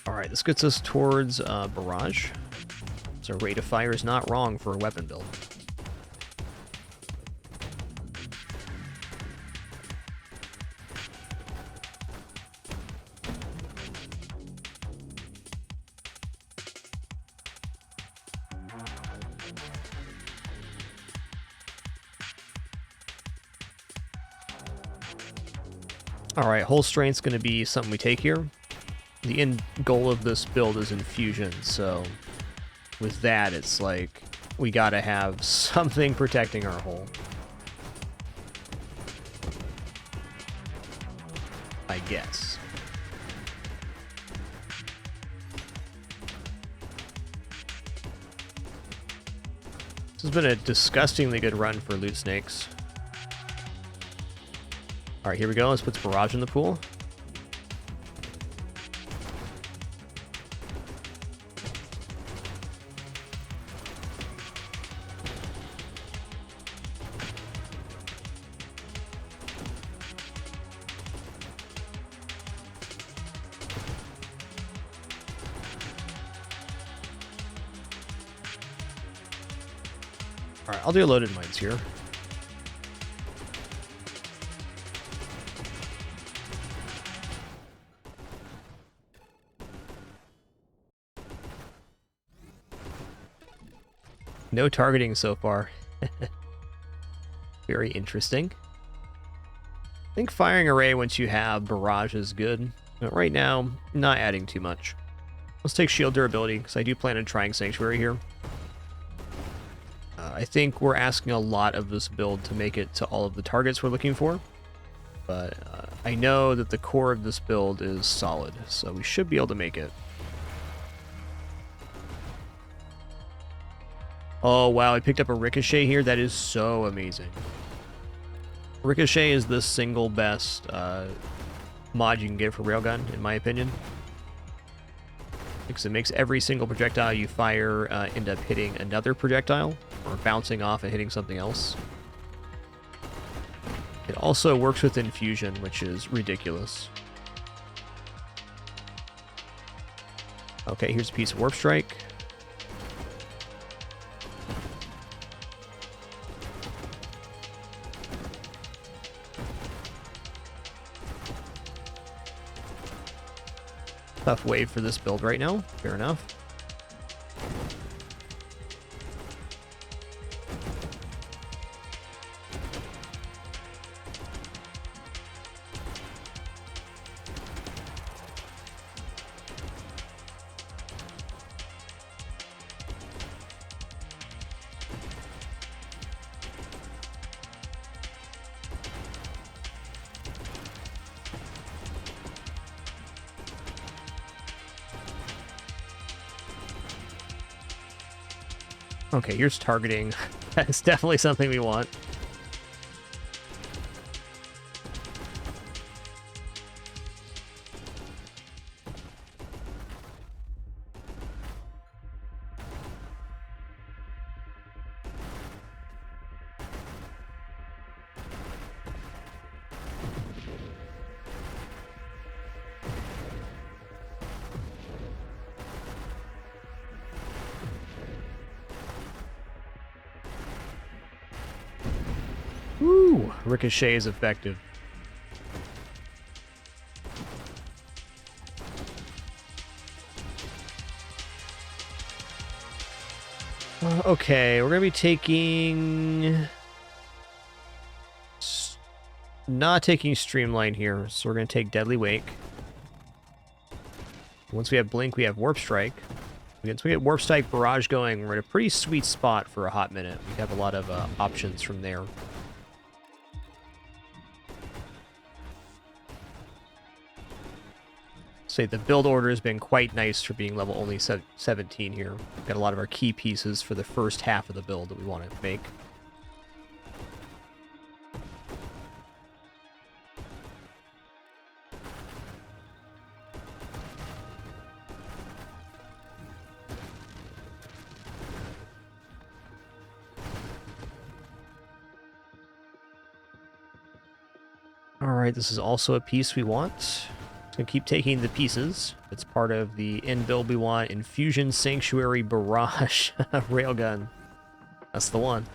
All right, this gets us towards barrage. So rate of fire is not wrong for a weapon build. Alright, hull strength's going to be something we take here. The end goal of this build is infusion, so with that, it's like we gotta have something protecting our hull. I guess. This has been a disgustingly good run for loot snakes. Alright, here we go. Let's put some barrage in the pool. Alright, I'll do loaded mines here. No targeting so far. Very interesting. I think firing array once you have barrage is good. But right now, not adding too much. Let's take shield durability, because I do plan on trying Sanctuary here. I think we're asking a lot of this build to make it to all of the targets we're looking for. But I know that the core of this build is solid, so we should be able to make it. Oh, wow, I picked up a Ricochet here. That is so amazing. Ricochet is the single best mod you can get for Railgun, in my opinion. Because it makes every single projectile you fire end up hitting another projectile, or bouncing off and hitting something else. It also works with infusion, which is ridiculous. Okay, here's a piece of Warp Strike. Tough wave for this build right now. Fair enough. Okay, here's targeting. That's definitely something we want. Woo! Ricochet is effective. Okay, we're gonna be taking... Not taking Streamline here, so we're gonna take Deadly Wake. Once we have Blink, we have Warp Strike. Once we get Warp Strike Barrage going, we're in a pretty sweet spot for a hot minute. We have a lot of options from there. Say the build order has been quite nice for being level only 17 here. We've got a lot of our key pieces for the first half of the build that we want to make. Alright, this is also a piece we want. Gonna keep taking the pieces. It's part of the end build we want. Infusion Sanctuary Barrage Railgun. That's the one.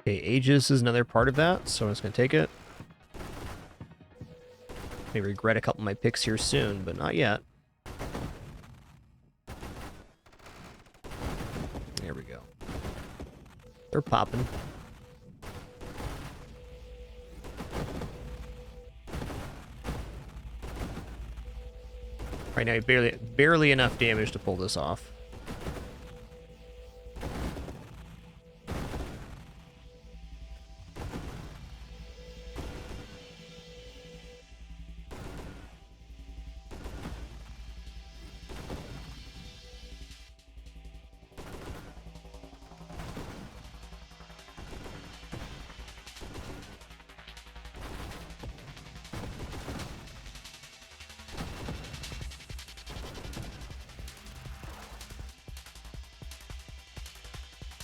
Okay, Aegis is another part of that, so I'm just going to take it. May regret a couple of my picks here soon, but not yet. There we go. They're popping. Right now, barely enough damage to pull this off.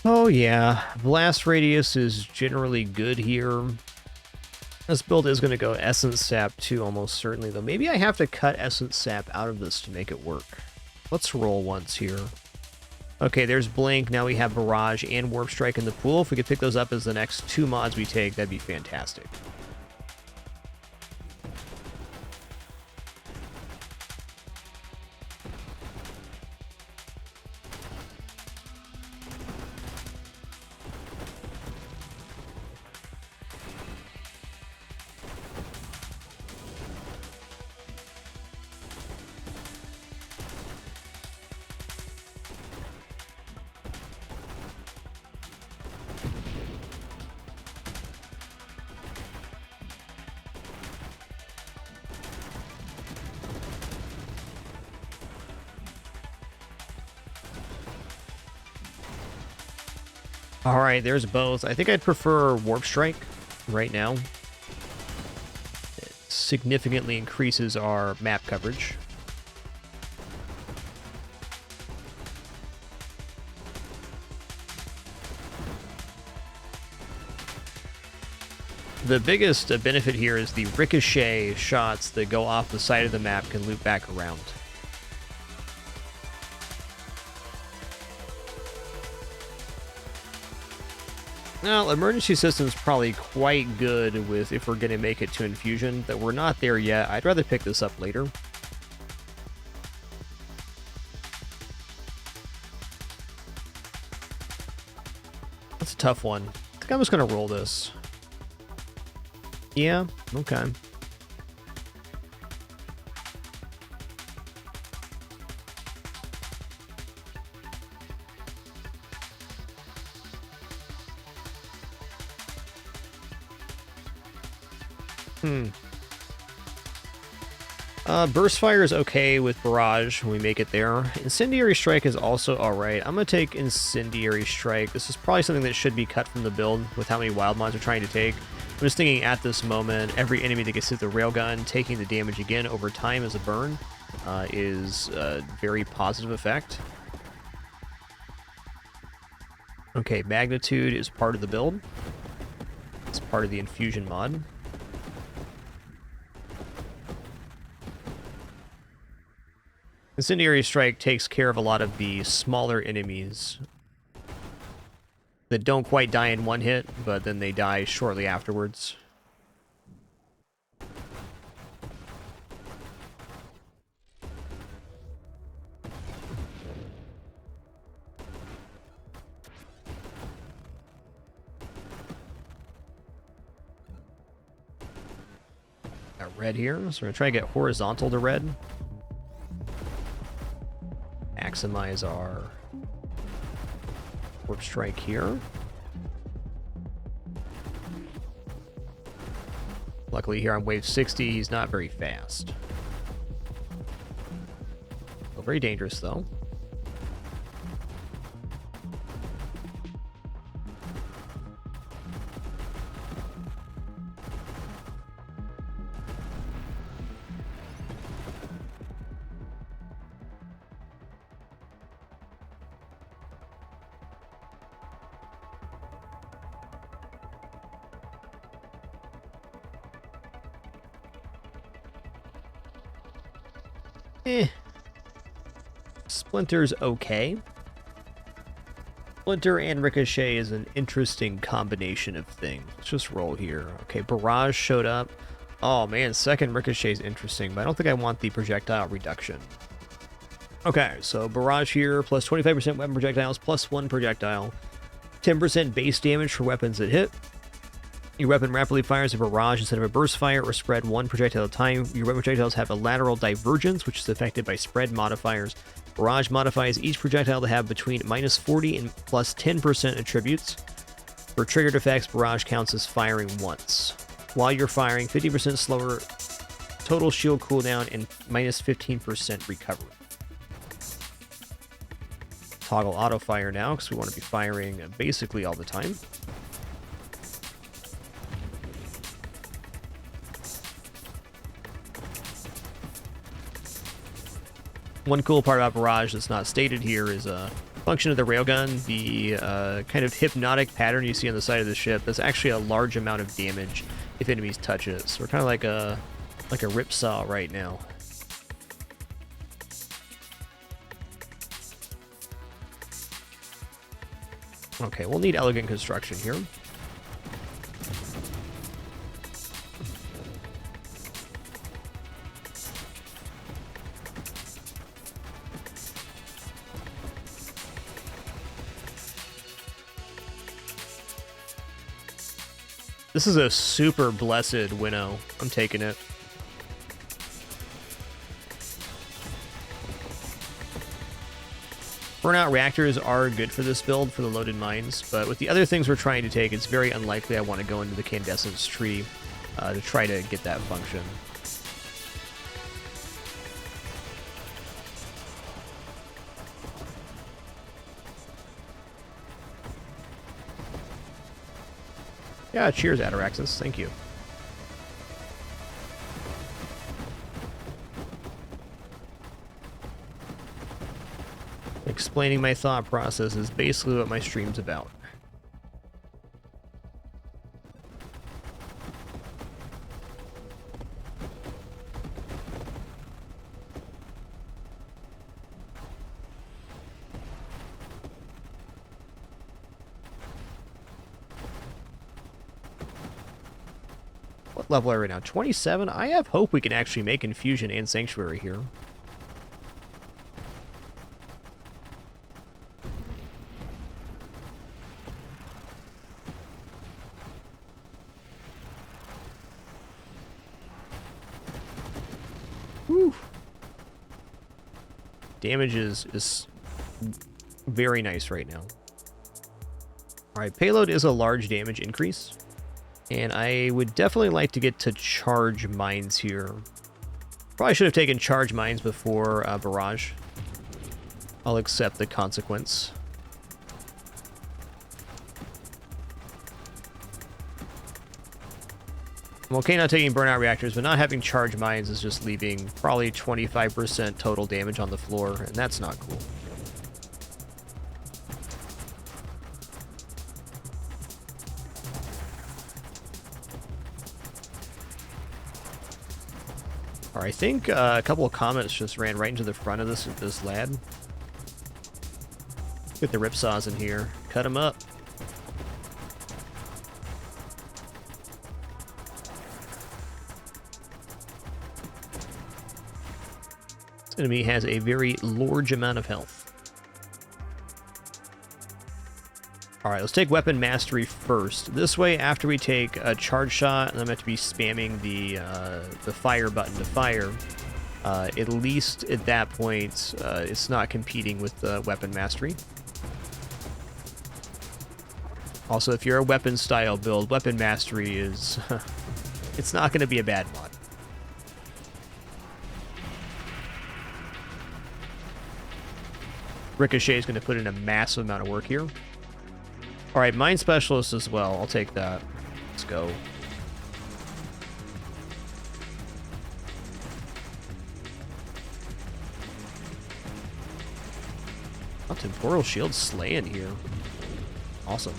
Oh yeah, blast radius is generally good here. This build is going to go Essence Sap too, almost certainly, though. Maybe I have to cut Essence Sap out of this to make it work. Let's roll once here. Okay, there's Blink. Now we have Barrage and Warp Strike in the pool. If we could pick those up as the next two mods we take, that'd be fantastic. Alright, there's both. I think I'd prefer Warp Strike right now. It significantly increases our map coverage. The biggest benefit here is the ricochet shots that go off the side of the map can loop back around. Well, emergency system's probably quite good with if we're going to make it to infusion, but we're not there yet. I'd rather pick this up later. That's a tough one. I think I'm just going to roll this. Yeah, okay. Burst Fire is okay with Barrage when we make it there. Incendiary Strike is also alright. I'm going to take Incendiary Strike. This is probably something that should be cut from the build with how many Wild Mods we're trying to take. I'm just thinking at this moment, every enemy that gets hit with the Railgun, taking the damage again over time as a burn is a very positive effect. Okay, Magnitude is part of the build. It's part of the Infusion mod. Incendiary Strike takes care of a lot of the smaller enemies that don't quite die in one hit, but then they die shortly afterwards. Got red here, so we're going to try to get horizontal to red. Maximize our Warp Strike here. Luckily here on wave 60, he's not very fast. Still very dangerous though. Splinter's okay. Splinter and Ricochet is an interesting combination of things. Let's just roll here. Okay, Barrage showed up. Oh man, second Ricochet is interesting, but I don't think I want the projectile reduction. Okay, so Barrage here, plus 25% weapon projectiles, plus 1 projectile. 10% base damage for weapons that hit. Your weapon rapidly fires a barrage instead of a burst fire, or spread 1 projectile at a time. Your weapon projectiles have a lateral divergence, which is affected by spread modifiers. Barrage modifies each projectile to have between minus 40 and plus 10% attributes. For triggered effects, barrage counts as firing once. While you're firing, 50% slower total shield cooldown and minus 15% recovery. Toggle auto fire now, because we want to be firing basically all the time. One cool part about Barrage that's not stated here is a function of the railgun, the kind of hypnotic pattern you see on the side of the ship. That's actually a large amount of damage if enemies touch it. So we're kind of like a ripsaw right now. Okay, we'll need elegant construction here. This is a super blessed winnow. I'm taking it. Burnout reactors are good for this build for the loaded mines, but with the other things we're trying to take, it's very unlikely I want to go into the Candescence tree to try to get that function. Yeah, cheers, Ataraxis. Thank you. Explaining my thought process is basically what my stream's about. What level are we right now? 27? I have hope we can actually make Infusion and Sanctuary here. Whew. Damage is very nice right now. Alright, payload is a large damage increase. And I would definitely like to get to charge mines here. Probably should have taken charge mines before barrage. I'll accept the consequence. I'm okay not taking burnout reactors, but not having charge mines is just leaving probably 25% total damage on the floor, and that's not cool. All right, I think a couple of comets just ran right into the front of this lad. Get the ripsaws in here. Cut them up. This enemy has a very large amount of health. All right, let's take weapon mastery first. This way, after we take a charge shot, and I'm going to have to be spamming the fire button to fire, at least at that point, it's not competing with the weapon mastery. Also, if you're a weapon style build, weapon mastery is... it's not going to be a bad mod. Ricochet is going to put in a massive amount of work here. All right, mine specialist as well. I'll take that. Let's go. Oh, temporal shield slaying here. Awesome.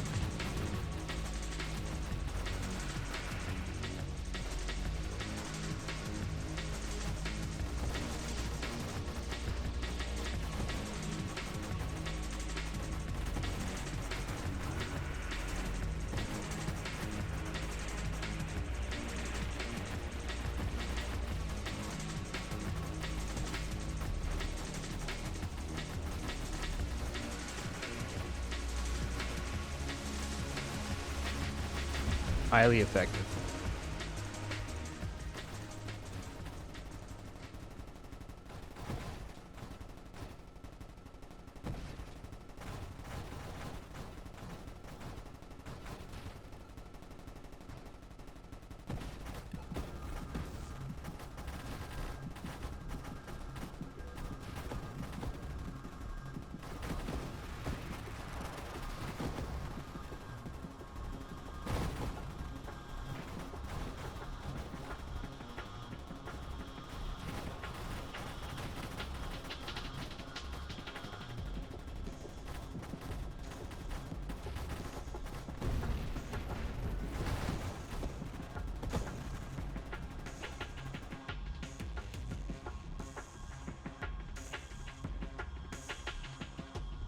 Highly effective.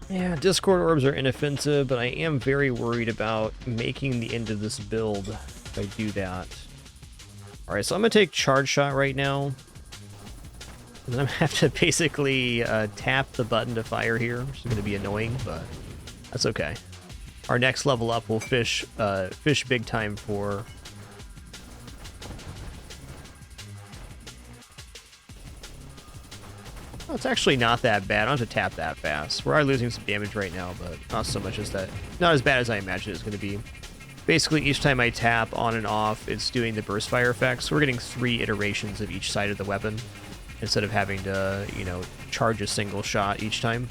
Yeah, Discord orbs are inoffensive, but I am very worried about making the end of this build if I do that. Alright, so I'm going to take charge shot right now. And then I'm going to have to basically tap the button to fire here, which is going to be annoying, but that's okay. Our next level up will fish big time for... Oh, it's actually not that bad. I don't have to tap that fast. We are losing some damage right now, but not so much as that. Not as bad as I imagined it's going to be. Basically, each time I tap on and off, it's doing the burst fire effect. So we're getting 3 iterations of each side of the weapon instead of having to, you know, charge a single shot each time.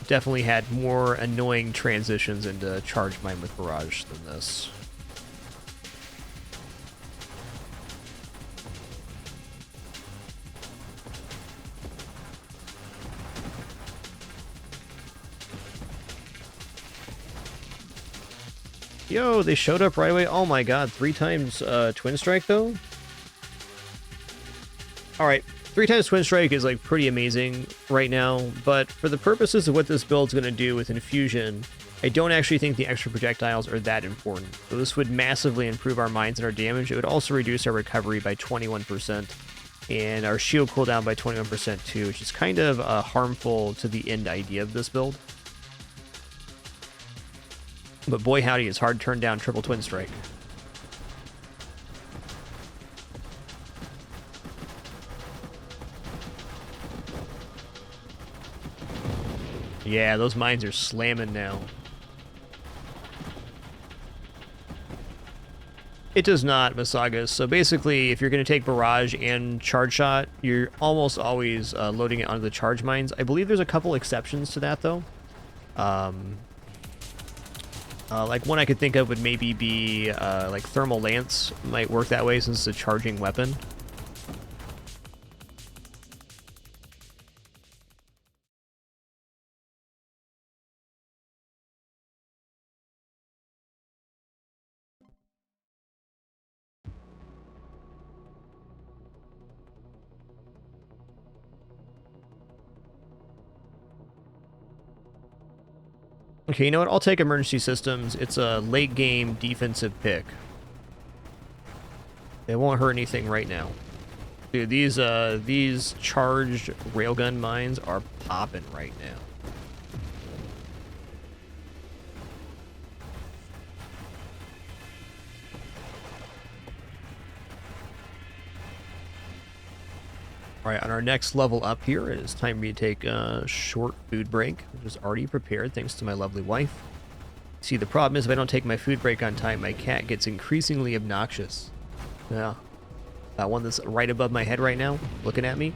Definitely had more annoying transitions into charge mine with barrage than this. Yo, they showed up right away. Oh my god, 3 times Twin Strike though? Alright, 3 times Twin Strike is like pretty amazing right now, but for the purposes of what this build's going to do with Infusion, I don't actually think the extra projectiles are that important. So this would massively improve our mines and our damage. It would also reduce our recovery by 21%, and our shield cooldown by 21% too, which is kind of harmful to the end idea of this build. But boy howdy, it's hard to turn down triple Twin Strike. Yeah, those mines are slamming now. It does not, Masagas. So basically, if you're going to take barrage and charge shot, you're almost always loading it onto the charge mines. I believe there's a couple exceptions to that, though. Like one I could think of would maybe be like thermal lance might work that way since it's a charging weapon. Okay, you know what? I'll take emergency systems. It's a late game defensive pick. It won't hurt anything right now. Dude, these charged railgun mines are popping right now. Alright, on our next level up here, it is time for me to take a short food break, which is already prepared thanks to my lovely wife. See, the problem is if I don't take my food break on time, my cat gets increasingly obnoxious. Yeah. That one that's right above my head right now, looking at me.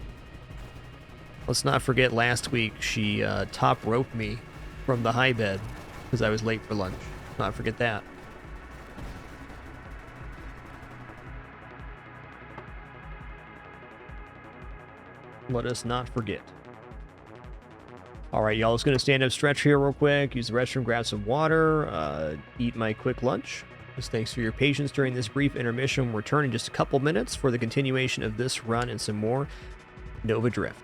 Let's not forget last week she top roped me from the high bed because I was late for lunch. Not forget that. Let us not forget. Alright, y'all, just going to stand up, stretch here real quick, use the restroom, grab some water, eat my quick lunch. Just thanks for your patience during this brief intermission. We'll return in just a couple minutes for the continuation of this run and some more Nova Drift.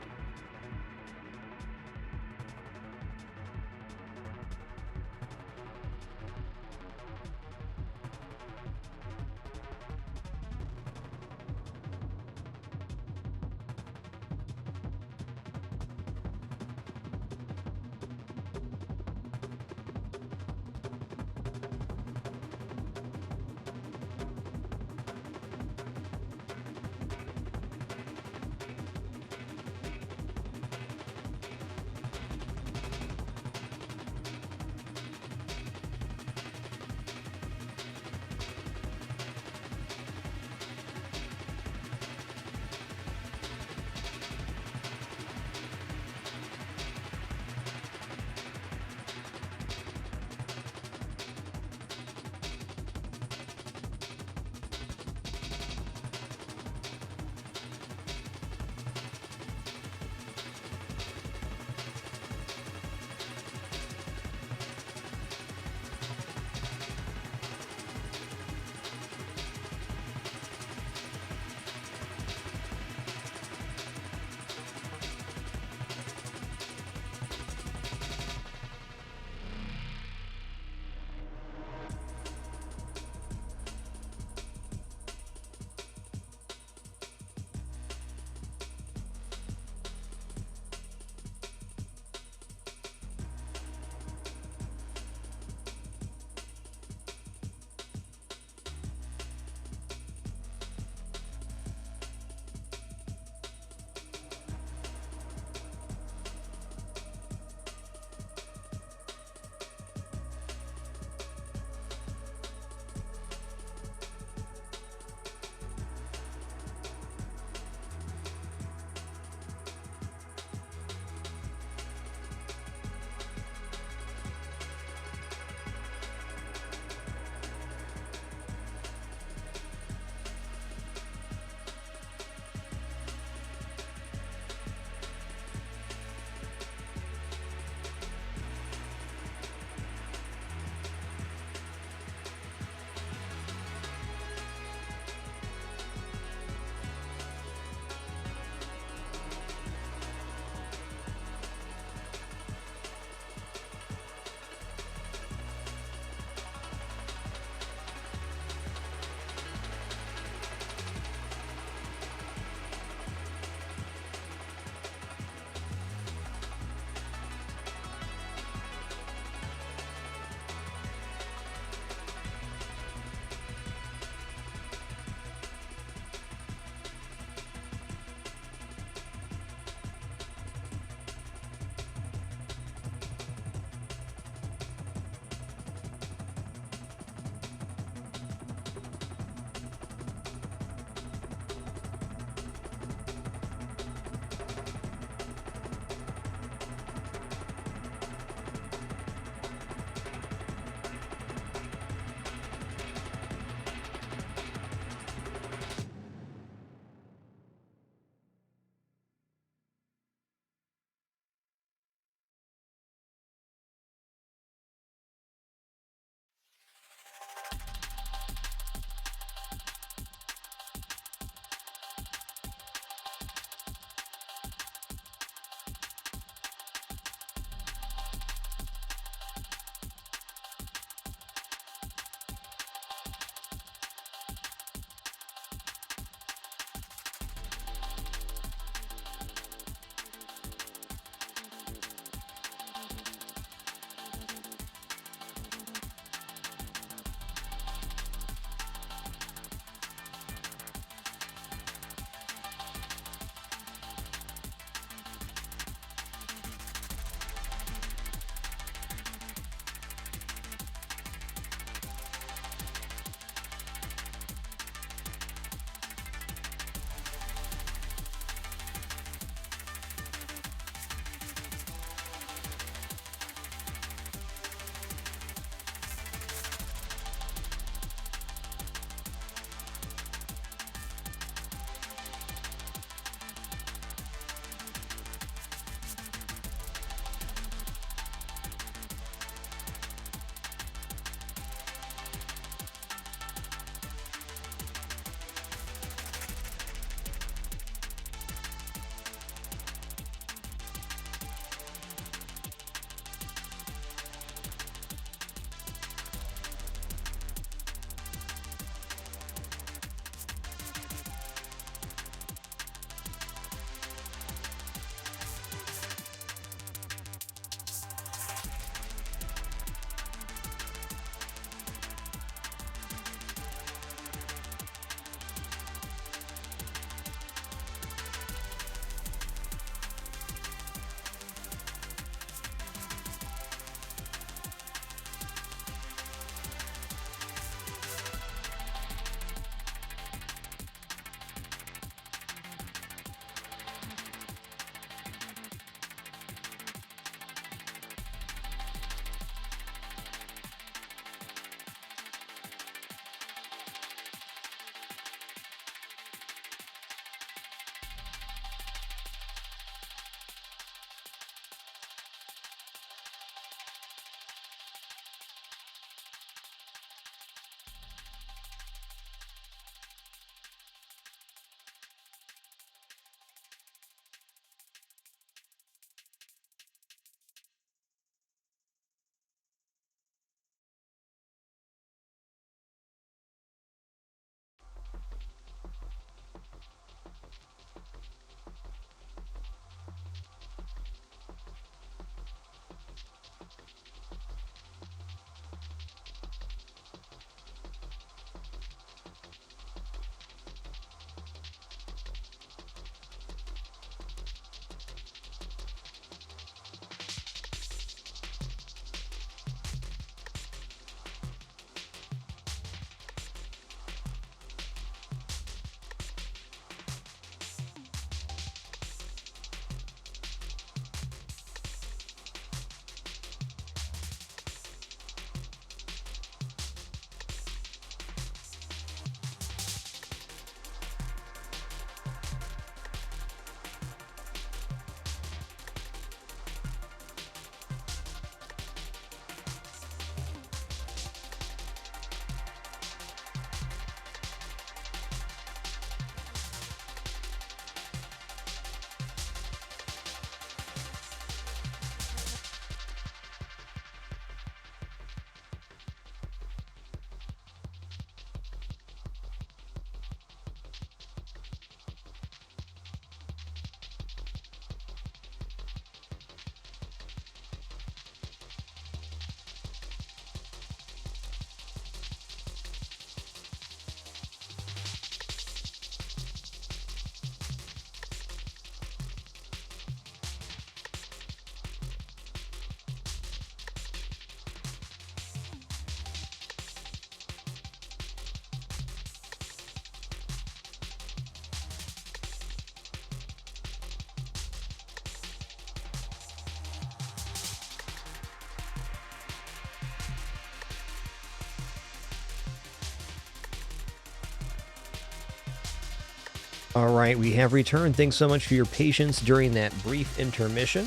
All right, we have returned. Thanks so much for your patience during that brief intermission.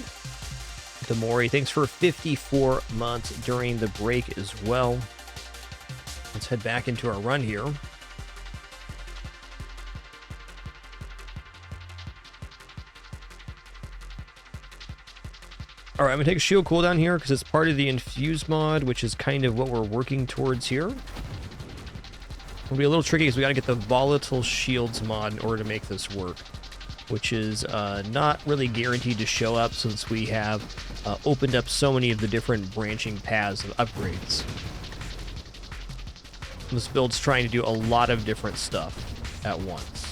Demori, thanks for 54 months during the break as well. Let's head back into our run here. All right, I'm going to take a shield cooldown here because it's part of the infuse mod, which is kind of what we're working towards here. It'll be a little tricky because we got to get the volatile shields mod in order to make this work, which is not really guaranteed to show up since we have opened up so many of the different branching paths of upgrades. This build's trying to do a lot of different stuff at once.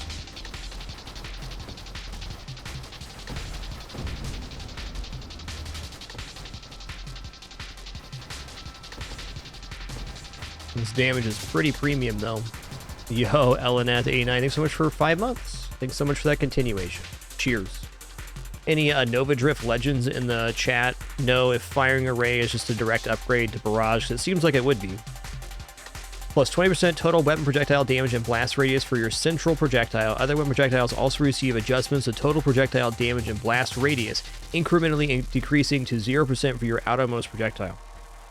This damage is pretty premium, though. Yo, LNF89, thanks so much for 5 months. Thanks so much for that continuation. Cheers. Any Nova Drift legends in the chat know if firing array is just a direct upgrade to barrage? It seems like it would be. Plus 20% total weapon projectile damage and blast radius for your central projectile. Other weapon projectiles also receive adjustments to total projectile damage and blast radius, incrementally decreasing to 0% for your outermost projectile.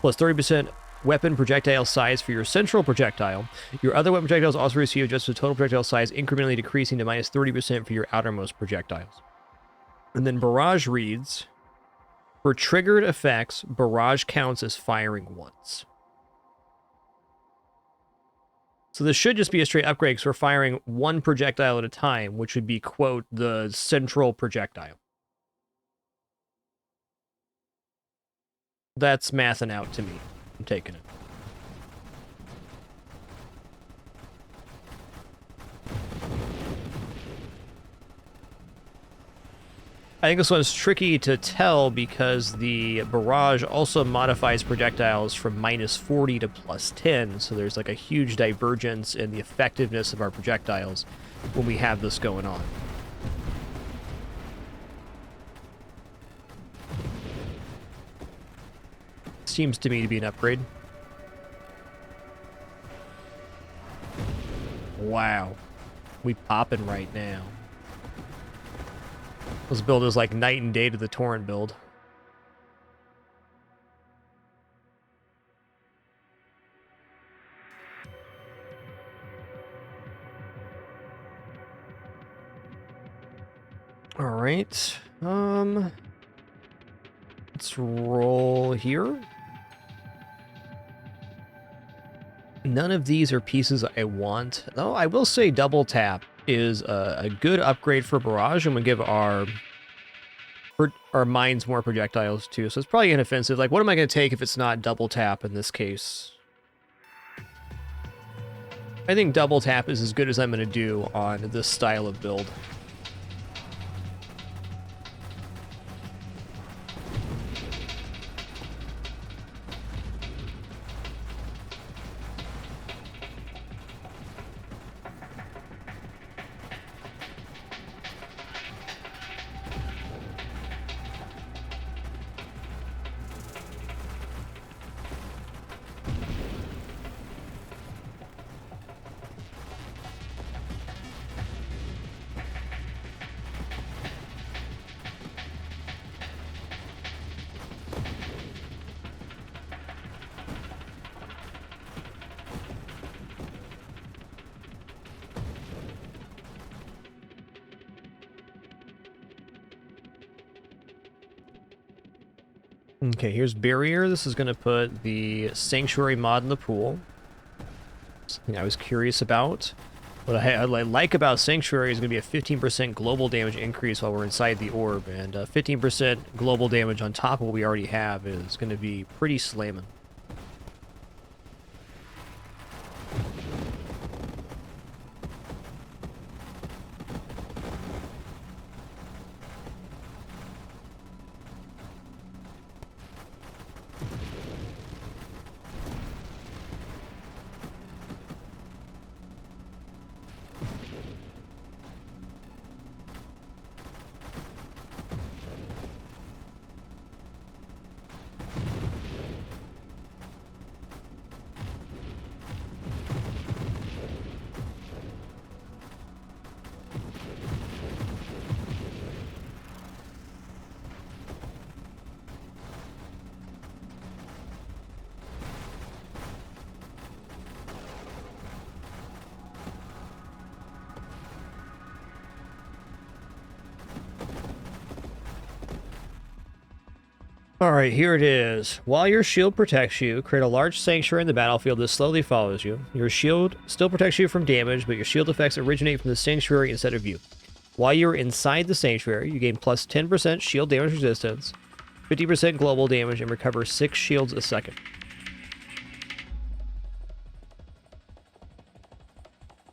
Plus 30% weapon projectile size for your central projectile. Your other weapon projectiles also receive adjusted total projectile size, incrementally decreasing to minus 30% for your outermost projectiles. And then barrage reads, for triggered effects, barrage counts as firing once. So this should just be a straight upgrade because we're firing one projectile at a time, which would be, quote, the central projectile. That's mathing out to me. I'm taking it. I think this one's tricky to tell because the barrage also modifies projectiles from minus 40 to plus 10, so there's like a huge divergence in the effectiveness of our projectiles when we have this going on. Seems to me to be an upgrade. Wow. We popping right now. This build is like night and day to the Torrent build. All right. Let's roll here. None of these are pieces I want. Though I will say double tap is a good upgrade for barrage and would give our mines more projectiles too. So it's probably inoffensive. Like, what am I going to take if it's not double tap in this case? I think double tap is as good as I'm going to do on this style of build. Okay, here's Barrier. This is going to put the Sanctuary mod in the pool. Something I was curious about. What I like about Sanctuary is going to be a 15% global damage increase while we're inside the orb, and 15% global damage on top of what we already have is going to be pretty slamming. Alright, here it is. While your shield protects you, create a large sanctuary in the battlefield that slowly follows you. Your shield still protects you from damage, but your shield effects originate from the sanctuary instead of you. While you are inside the sanctuary, you gain plus 10% shield damage resistance, 50% global damage, and recover 6 shields a second.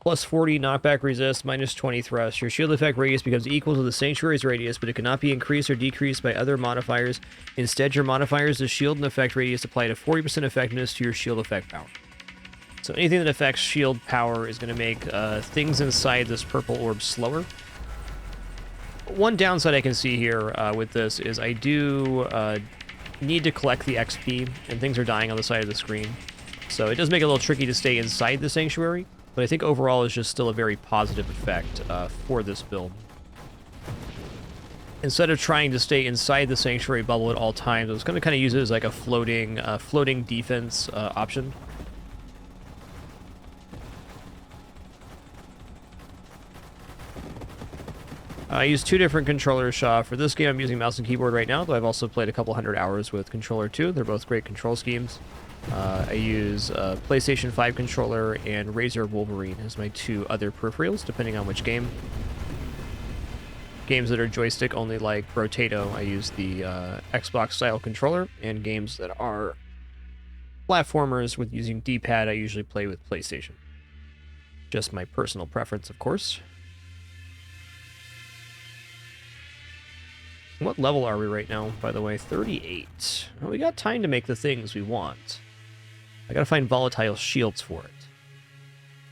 Plus 40 knockback resist, minus 20 thrust. Your shield effect radius becomes equal to the sanctuary's radius, but it cannot be increased or decreased by other modifiers. Instead, your modifiers, the shield and effect radius, apply to 40% effectiveness to your shield effect power. So anything that affects shield power is going to make things inside this purple orb slower. One downside I can see here with this is I do need to collect the XP, and things are dying on the side of the screen. So it does make it a little tricky to stay inside the sanctuary, but I think overall it's just still a very positive effect for this build. Instead of trying to stay inside the sanctuary bubble at all times, I was going to kind of use it as like a floating defense option. I use 2 different controllers. For this game, I'm using mouse and keyboard right now, though I've also played a couple hundred hours with controller too. They're both great control schemes. I use a PlayStation 5 controller and Razer Wolverine as my 2 other peripherals, depending on which game. Games that are joystick only like Brotato, I use the Xbox-style controller, and games that are platformers with using D-pad, I usually play with PlayStation. Just my personal preference, of course. What level are we right now, by the way? 38. Well, we got time to make the things we want. I gotta find volatile shields for it.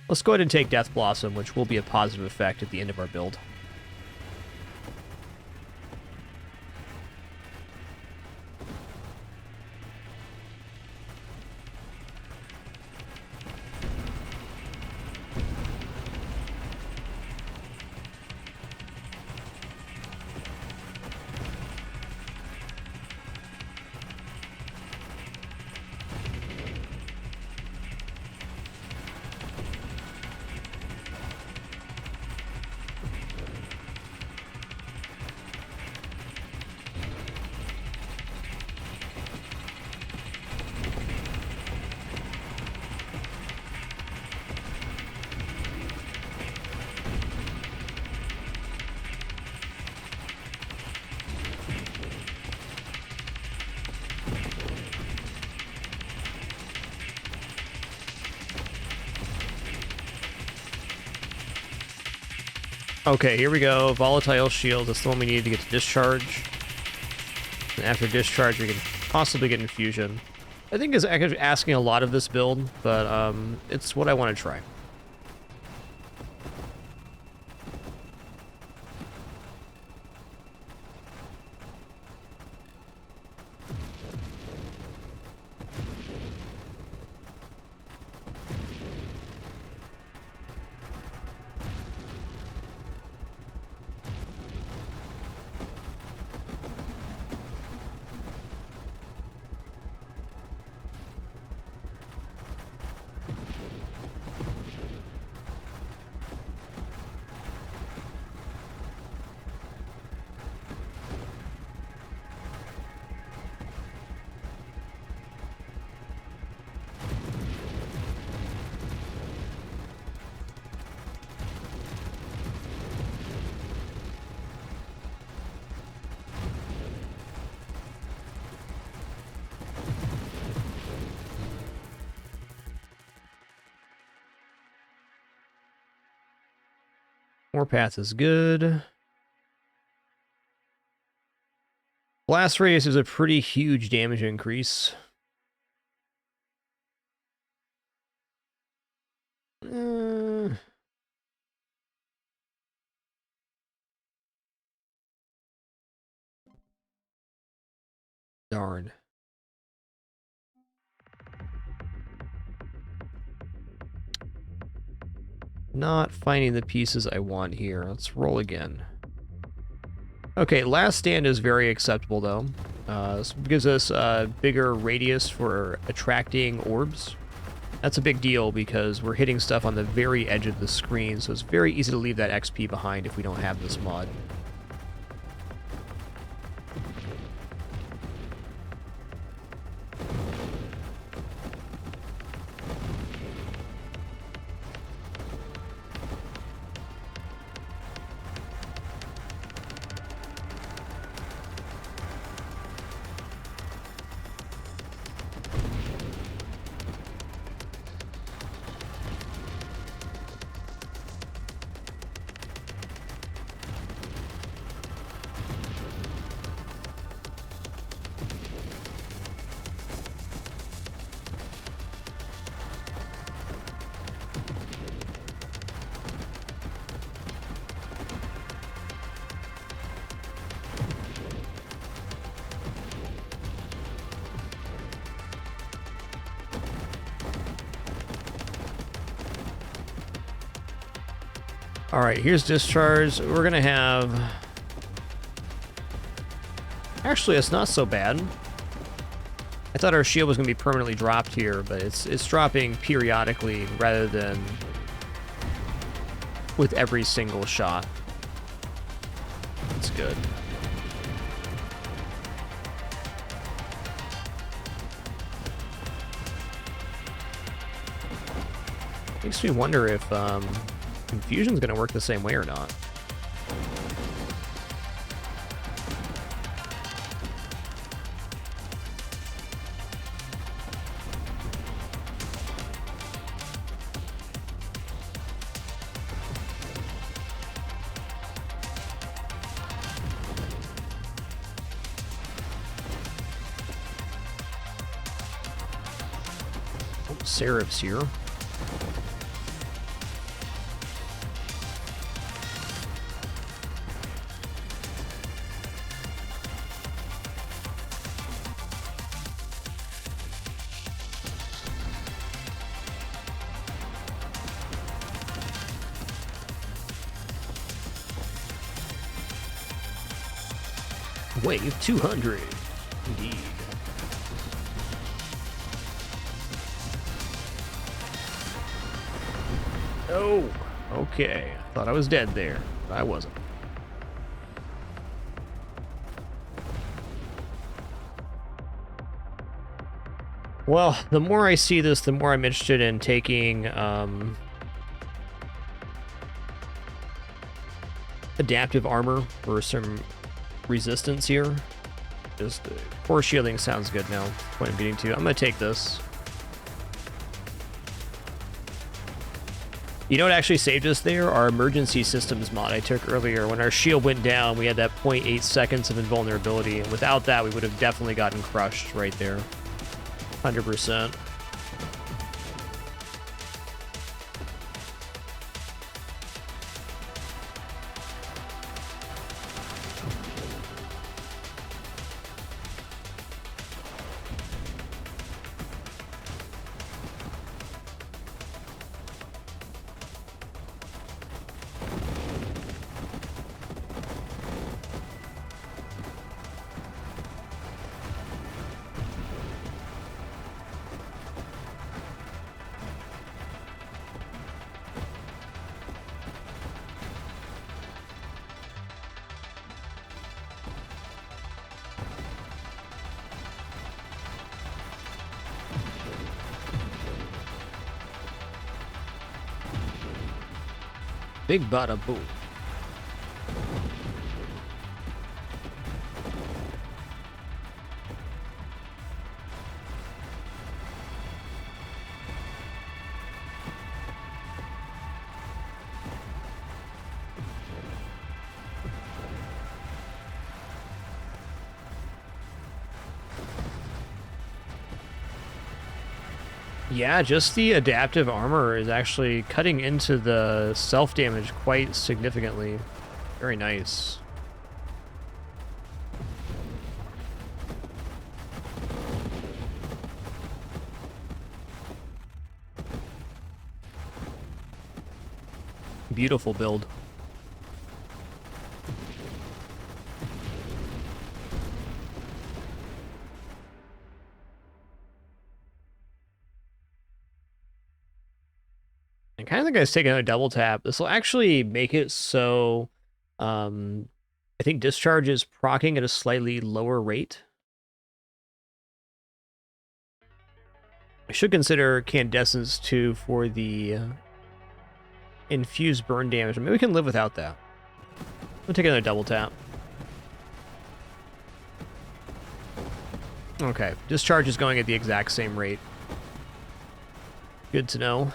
Let's go ahead and take Death Blossom, which will be a positive effect at the end of our build. Okay, here we go. Volatile shield. That's the one we need to get to discharge. And after discharge, we can possibly get infusion. I think it's actually asking a lot of this build, but it's what I want to try. More path is good. Blast radius is a pretty huge damage increase. Darn. Not finding the pieces I want here. Let's roll again. Okay, last stand is very acceptable though. This gives us a bigger radius for attracting orbs. That's a big deal because we're hitting stuff on the very edge of the screen, so it's very easy to leave that XP behind if we don't have this mod. All right, here's discharge. We're gonna have... Actually, it's not so bad. I thought our shield was gonna be permanently dropped here, but it's dropping periodically rather than with every single shot. It's good. Makes me wonder if Infusion's gonna work the same way or not. Oh, Seraph's here. Wave 200. Indeed. Oh, okay. Thought I was dead there, but I wasn't. Well, the more I see this, the more I'm interested in taking adaptive armor for some resistance here. Just core shielding sounds good now. Point of beating two. I'm gonna take this. You know what actually saved us there? Our emergency systems mod I took earlier. When our shield went down, we had that 0.8 seconds of invulnerability, and without that, we would have definitely gotten crushed right there. 100%. Big bada boom. Yeah, just the adaptive armor is actually cutting into the self-damage quite significantly. Very nice. Beautiful build. I kind of think I was taking a double tap. This will actually make it so I think discharge is proccing at a slightly lower rate. I should consider Candescence too for the infused burn damage. Maybe we can live without that. We'll take another double tap. Okay, discharge is going at the exact same rate. Good to know.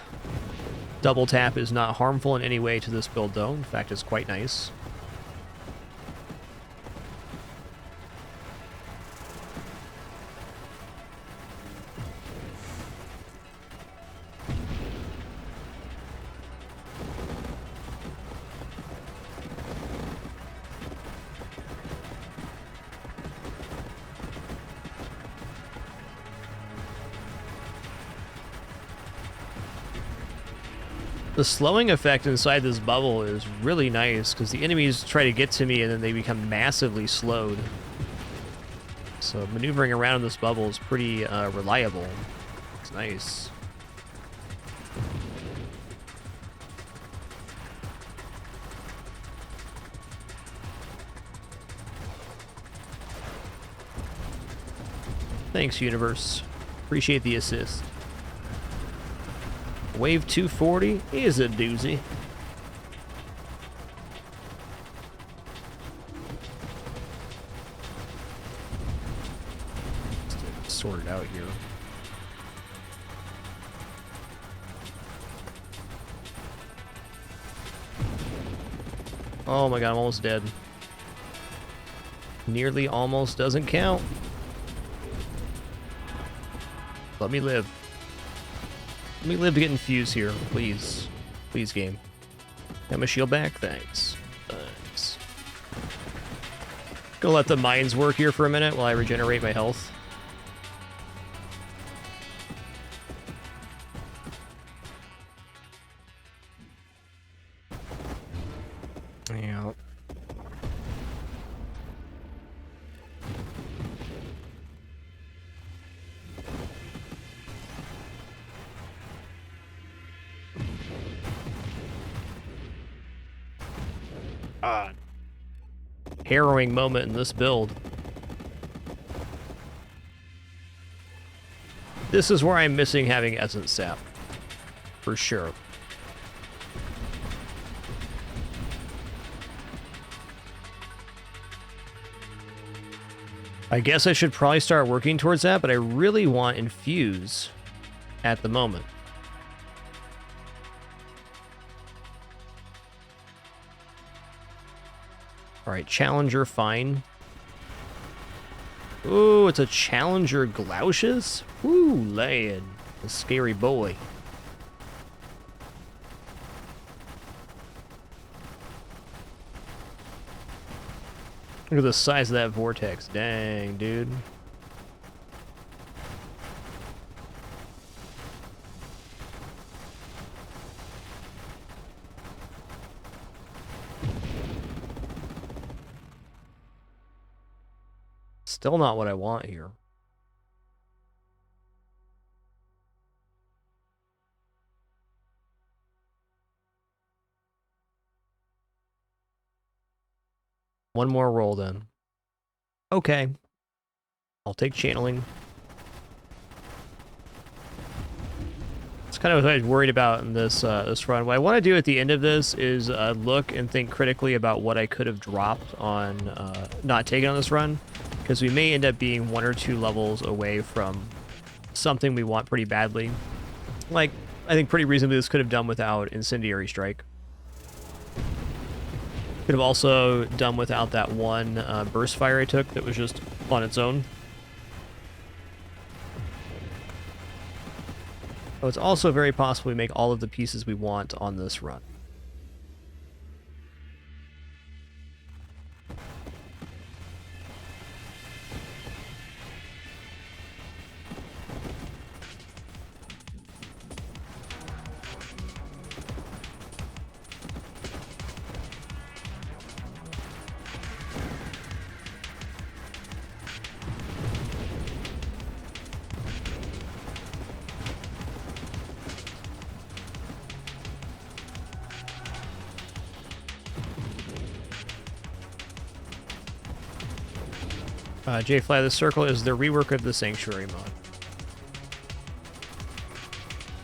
Double tap is not harmful in any way to this build, though. In fact, it's quite nice. The slowing effect inside this bubble is really nice because the enemies try to get to me and then they become massively slowed. So maneuvering around in this bubble is pretty reliable. It's nice. Thanks, universe. Appreciate the assist. Wave 240 is a doozy. Just sort it out here. Oh my god, I'm almost dead. Nearly almost doesn't count. Let me live. Let me live to get infused here, please. Please, game. Got my shield back? Thanks. Thanks. Gonna let the mines work here for a minute while I regenerate my health. Yeah. Harrowing moment in this build. This is where I'm missing having Essence Sap. For sure. I guess I should probably start working towards that, but I really want Infuse at the moment. Alright, Challenger, fine. Ooh, it's a Challenger Glaushes? Ooh, lad. A scary boy. Look at the size of that Vortex. Dang, dude. Still not what I want here. One more roll then. Okay. I'll take channeling. It's kind of what I was worried about in this this run. What I want to do at the end of this is look and think critically about what I could have dropped on not taking on this run, because we may end up being 1 or 2 levels away from something we want pretty badly. Like, I think pretty reasonably this could have done without Incendiary Strike. Could have also done without that one burst fire I took that was just on its own. Oh, it's also very possible we make all of the pieces we want on this run. J-Fly, the circle is the rework of the Sanctuary mod.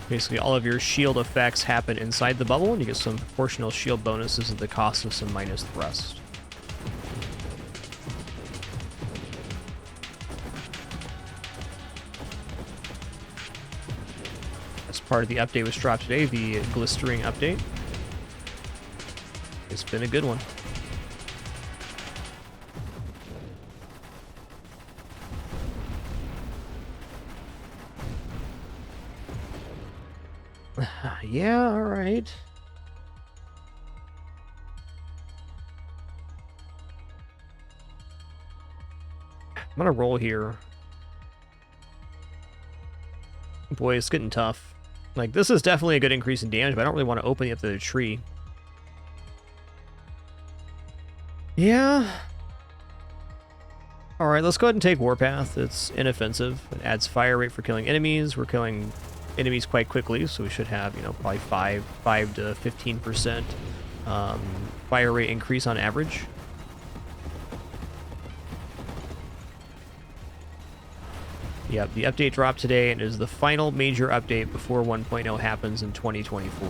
Basically, all of your shield effects happen inside the bubble, and you get some proportional shield bonuses at the cost of some minus thrust. As part of the update was dropped today, the GLISTERING update. It's been a good one. Yeah, all right. I'm gonna roll here. Boy, it's getting tough. Like, this is definitely a good increase in damage, but I don't really want to open up the tree. Yeah. Alright, let's go ahead and take Warpath. It's inoffensive. It adds fire rate for killing enemies. We're killing enemies quite quickly, so we should have, you know, probably 5 to 15% fire rate increase on average. Yep, the update dropped today and is the final major update before 1.0 happens in 2024.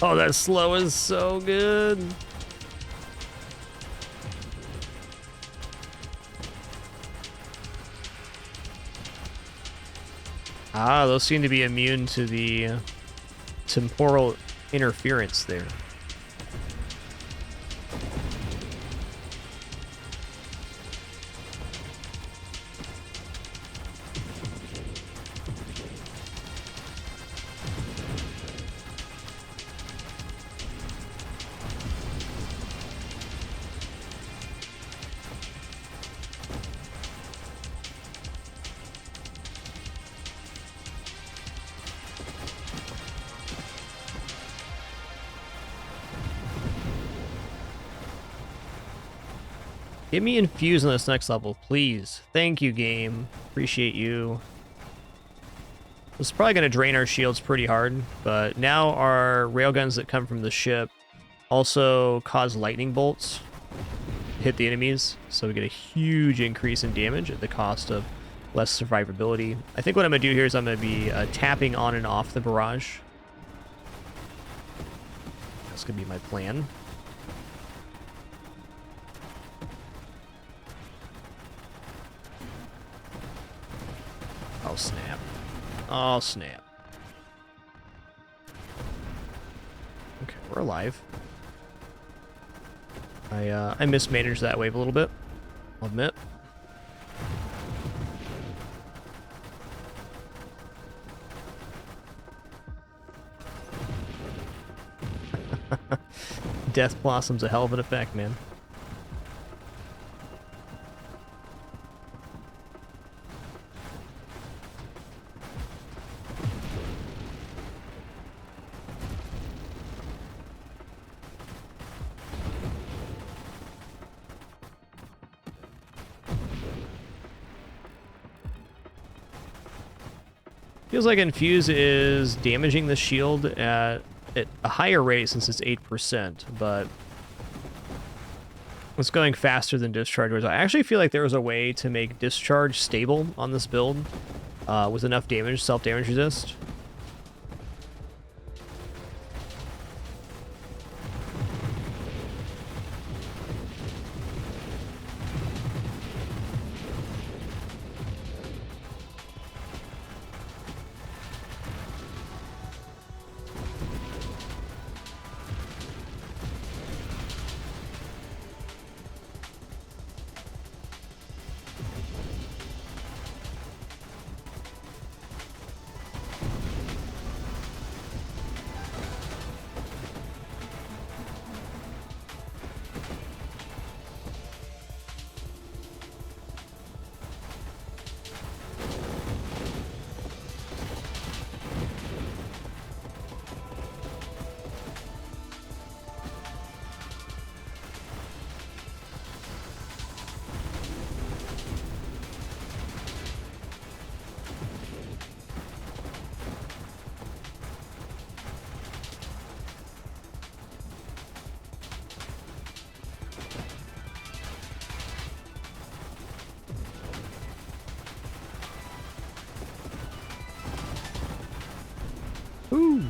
Oh, that slow is so good. Ah, those seem to be immune to the temporal interference there. Get me infused on this next level, please. Thank you, game. Appreciate you. This is probably going to drain our shields pretty hard, but now our railguns that come from the ship also cause lightning bolts to hit the enemies, so we get a huge increase in damage at the cost of less survivability. I think what I'm going to do here is I'm going to be tapping on and off the barrage. That's going to be my plan. Oh, snap. Oh, snap. Okay, we're alive. I mismanaged that wave a little bit, I'll admit. Death Blossom's a hell of an effect, man. Feels like Infuse is damaging the shield at a higher rate since it's 8%, but it's going faster than Discharge was. I actually feel like there was a way to make Discharge stable on this build with enough damage, self-damage resist. Ooh.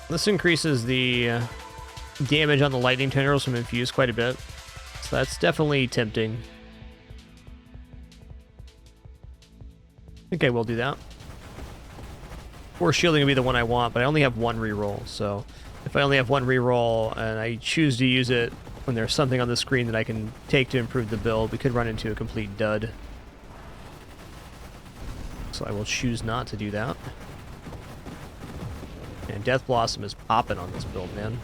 This increases the damage on the lightning tendrils from infused quite a bit. So that's definitely tempting. I think I will do that. Force shielding would be the one I want, but I only have one reroll. So if I only have one reroll and I choose to use it when there's something on the screen that I can take to improve the build, we could run into a complete dud. So I will choose not to do that. And Death Blossom is popping on this build, man.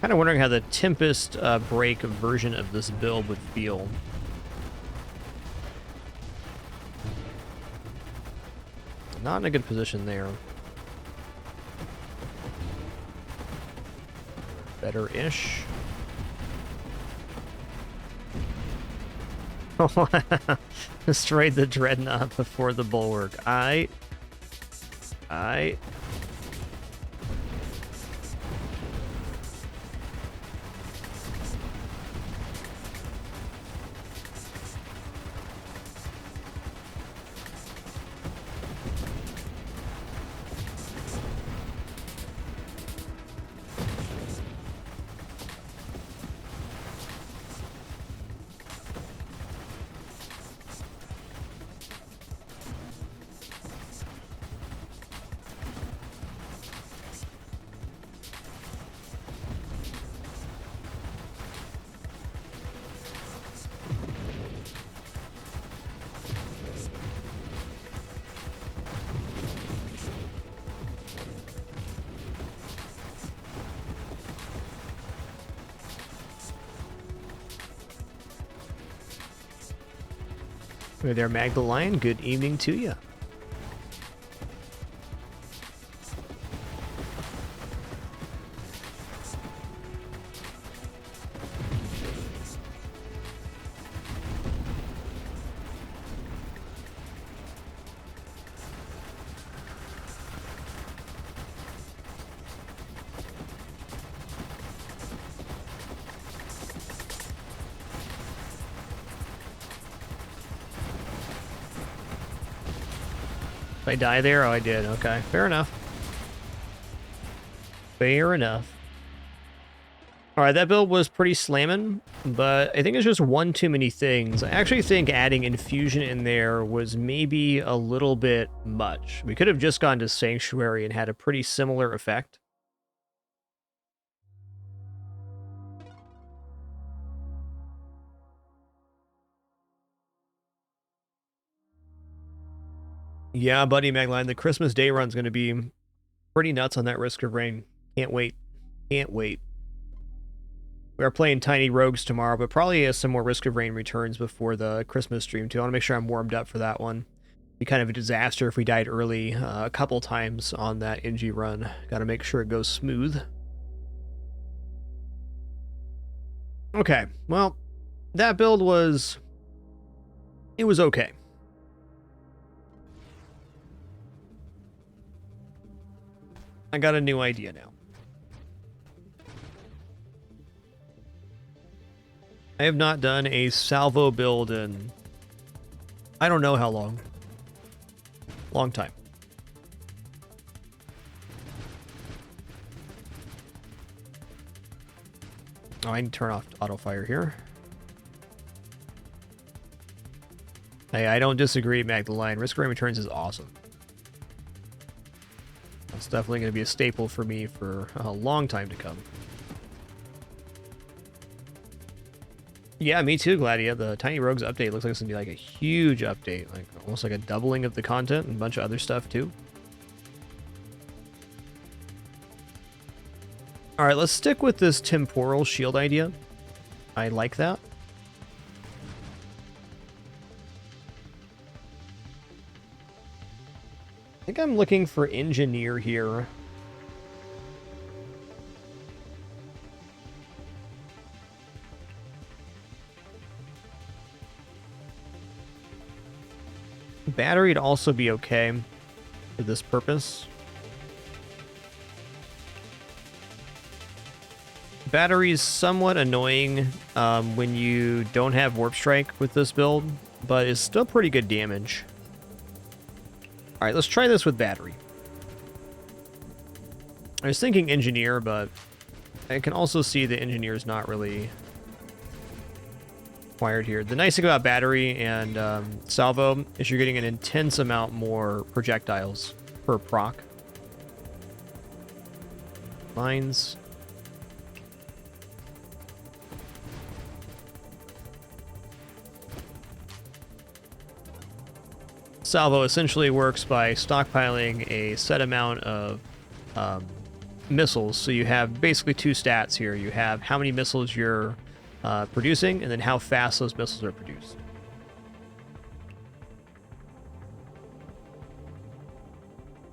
Kind of wondering how the Tempest break version of this build would feel. Not in a good position there. Better-ish. Destroyed the Dreadnought before the Bulwark. I... Hey there, Magdalene. Good evening to you. Did I die there? Oh, I did. Okay. Fair enough. Fair enough. Alright, that build was pretty slamming, but I think it's just one too many things. I actually think adding Infusion in there was maybe a little bit much. We could have just gone to Sanctuary and had a pretty similar effect. Yeah, buddy, Magline, the Christmas Day run's going to be pretty nuts on that Risk of Rain. Can't wait. Can't wait. We are playing Tiny Rogues tomorrow, but probably has some more Risk of Rain returns before the Christmas stream, too. I want to make sure I'm warmed up for that one. It'd be kind of a disaster if we died early a couple times on that NG run. Got to make sure it goes smooth. Okay, well, that build was... it was okay. I got a new idea now. I have not done a Salvo build in I don't know how long. Long time. Oh, I need to turn off auto fire here. Hey, I don't disagree, Magdalene. Risk Ray Returns is awesome. That's definitely going to be a staple for me for a long time to come. Yeah, me too, Gladia. The Tiny Rogues update looks like it's going to be like a huge update. Like almost like a doubling of the content and a bunch of other stuff too. Alright, let's stick with this temporal shield idea. I like that. I think I'm looking for engineer here. Battery would also be okay for this purpose. Battery is somewhat annoying when you don't have Warp Strike with this build, but it's still pretty good damage. Alright, let's try this with battery. I was thinking engineer, but I can also see the engineer is not really required here. The nice thing about battery and Salvo is you're getting an intense amount more projectiles per proc. Mines. Salvo essentially works by stockpiling a set amount of missiles. So you have basically two stats here. You have how many missiles you're producing, and then how fast those missiles are produced.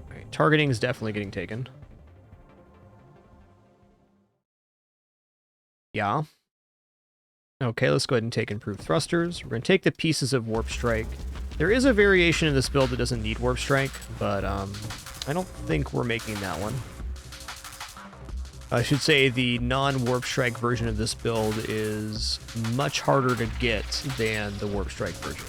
All right, targeting is definitely getting taken. Yeah. Okay, let's go ahead and take improved thrusters. We're going to take the pieces of Warp Strike. There is a variation in this build that doesn't need Warp Strike, but I don't think we're making that one. I should say the non-Warp Strike version of this build is much harder to get than the Warp Strike version.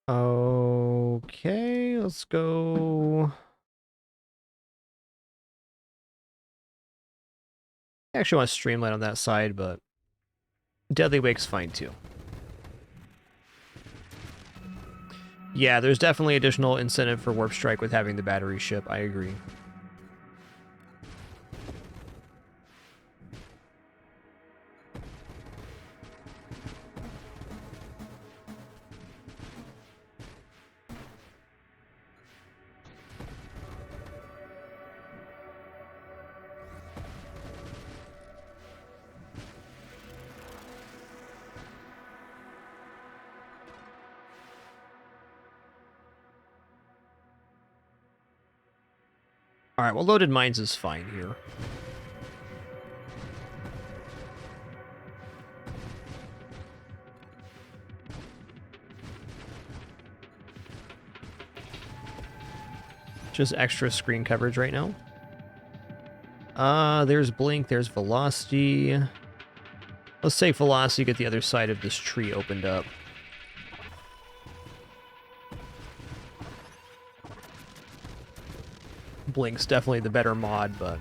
Okay, let's go. I actually want to streamline on that side, but Deadly Wake's fine too. Yeah, there's definitely additional incentive for Warp Strike with having the battery ship. I agree. Alright, well, loaded mines is fine here. Just extra screen coverage right now. There's Blink, there's Velocity. Let's take Velocity, get the other side of this tree opened up. Blink's definitely the better mod, but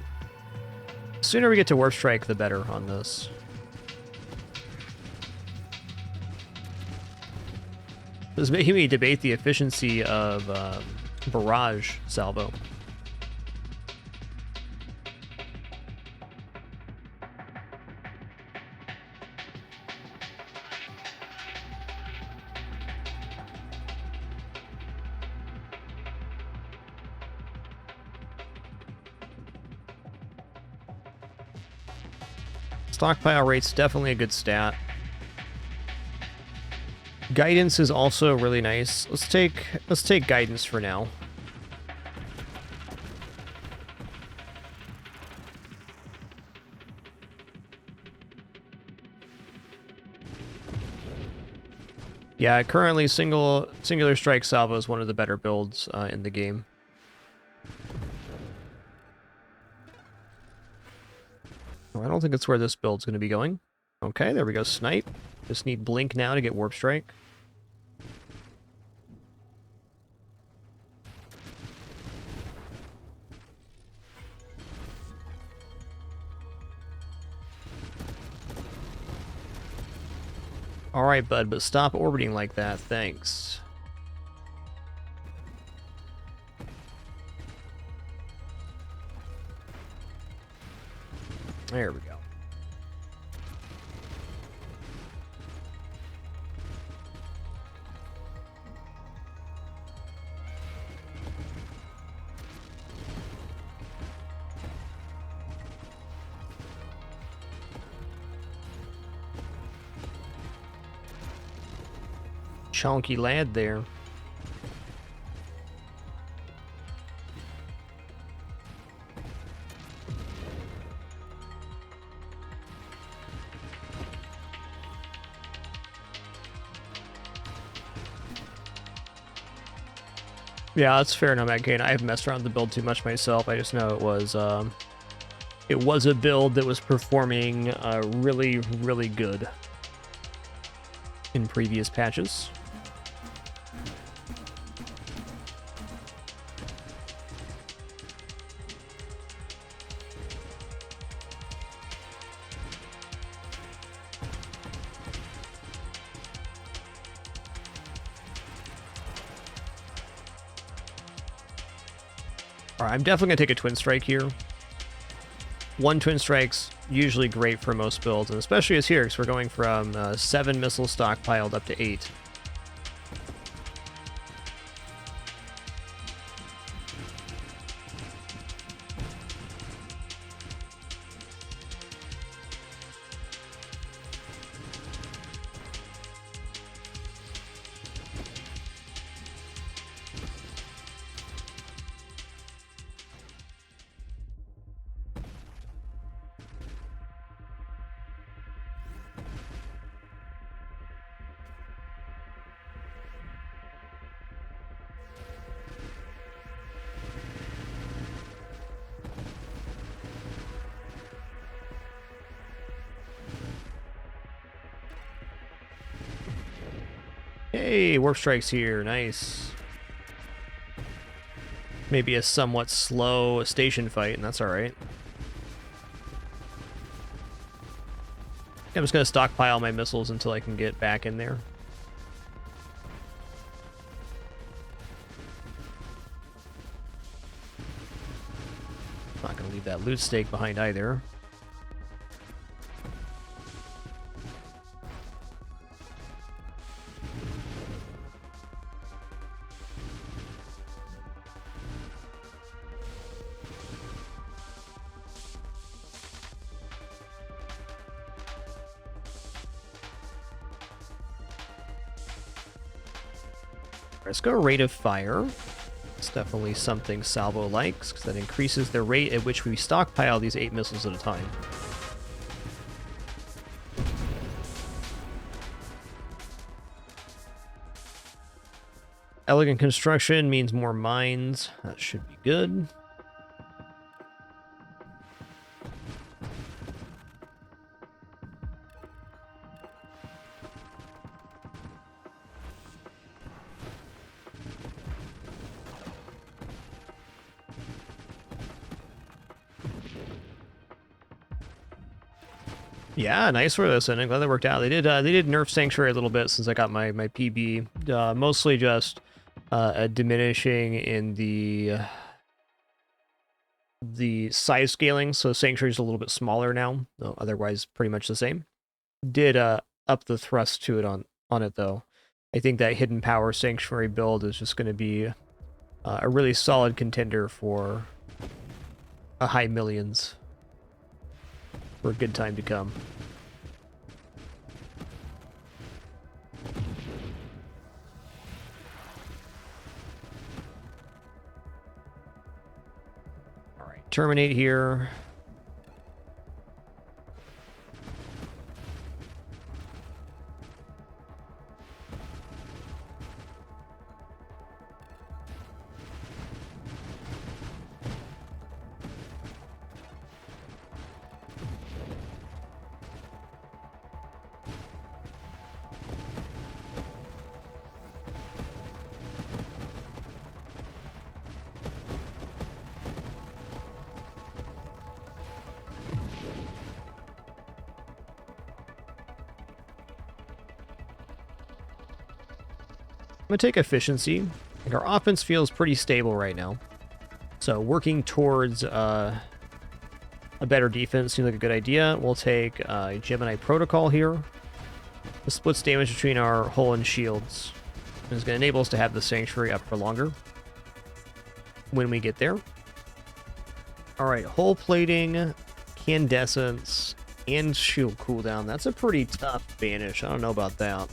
the sooner we get to Warp Strike, the better on this. This is making me debate the efficiency of barrage salvo. Stockpile rate's definitely a good stat. Guidance is also really nice. Let's take guidance for now. Yeah, currently singular strike salvo is one of the better builds in the game. Oh, I don't think it's where this build's going to be going. Okay, there we go, snipe. Just need blink now to get warp strike. Alright, bud, but stop orbiting like that, thanks. There we go. Chonky lad there. Yeah, that's fair enough, Matt Kane. I haven't messed around with the build too much myself. I just know it was a build that was performing really, really good in previous patches. Alright, I'm definitely going to take a Twin Strike here. One Twin Strike's usually great for most builds, and especially as here, because we're going from 7 missiles stockpiled up to 8. Hey, warp strikes here, nice. Maybe a somewhat slow station fight, and that's alright. I'm just gonna stockpile my missiles until I can get back in there. Not gonna leave that loot stake behind either. Let's go rate of fire. It's definitely something Salvo likes, because that increases the rate at which we stockpile these 8 missiles at a time. Elegant construction means more mines. That should be good. Yeah, nice for this, and I'm glad that worked out. They did nerf Sanctuary a little bit since I got my PB. Mostly just diminishing in the size scaling, so Sanctuary's a little bit smaller now. Though otherwise, pretty much the same. Did up the thrust to it on it though. I think that hidden power Sanctuary build is just going to be a really solid contender for a high millions. for a good time to come. All right, terminate here. I'm going to take efficiency. Like our offense feels pretty stable right now. So working towards a better defense seems like a good idea. We'll take Gemini Protocol here. This splits damage between our hull and shields. And it's going to enable us to have the Sanctuary up for longer when we get there. Alright, hull plating, Candescence, and shield cooldown. That's a pretty tough banish. I don't know about that.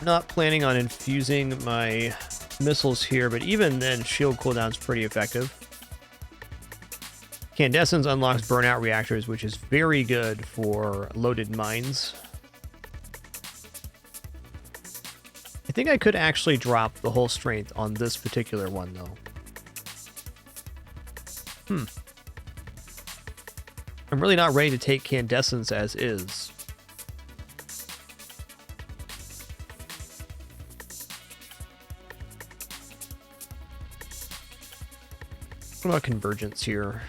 Not planning on infusing my missiles here, but even then, shield cooldown's pretty effective. Candescence unlocks burnout reactors, which is very good for loaded mines. I think I could actually drop the whole strength on this particular one, though. I'm really not ready to take Candescence as is. What about Convergence here?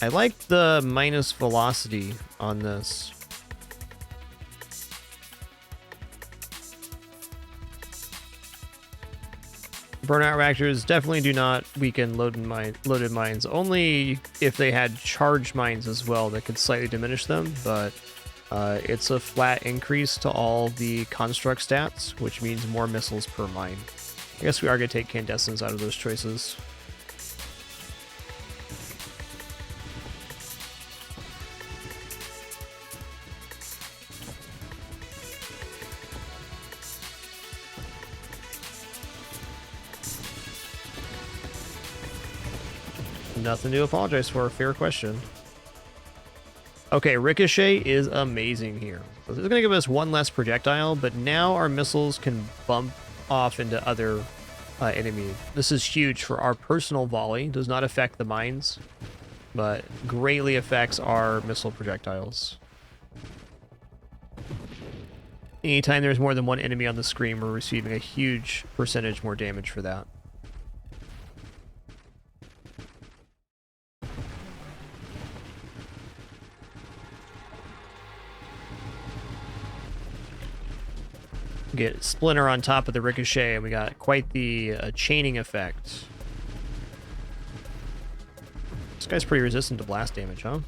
I like the minus velocity on this. Burnout reactors definitely do not weaken loaded mines, only if they had charged mines as well that could slightly diminish them, but it's a flat increase to all the construct stats, which means more missiles per mine. I guess we are going to take Candescence out of those choices. Nothing to apologize for. Fair question. Okay, Ricochet is amazing here. So this is going to give us one less projectile, but now our missiles can bump off into other enemies. This is huge for our personal volley. Does not affect the mines, but greatly affects our missile projectiles. Anytime there's more than one enemy on the screen, we're receiving a huge percentage more damage for that. Get Splinter on top of the Ricochet, and we got quite the chaining effect. This guy's pretty resistant to blast damage, huh?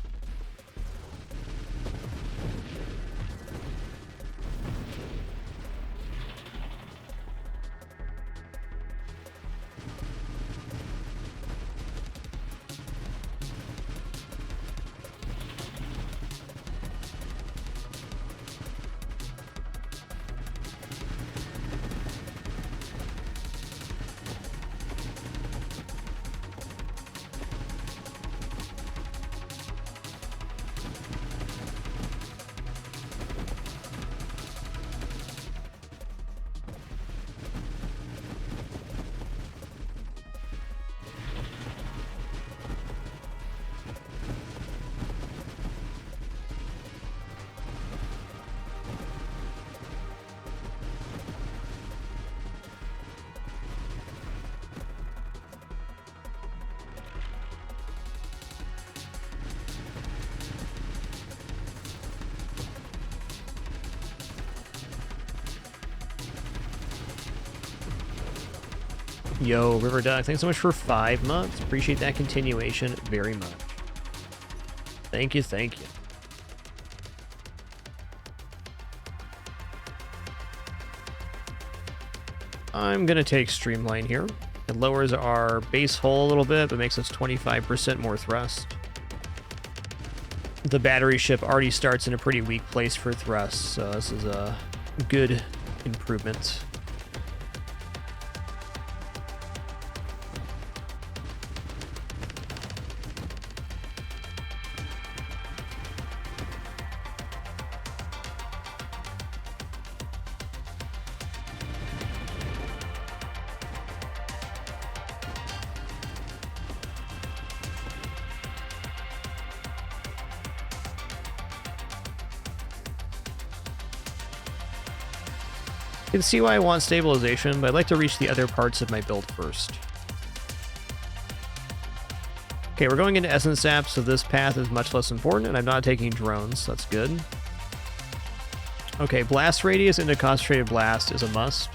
Yo, River Duck, thanks so much for 5 months. Appreciate that continuation very much. Thank you, thank you. I'm going to take Streamline here. It lowers our base hull a little bit, but makes us 25% more thrust. The battery ship already starts in a pretty weak place for thrust, so this is a good improvement. You can see why I want stabilization, but I'd like to reach the other parts of my build first. Okay, we're going into Essence Sap, so this path is much less important, and I'm not taking drones, so that's good. Okay, blast radius into concentrated blast is a must.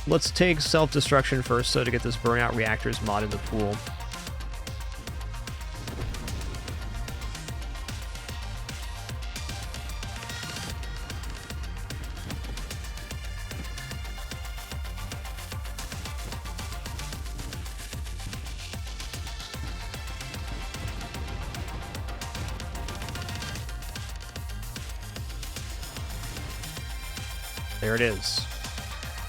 Let's take self-destruction first, so to get this burnout reactors mod in the pool. There it is.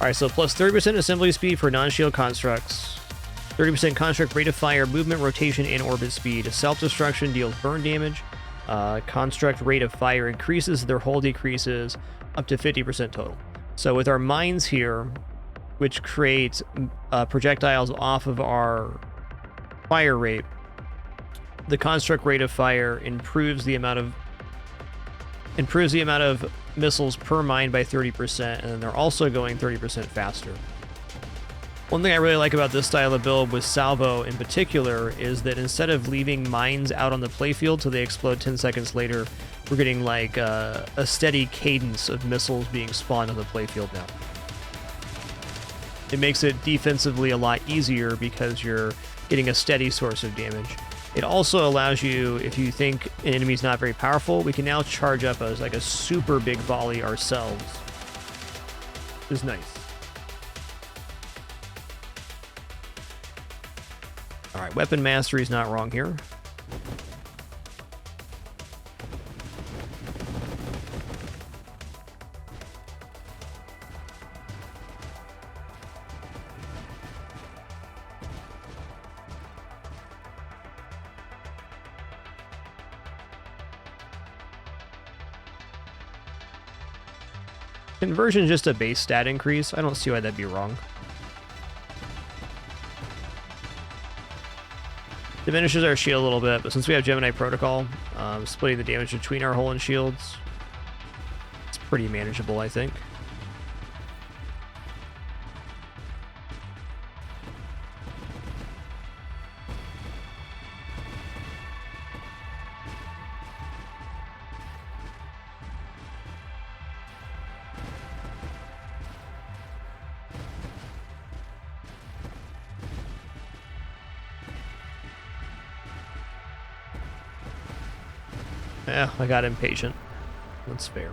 Alright, so plus 30% assembly speed for non-shield constructs. 30% construct rate of fire, movement, rotation, and orbit speed. Self-destruction deals burn damage. Construct rate of fire increases, their hull decreases up to 50% total. So with our mines here, which create projectiles off of our fire rate, the construct rate of fire improves the amount of missiles per mine by 30%, and then they're also going 30% faster. One thing I really like about this style of build with Salvo in particular is that instead of leaving mines out on the playfield till they explode 10 seconds later, we're getting like a steady cadence of missiles being spawned on the playfield now. It makes it defensively a lot easier because you're getting a steady source of damage. It also allows you, if you think an enemy's not very powerful, we can now charge up as like a super big volley ourselves. Which is nice. Alright, weapon mastery is not wrong here. Conversion is just a base stat increase. I don't see why that'd be wrong. Diminishes our shield a little bit, but since we have Gemini Protocol, splitting the damage between our hull and shields, it's pretty manageable, I think. Yeah, I got impatient. That's fair.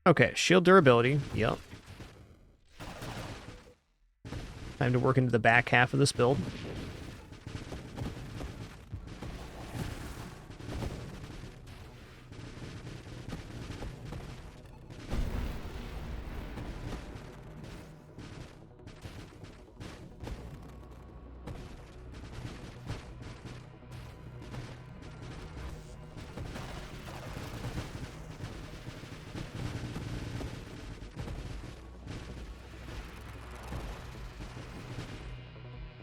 Okay, shield durability. Yep. Time to work into the back half of this build.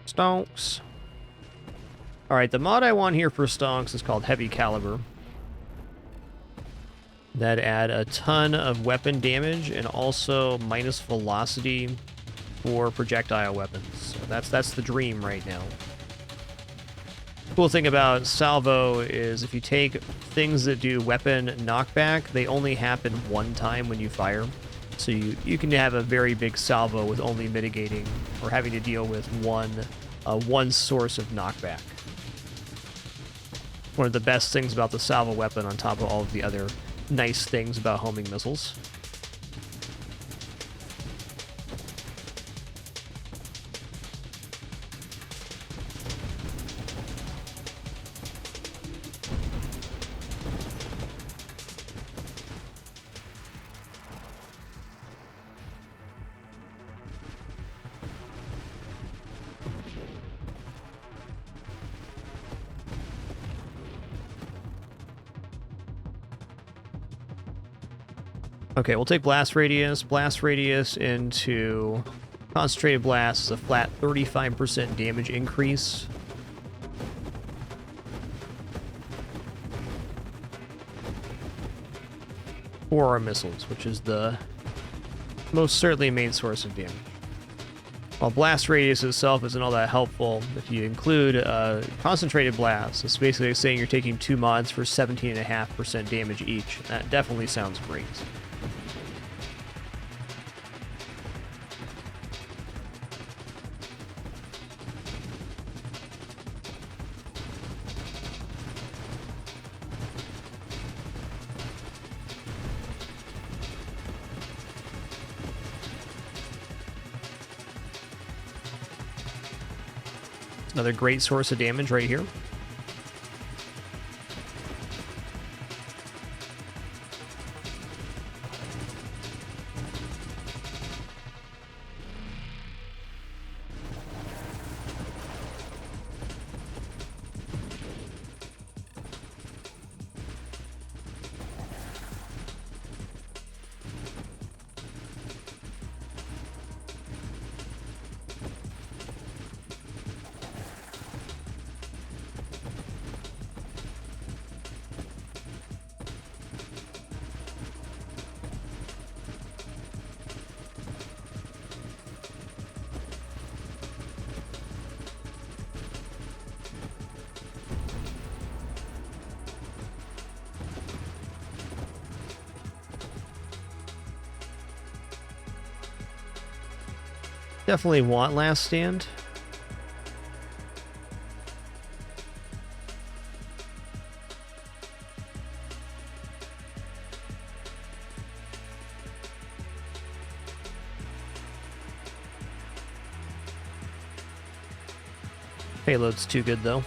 Stonks. Alright, the mod I want here for Stonks is called Heavy Caliber. That add a ton of weapon damage and also minus velocity for projectile weapons. So that's the dream right now. Cool thing about Salvo is if you take things that do weapon knockback, they only happen one time when you fire. So you can have a very big salvo with only mitigating or having to deal with one source of knockback. One of the best things about the salvo weapon on top of all of the other nice things about homing missiles. Okay, we'll take blast radius. Blast radius into concentrated blast is a flat 35% damage increase. For our missiles, which is the most certainly main source of damage. While blast radius itself isn't all that helpful, if you include concentrated blast, it's basically saying you're taking 2 mods for 17.5% damage each. That definitely sounds great. Another great source of damage right here. Definitely want last stand. Payload's too good though.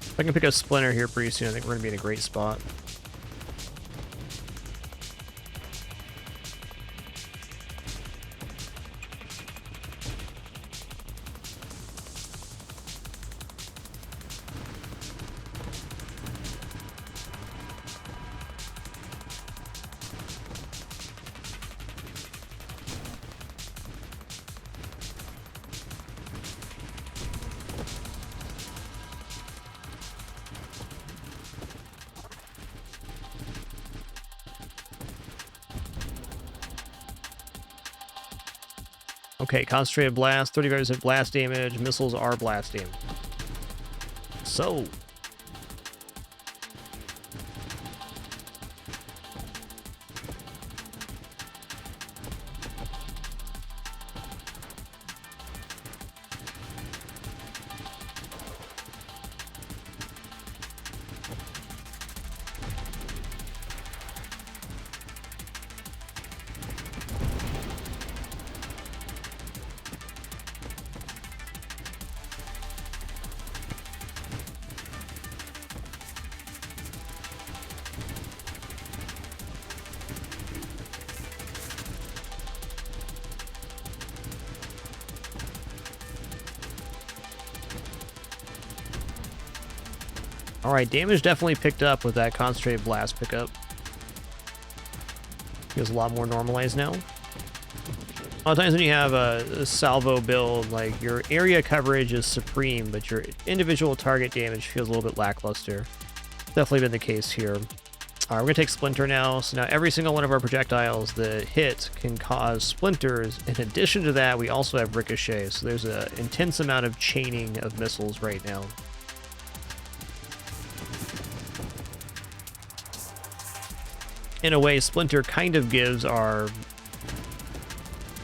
If I can pick up Splinter here pretty soon, I think we're going to be in a great spot. Okay, concentrated blast, 35% blast damage. Missiles are blast damage. So. Alright, damage definitely picked up with that concentrated blast pickup. Feels a lot more normalized now. A lot of times when you have a salvo build, like, your area coverage is supreme, but your individual target damage feels a little bit lackluster. Definitely been the case here. Alright, we're going to take Splinter now. So now every single one of our projectiles that hit can cause splinters. In addition to that, we also have Ricochet, so there's an intense amount of chaining of missiles right now. In a way, Splinter kind of gives our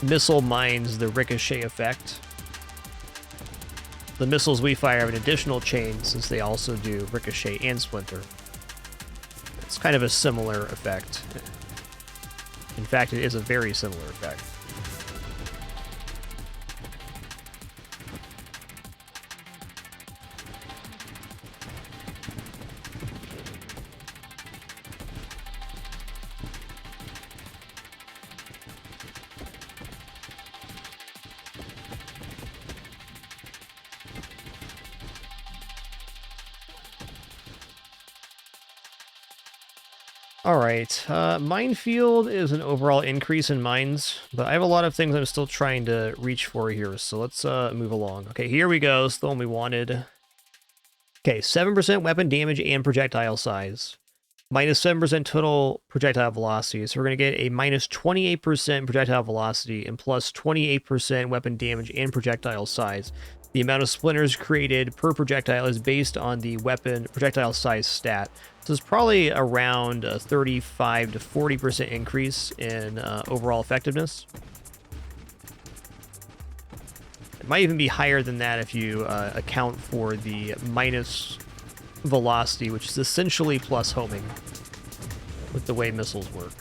missile mines the ricochet effect. The missiles we fire have an additional chain since they also do ricochet and splinter. It's kind of a similar effect. In fact, it is a very similar effect. Alright, minefield is an overall increase in mines, but I have a lot of things I'm still trying to reach for here, so let's move along. Okay, here we go, it's the one we wanted. Okay, 7% weapon damage and projectile size. Minus 7% total projectile velocity, so we're going to get a minus 28% projectile velocity and plus 28% weapon damage and projectile size. The amount of splinters created per projectile is based on the weapon projectile size stat. So it's probably around a 35 to 40% increase in overall effectiveness. It might even be higher than that if you account for the minus velocity, which is essentially plus homing with the way missiles work.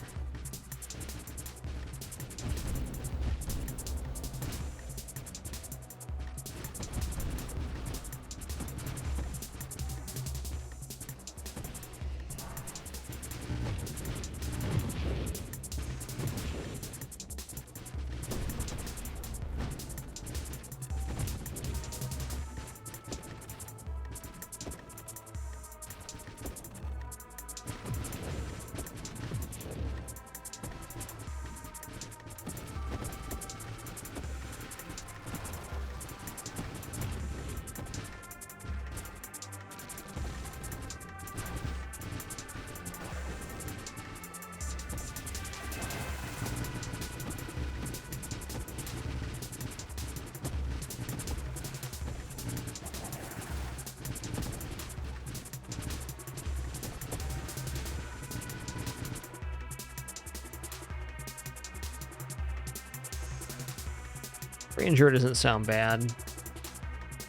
Ranger doesn't sound bad.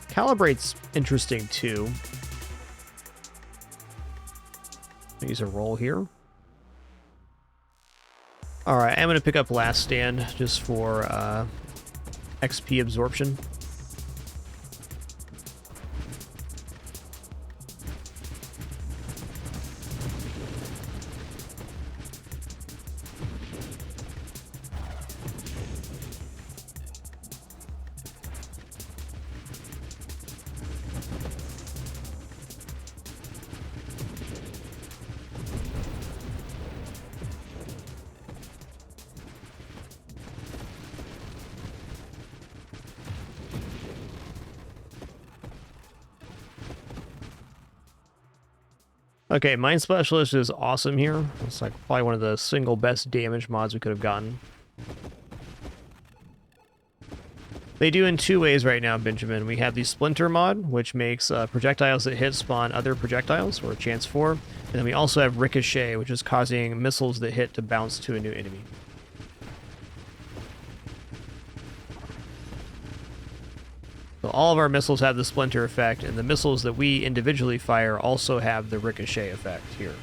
Calibrate's interesting too. Use a roll here. Alright, I'm going to pick up Last Stand just for XP absorption. Okay, Mine Specialist is awesome here. It's like probably one of the single best damage mods we could have gotten. They do in two ways right now, Benjamin. We have the Splinter mod, which makes projectiles that hit spawn other projectiles, or a chance for. And then we also have Ricochet, which is causing missiles that hit to bounce to a new enemy. So all of our missiles have the Splinter effect, and the missiles that we individually fire also have the Ricochet effect here.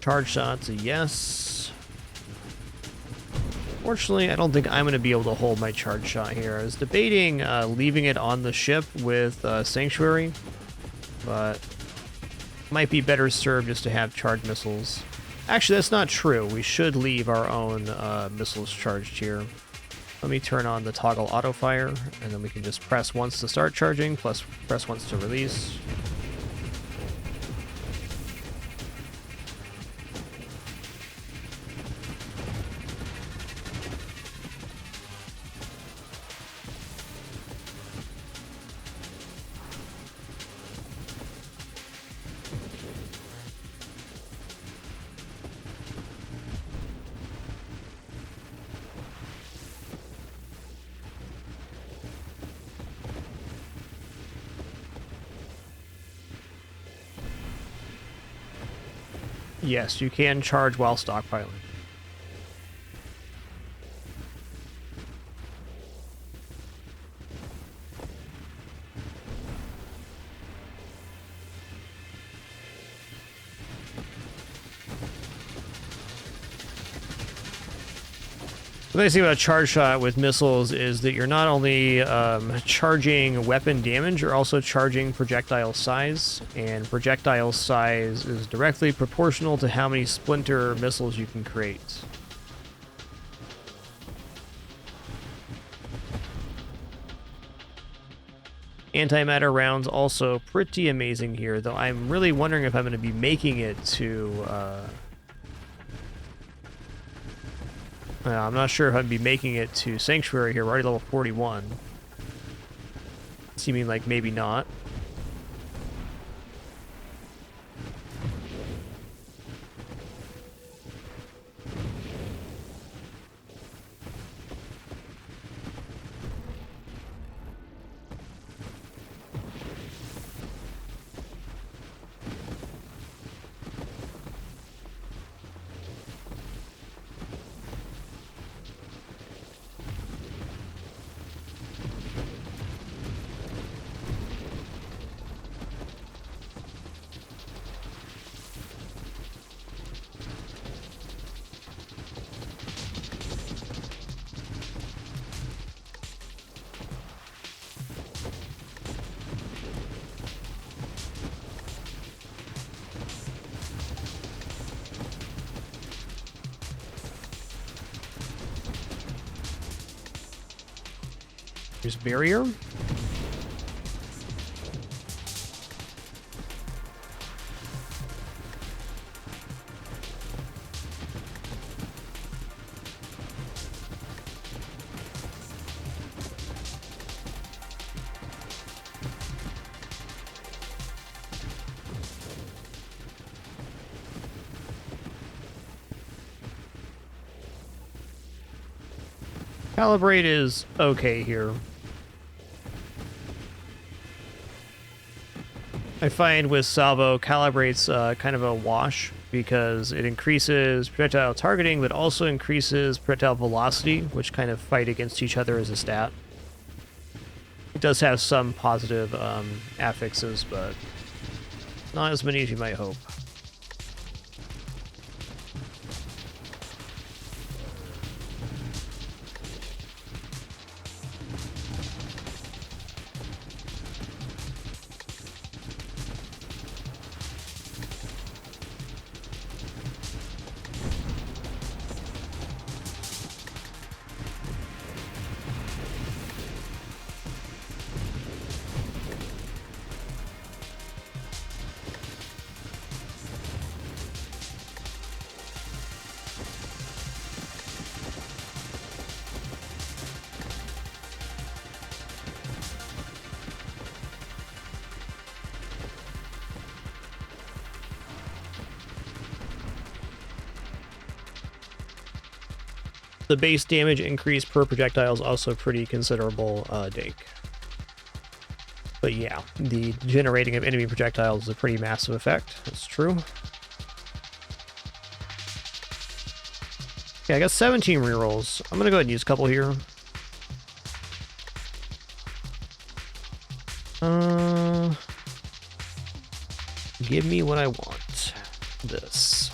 Charge shot's a yes. Fortunately, I don't think I'm going to be able to hold my charge shot here. I was debating leaving it on the ship with Sanctuary, but might be better served just to have charged missiles. Actually, that's not true. We should leave our own missiles charged here. Let me turn on the toggle auto fire, and then we can just press once to start charging, plus press once to release. Yes, you can charge while stockpiling. The nice thing about a charge shot with missiles is that you're not only charging weapon damage, you're also charging projectile size, and projectile size is directly proportional to how many splinter missiles you can create. Antimatter rounds also pretty amazing here, though I'm really wondering if I'm going to be making it to... I'm not sure if I'd be making it to Sanctuary here. We're already level 41. Seeming like maybe not. There's barrier. Calibrate is okay here. I find with Salvo, Calibrate's kind of a wash because it increases projectile targeting, but also increases projectile velocity, which kind of fight against each other as a stat. It does have some positive affixes, but not as many as you might hope. The base damage increase per projectile is also pretty considerable, Dake. But yeah, the generating of enemy projectiles is a pretty massive effect. That's true. Okay, I got 17 rerolls. I'm gonna go ahead and use a couple here. Give me what I want. This.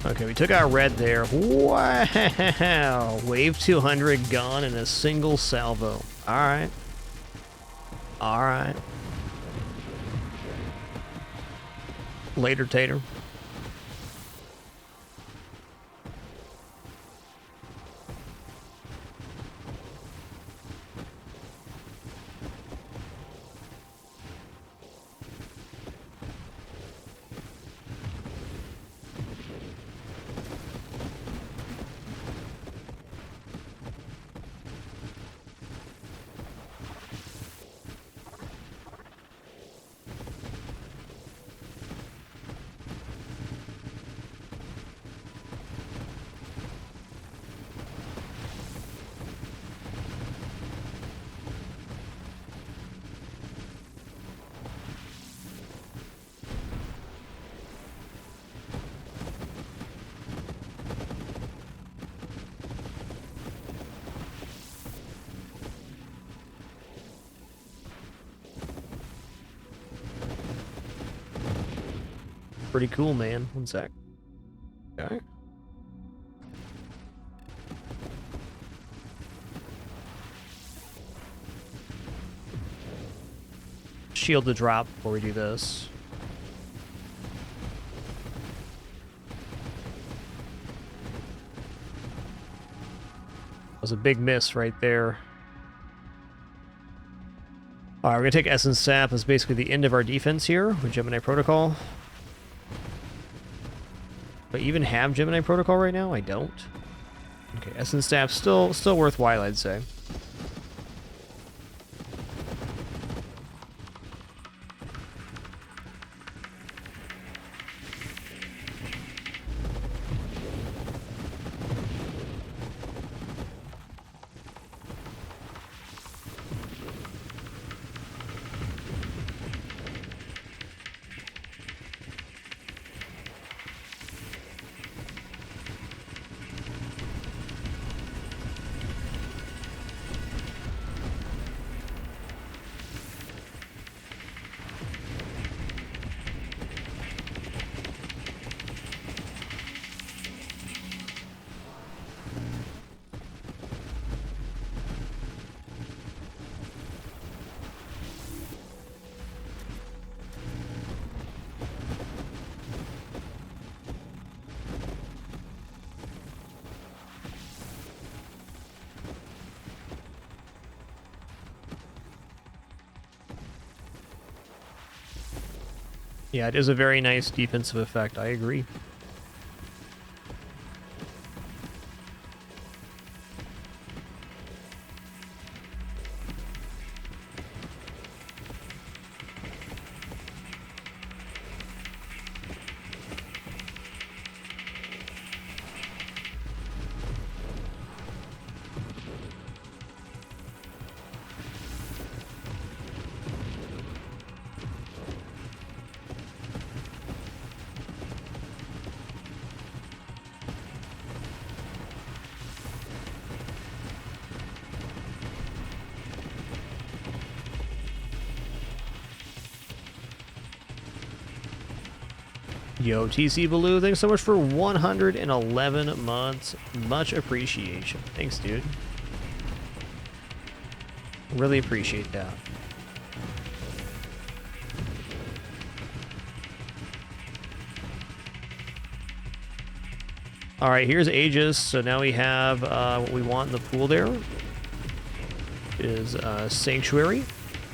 Okay, we took out red there. Wow! Wave 200 gone in a single salvo. Alright. Alright. Later, Tater. Pretty cool, man. One sec. Okay. Shield to drop before we do this. That was a big miss right there. Alright, we're gonna take Essence Sap as basically the end of our defense here with Gemini Protocol. Do I even have Gemini Protocol right now? I don't. Okay, Essence Sap still worthwhile, I'd say. Yeah, it is a very nice defensive effect. I agree. Yo, TC Baloo, thanks so much for 111 months. Much appreciation. Thanks, dude. Really appreciate that. All right, here's Aegis. So now we have what we want in the pool there. Is Sanctuary.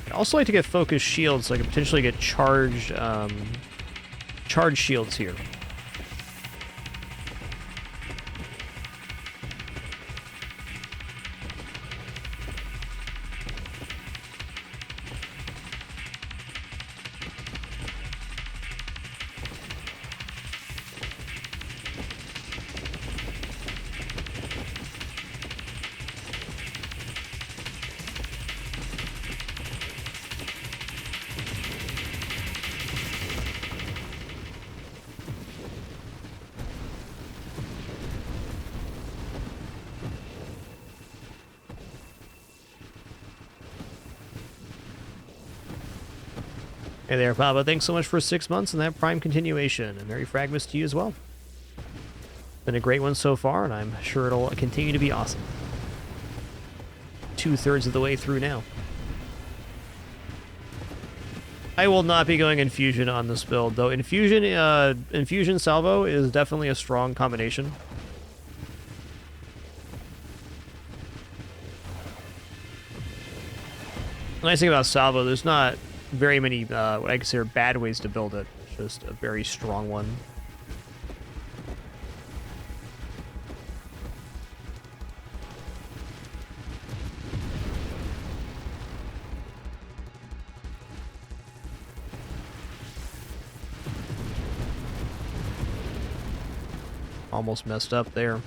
I'd also like to get Focus Shields so I can potentially get charged charge shields here. Hey there, Papa. Thanks so much for 6 months and that Prime continuation. And Merry fragMas to you as well. Been a great one so far, and I'm sure it'll continue to be awesome. 2/3 of the way through now. I will not be going Infusion on this build, though. Infusion Salvo is definitely a strong combination. The nice thing about Salvo, there's not very many what I consider bad ways to build it. It's just a very strong one. Almost messed up there.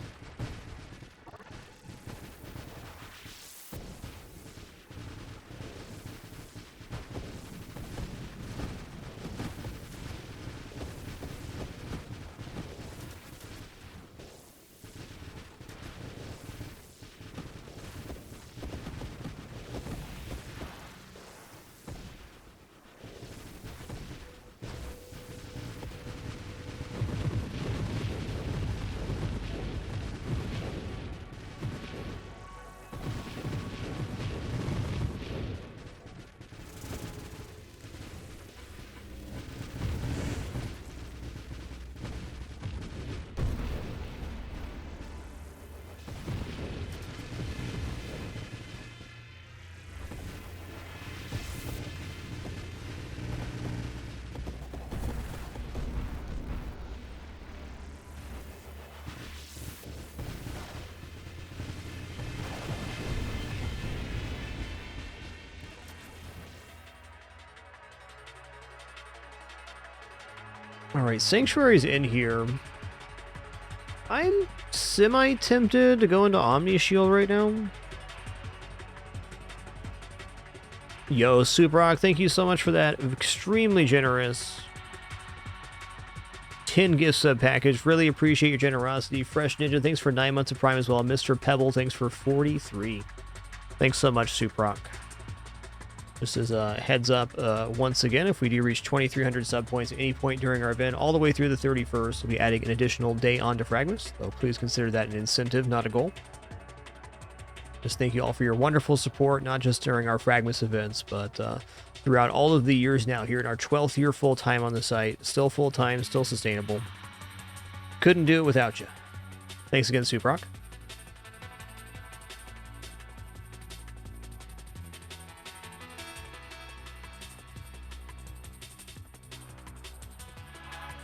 Alright, Sanctuary's in here. I'm semi-tempted to go into Omni Shield right now. Yo, Suprock, thank you so much for that. Extremely generous 10 gift sub package. Really appreciate your generosity. Fresh Ninja, thanks for 9 months of Prime as well. Mr. Pebble, thanks for 43. Thanks so much, Suprock. Just as a heads up, once again, if we do reach 2,300 sub points at any point during our event, all the way through the 31st, we'll be adding an additional day onto fragMas, so please consider that an incentive, not a goal. Just thank you all for your wonderful support, not just during our fragMas events, but throughout all of the years now, here in our 12th year full-time on the site. Still full-time, still sustainable. Couldn't do it without you. Thanks again, Suprock.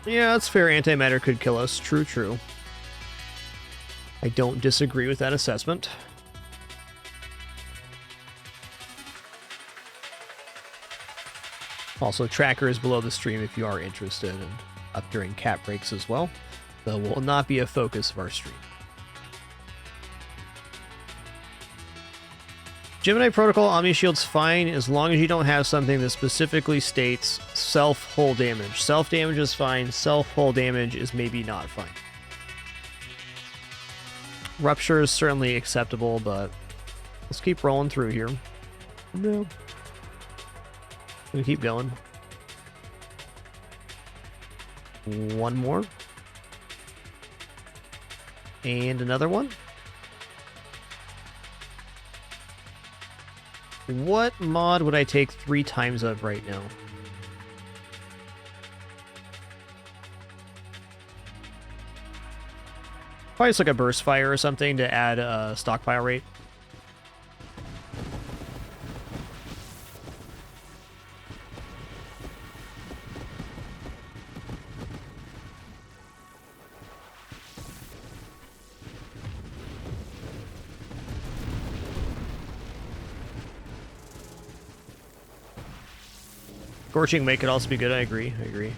Yeah, that's fair. Antimatter could kill us. True, true. I don't disagree with that assessment. Also, tracker is below the stream if you are interested, and up during cap breaks as well. Though will not be a focus of our stream. Gemini Protocol Omni Shield's fine as long as you don't have something that specifically states self-hull damage. Self-damage is fine, self-hull damage is maybe not fine. Rupture is certainly acceptable, but let's keep rolling through here. No. Gonna keep going. One more. And another one. What mod would I take 3 times of right now? Probably just like a burst fire or something to add a stockpile rate. Scorching Wake could also be good, I agree, I agree.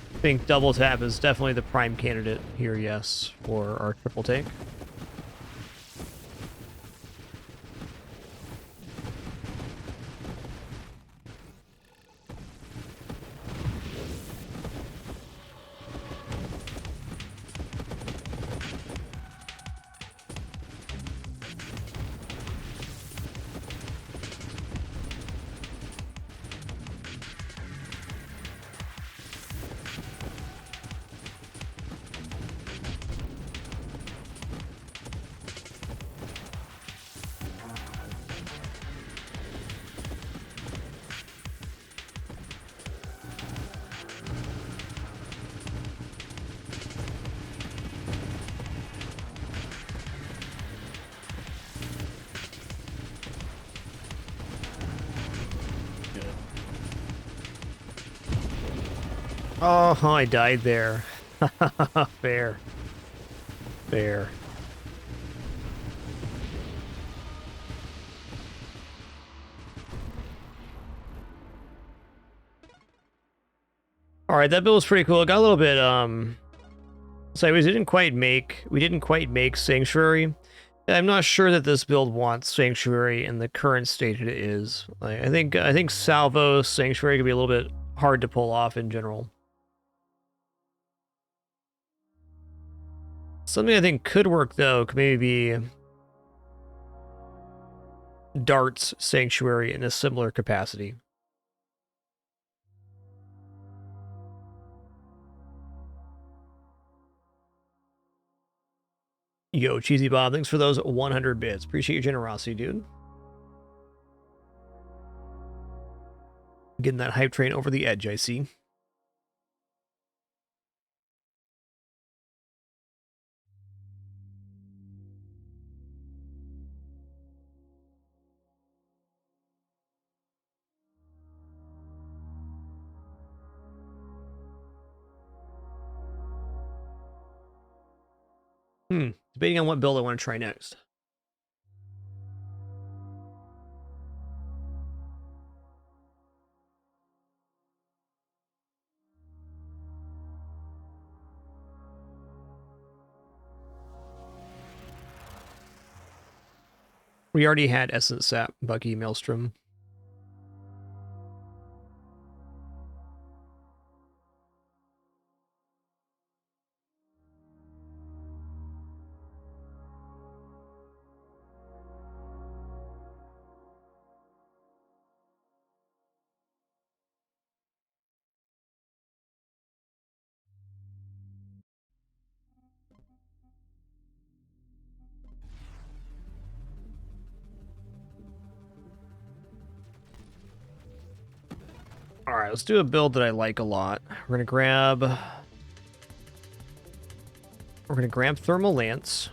I think double tap is definitely the prime candidate here, yes, for our triple take. Oh, I died there. Fair. Fair. All right, that build was pretty cool. It got a little bit so we didn't quite make Sanctuary. I'm not sure that this build wants Sanctuary in the current state it is. Like, I think Salvo Sanctuary could be a little bit hard to pull off in general. Something I think could work though could maybe be Dart's Sanctuary in a similar capacity. Yo, Cheesy Bob, thanks for those 100 bits. Appreciate your generosity, dude. Getting that hype train over the edge, I see. Debating on what build I want to try next. We already had Essence Sap, Bucky, Maelstrom. All right, let's do a build that I like a lot. We're gonna grab Thermal Lance.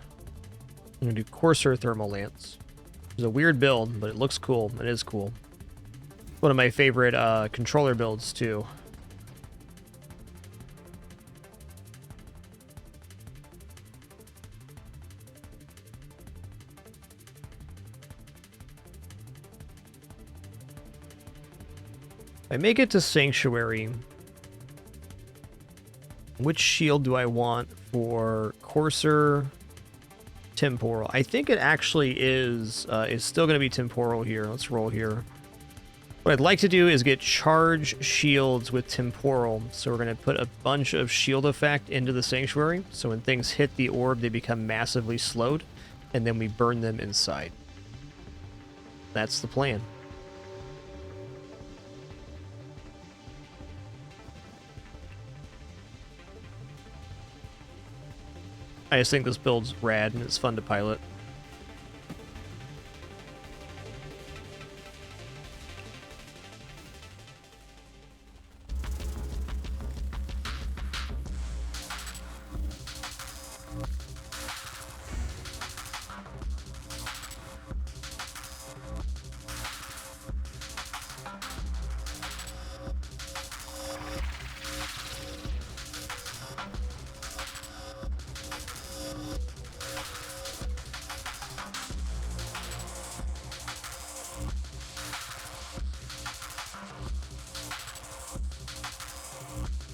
I'm gonna do Corsair Thermal Lance. It's a weird build, but it looks cool. It is cool. One of my favorite controller builds too. I make it to Sanctuary. Which shield do I want for Corsair Temporal? I think it actually is still going to be Temporal here. Let's roll here. What I'd like to do is get charge shields with Temporal. So we're going to put a bunch of shield effect into the Sanctuary. So when things hit the orb, they become massively slowed. And then we burn them inside. That's the plan. I just think this build's rad and it's fun to pilot.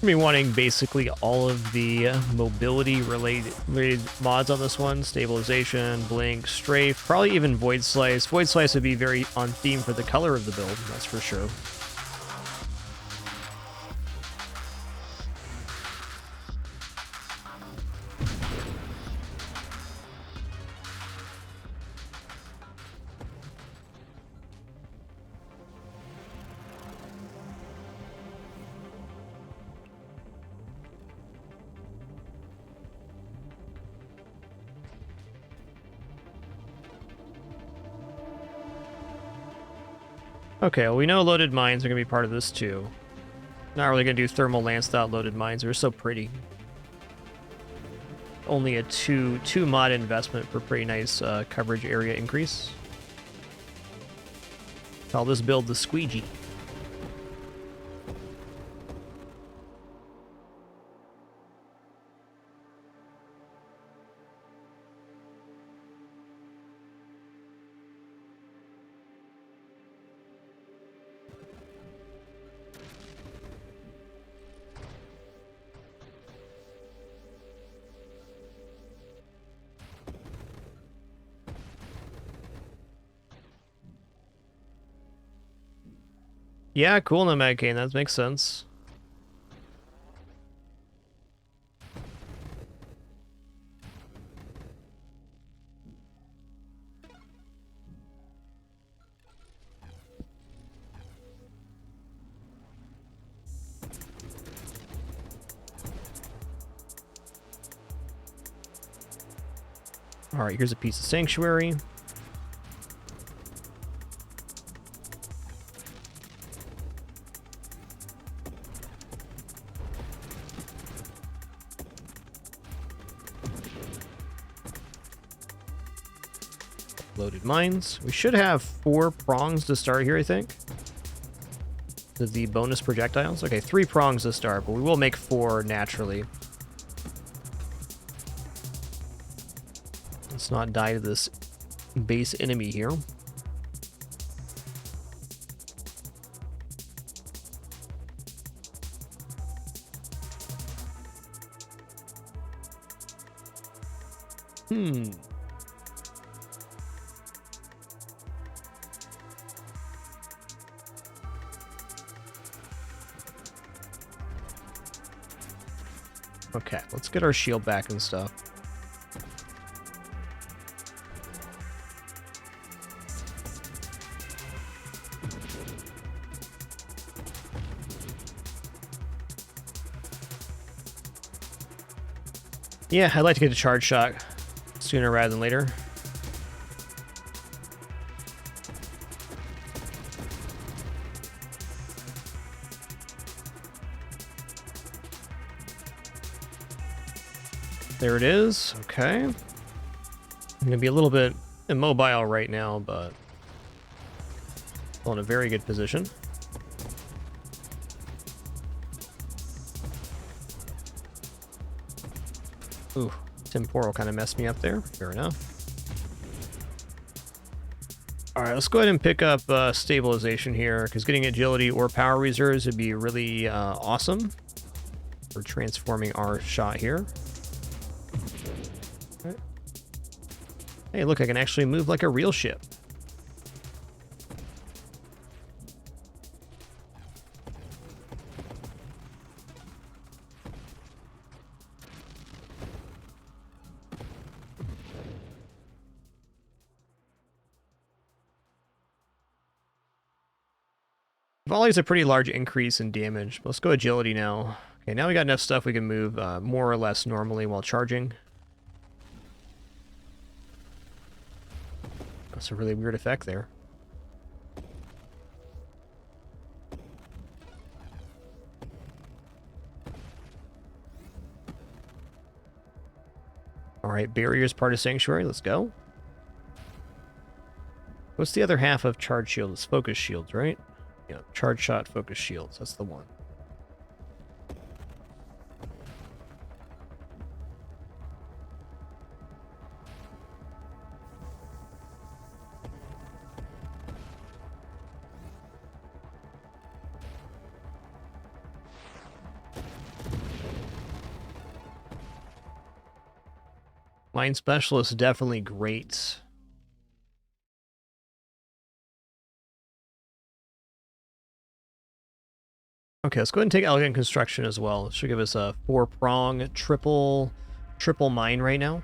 Be wanting basically all of the mobility related mods on this one. Stabilization, blink, strafe, probably even void slice. Void slice would be very on theme for the color of the build, that's for sure. Okay, well, we know loaded mines are going to be part of this too. Not really going to do thermal lance without loaded mines. They're so pretty. Only a two mod investment for pretty nice coverage area increase. Call this build the squeegee. Yeah, cool, no mag cane. That makes sense. All right, here's a piece of sanctuary. Loaded mines. We should have 4 prongs to start here, I think. The bonus projectiles. Okay, 3 prongs to start, but we will make 4 naturally. Let's not die to this base enemy here. Okay, let's get our shield back and stuff. Yeah, I'd like to get a charge shot sooner rather than later. There it is. Okay. I'm going to be a little bit immobile right now, but still in a very good position. Ooh, Temporal kind of messed me up there. Fair enough. All right, let's go ahead and pick up stabilization here, because getting agility or power reserves would be really awesome for transforming our shot here. Okay. Hey, look, I can actually move like a real ship. Volley's a pretty large increase in damage. Let's go agility now. Okay, now we got enough stuff we can move more or less normally while charging. That's a really weird effect there. Alright, barrier's part of Sanctuary. Let's go. What's the other half of charge shield? It's focus shields, right? Yeah, charge shot, focus shields. That's the one. Mine Specialist, definitely great. Okay, let's go ahead and take Elegant Construction as well. It should give us a 4-prong triple mine right now.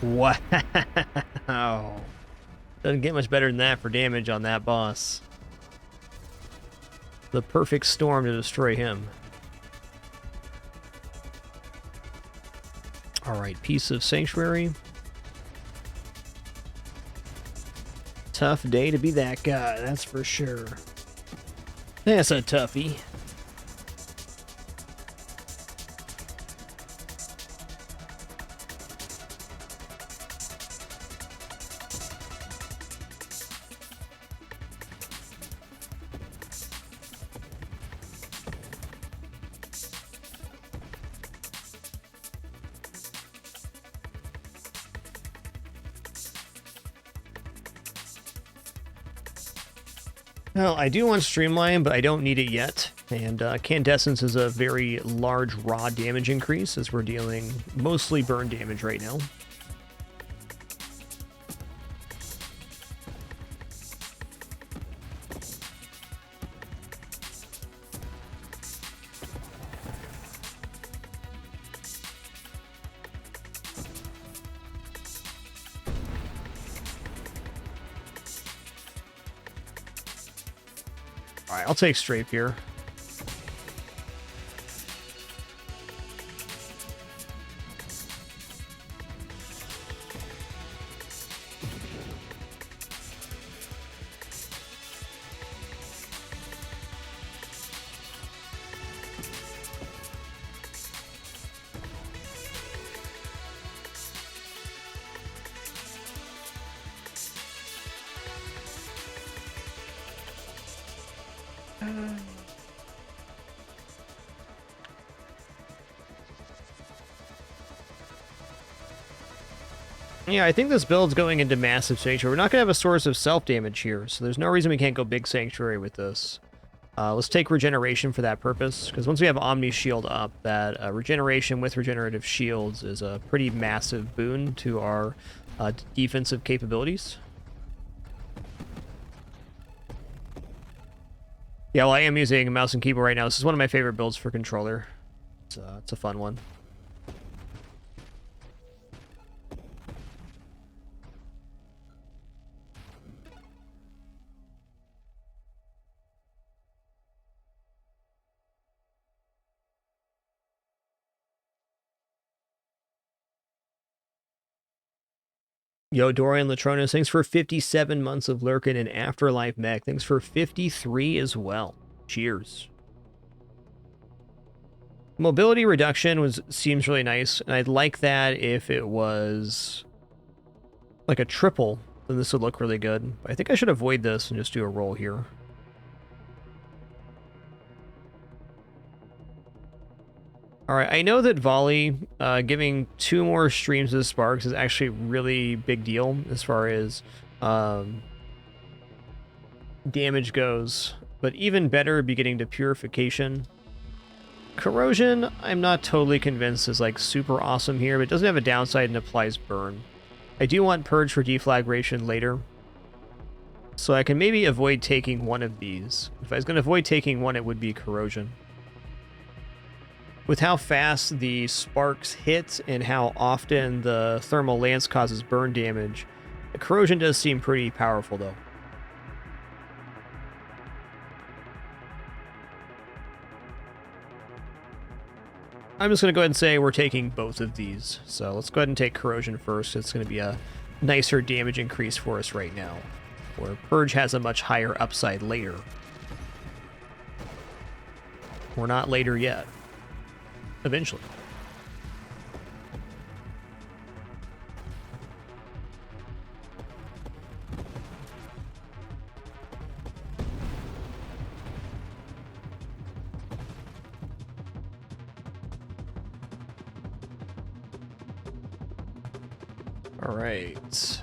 Wow. Doesn't get much better than that for damage on that boss. The perfect storm to destroy him. Alright, piece of Sanctuary. Tough day to be that guy, that's for sure. That's a toughie. Well, I do want Streamline, but I don't need it yet. And Candescence is a very large raw damage increase, as we're dealing mostly burn damage right now. Alright, I'll take Strafe here. Yeah, I think this build's going into massive Sanctuary. We're not going to have a source of self-damage here, so there's no reason we can't go big Sanctuary with this. Let's take Regeneration for that purpose, because once we have Omni Shield up, that Regeneration with Regenerative Shields is a pretty massive boon to our defensive capabilities. Yeah, well, I am using mouse and keyboard right now. This is one of my favorite builds for controller. It's a fun one. Yo, Dorian Latronus, thanks for 57 months of lurking in Afterlife Mech. Thanks for 53 as well. Cheers. Mobility reduction seems really nice, and I'd like that if it was like a triple, then this would look really good. But I think I should avoid this and just do a roll here. Alright, I know that volley, giving 2 more streams of sparks is actually a really big deal as far as damage goes, but even better would be getting to purification. Corrosion, I'm not totally convinced is like super awesome here, but it doesn't have a downside and applies burn. I do want purge for deflagration later, so I can maybe avoid taking one of these. If I was going to avoid taking one, it would be corrosion. With how fast the sparks hit and how often the thermal lance causes burn damage, the corrosion does seem pretty powerful though. I'm just going to go ahead and say we're taking both of these. So let's go ahead and take corrosion first. It's going to be a nicer damage increase for us right now, where purge has a much higher upside later. We're not later yet. Eventually. All right.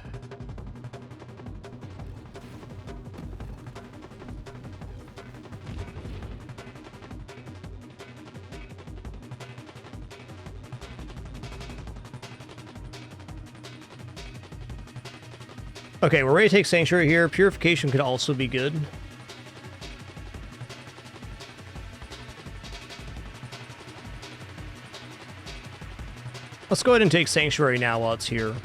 Okay, we're ready to take Sanctuary here. Purification could also be good. Let's go ahead and take Sanctuary now while it's here.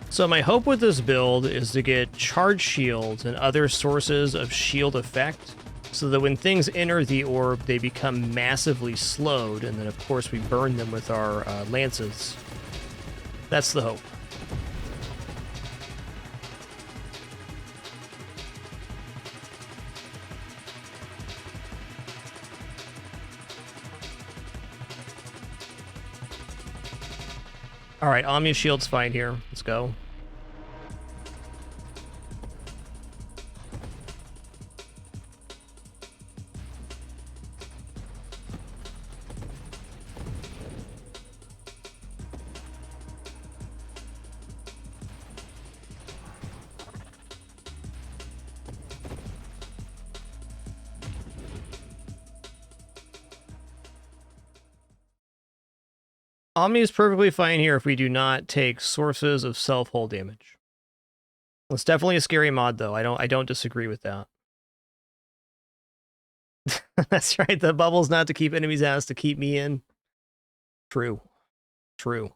So my hope with this build is to get charge shields and other sources of shield effect, so that when things enter the orb, they become massively slowed, and then of course we burn them with our lances. That's the hope. All right, Omni Shield's fine here. Let's go. Omni is perfectly fine here if we do not take sources of self-hull damage. It's definitely a scary mod, though. I don't disagree with that. That's right. The bubble's not to keep enemies out, it's to keep me in. True. True.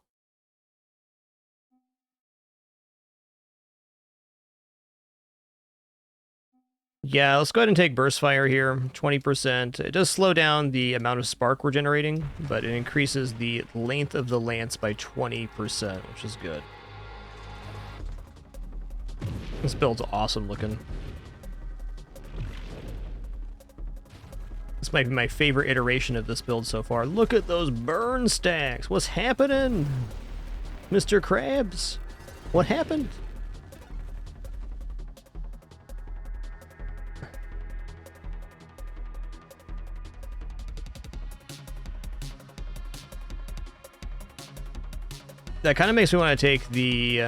Yeah, let's go ahead and take Burst Fire here, 20%. It does slow down the amount of spark we're generating, but it increases the length of the lance by 20%, which is good. This build's awesome looking. This might be my favorite iteration of this build so far. Look at those burn stacks. What's happening? Mr. Krabs? What happened? That kind of makes me want to take the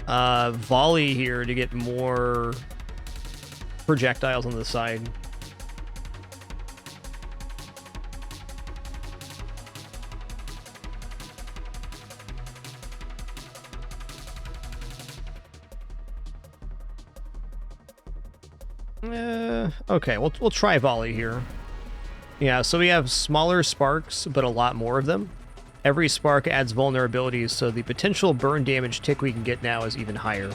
volley here to get more projectiles on the side. Okay, we'll try volley here. Yeah, so we have smaller sparks, but a lot more of them. Every spark adds vulnerabilities, so the potential burn damage tick we can get now is even higher.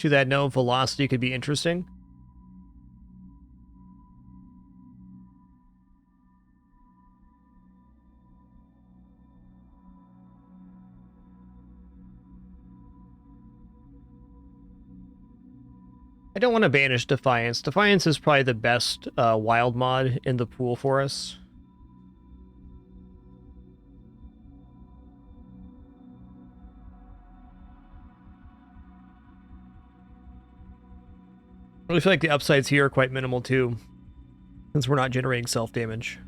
To that note, velocity could be interesting. I don't want to banish Defiance. Defiance is probably the best wild mod in the pool for us. I really feel like the upsides here are quite minimal too, since we're not generating self-damage.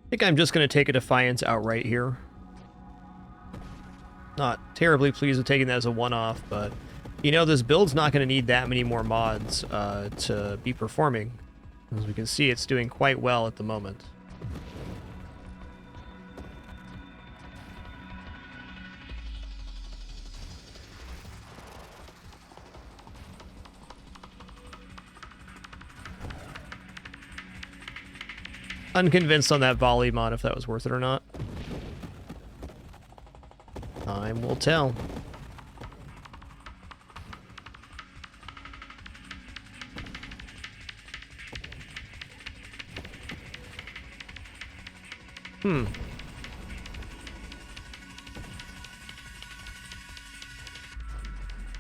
I think I'm just going to take a Defiance outright here. Not terribly pleased with taking that as a one-off, but you know, this build's not going to need that many more mods to be performing. As we can see, it's doing quite well at the moment. Unconvinced on that volley mod if that was worth it or not. Time will tell.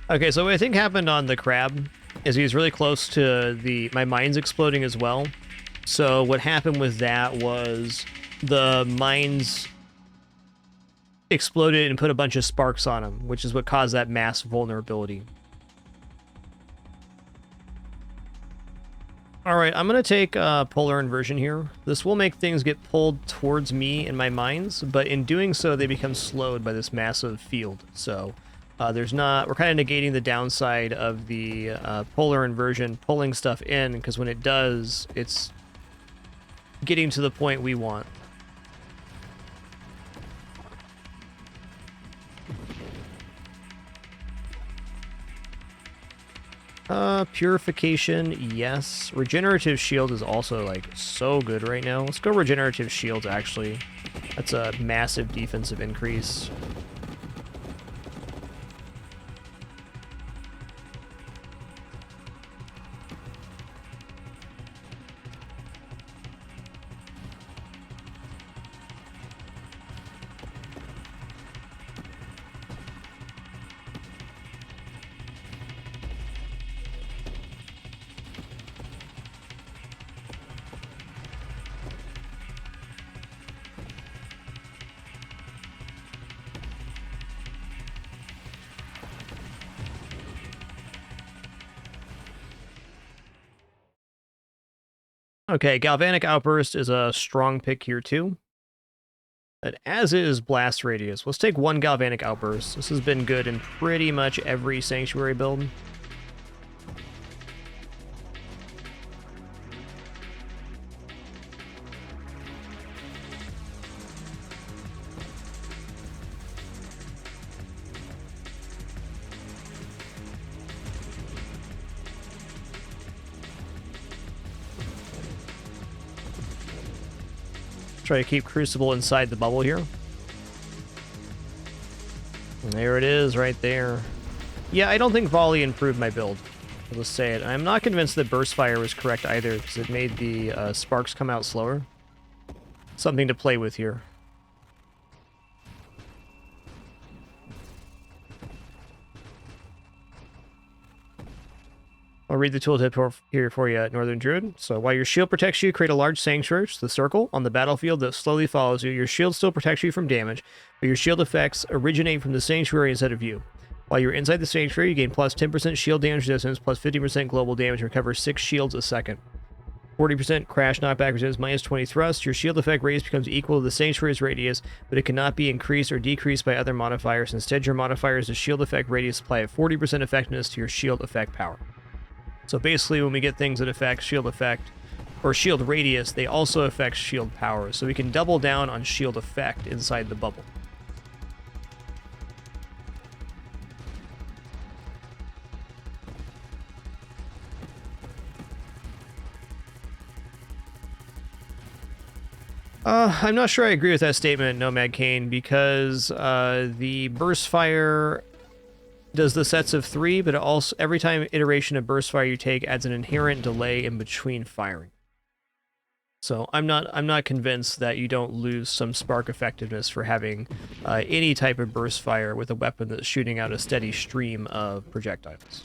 Okay, so what I think happened on the crab is he was really close to my mines exploding as well. So what happened with that was the mines exploded and put a bunch of sparks on him, which is what caused that mass vulnerability. Alright, I'm going to take polar inversion here. This will make things get pulled towards me and my mines, but in doing so they become slowed by this massive field. So we're kind of negating the downside of the polar inversion pulling stuff in, because when it does, it's getting to the point we want. Purification, yes. Regenerative shield is also, like, so good right now. Let's go regenerative shields, actually. That's a massive defensive increase. Okay, Galvanic Outburst is a strong pick here too. And as is Blast Radius. Let's take one Galvanic Outburst. This has been good in pretty much every Sanctuary build. Try to keep Crucible inside the bubble here. And there it is, right there. Yeah, I don't think Volley improved my build. I'll just say it. I'm not convinced that Burst Fire was correct either, because it made the sparks come out slower. Something to play with here. I'll read the tooltip here for you, Northern Druid. So while your shield protects you, create a large sanctuary, the circle, on the battlefield that slowly follows you. Your shield still protects you from damage, but your shield effects originate from the sanctuary instead of you. While you're inside the sanctuary, you gain plus 10% shield damage resistance, plus 50% global damage, and recover 6 shields a second. 40% crash knockback resistance, minus 20 thrust. Your shield effect radius becomes equal to the sanctuary's radius, but it cannot be increased or decreased by other modifiers. Instead, your modifier is the shield effect radius apply a 40% effectiveness to your shield effect power. So basically, when we get things that affect shield effect, or shield radius, they also affect shield power. So we can double down on shield effect inside the bubble. I'm not sure I agree with that statement, Nomad Kane, because the Burst Fire does the sets of 3, but it also every time iteration of Burst Fire you take adds an inherent delay in between firing. So I'm not convinced that you don't lose some spark effectiveness for having any type of Burst Fire with a weapon that's shooting out a steady stream of projectiles.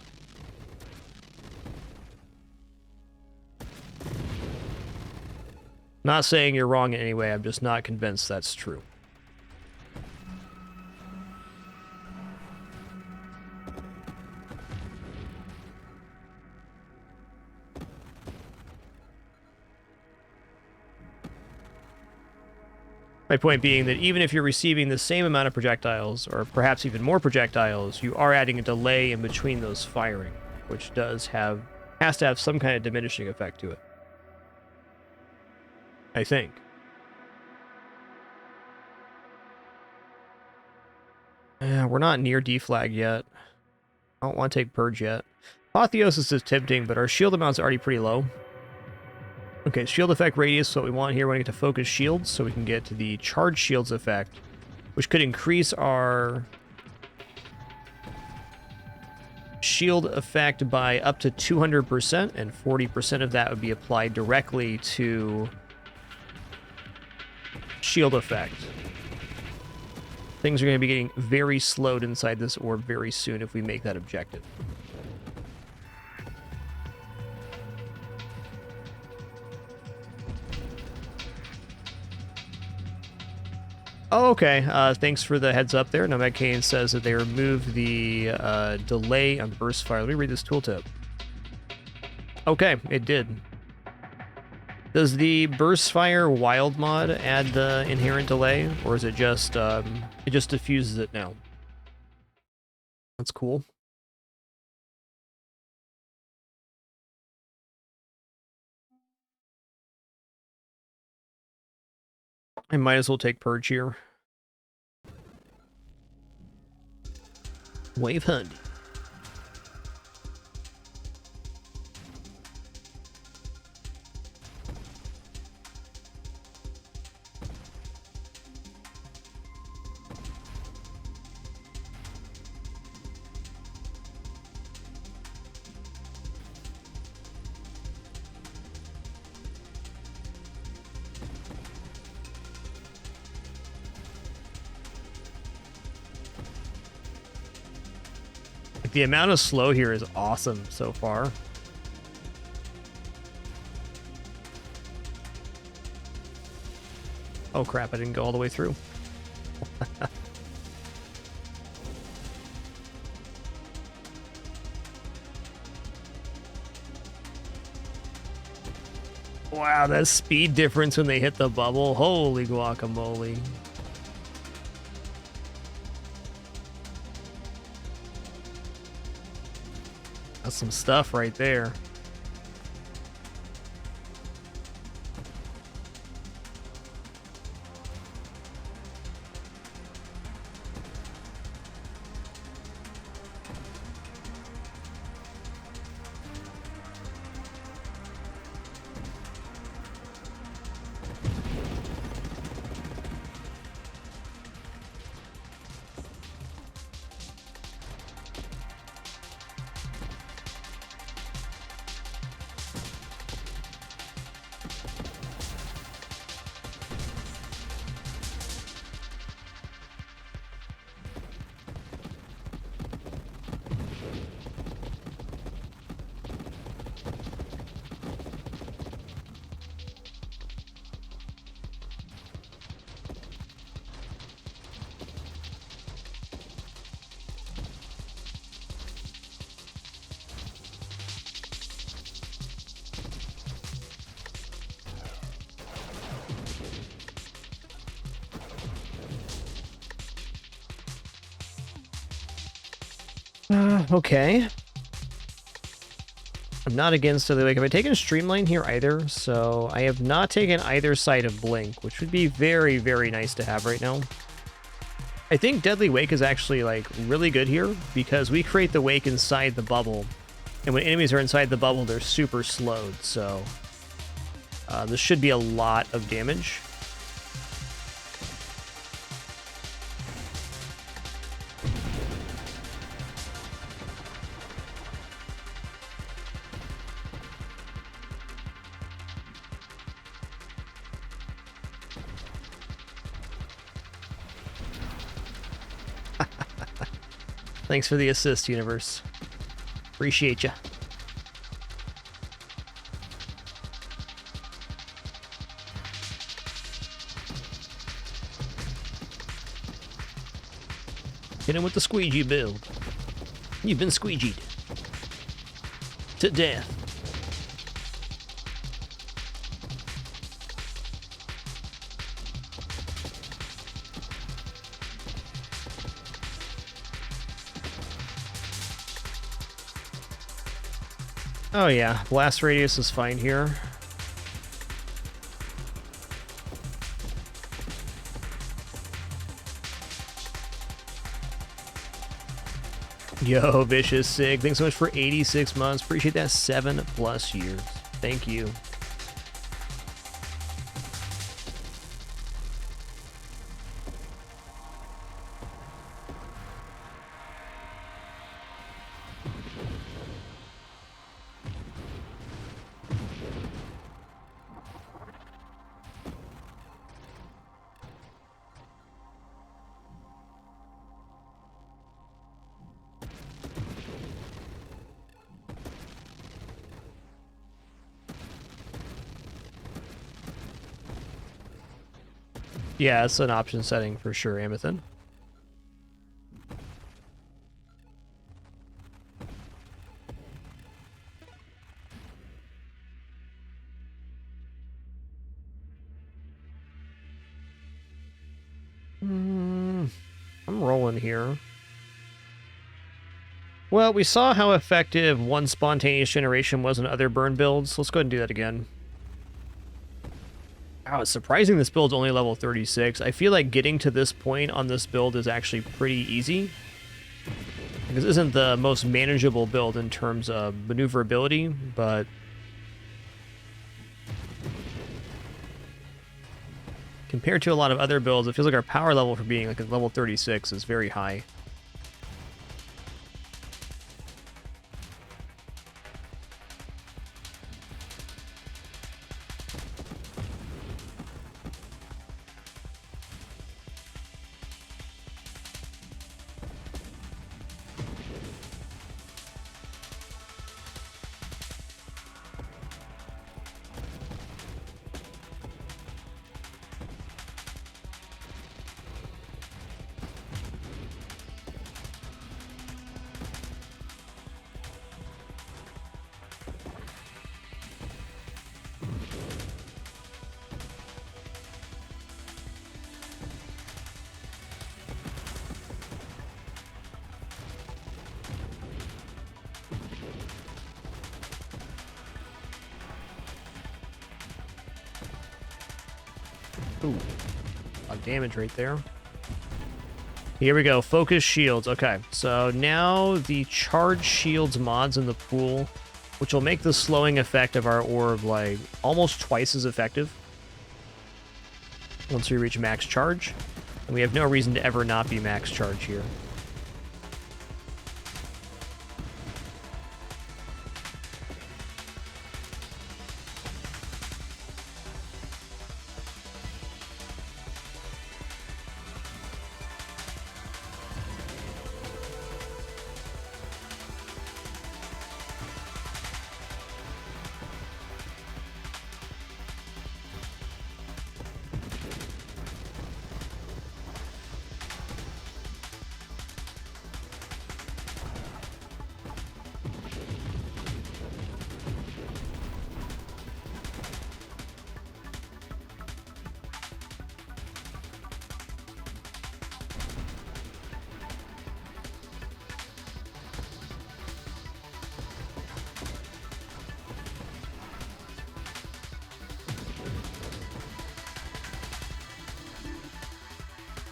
Not saying you're wrong in any way, I'm just not convinced that's true. My point being that even if you're receiving the same amount of projectiles, or perhaps even more projectiles, you are adding a delay in between those firing, which has to have some kind of diminishing effect to it. I think. We're not near deflag yet. I don't want to take Purge yet. Apotheosis is tempting, but our shield amount's already pretty low. Okay, shield effect radius is what we want here. We want to get to focus shields, so we can get to the charge shields effect, which could increase our shield effect by up to 200%, and 40% of that would be applied directly to shield effect. Things are going to be getting very slowed inside this orb very soon if we make that objective. Oh, okay. Thanks for the heads up there. Nomad Kane says that they removed the delay on the burst fire. Let me read this tooltip. Okay, it did. Does the burst fire wild mod add the inherent delay, or is it just diffuses it now? That's cool. I might as well take Purge here. Wave Hunt. The amount of slow here is awesome so far. Oh crap, I didn't go all the way through. Wow, that speed difference when they hit the bubble. Holy guacamole. That's some stuff right there. Okay. I'm not against it. Like, have I taken Streamline here either? So I have not taken either side of Blink, which would be very, very nice to have right now. I think Deadly Wake is actually, like, really good here because we create the wake inside the bubble. And when enemies are inside the bubble, they're super slowed. So this should be a lot of damage. Thanks for the assist, Universe. Appreciate ya. Hit him with the squeegee build. You've been squeegeed. To death. Oh yeah, blast radius is fine here. Yo, Vicious Sig, thanks so much for 86 months. Appreciate that 7+ years. Thank you. Yeah, it's an option setting for sure, Amethyst. I'm rolling here. Well, we saw how effective one spontaneous generation was in other burn builds. Let's go ahead and do that again. Wow, it's surprising this build's only level 36. I feel like getting to this point on this build is actually pretty easy. This isn't the most manageable build in terms of maneuverability, but compared to a lot of other builds, it feels like our power level for being like a level 36 is very high. Ooh, a lot of damage right there. Here we go. Focus shields. Okay, so now the charge shields mods in the pool, which will make the slowing effect of our orb like almost twice as effective once we reach max charge. And we have no reason to ever not be max charge here.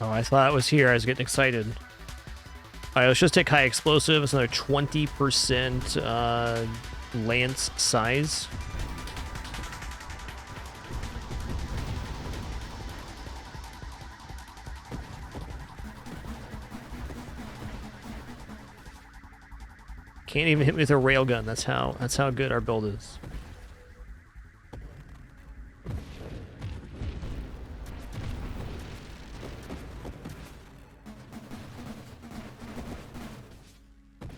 Oh, I thought it was here. I was getting excited. All right, let's just take high explosive. It's another 20% lance size. Can't even hit me with a railgun. That's how good our build is.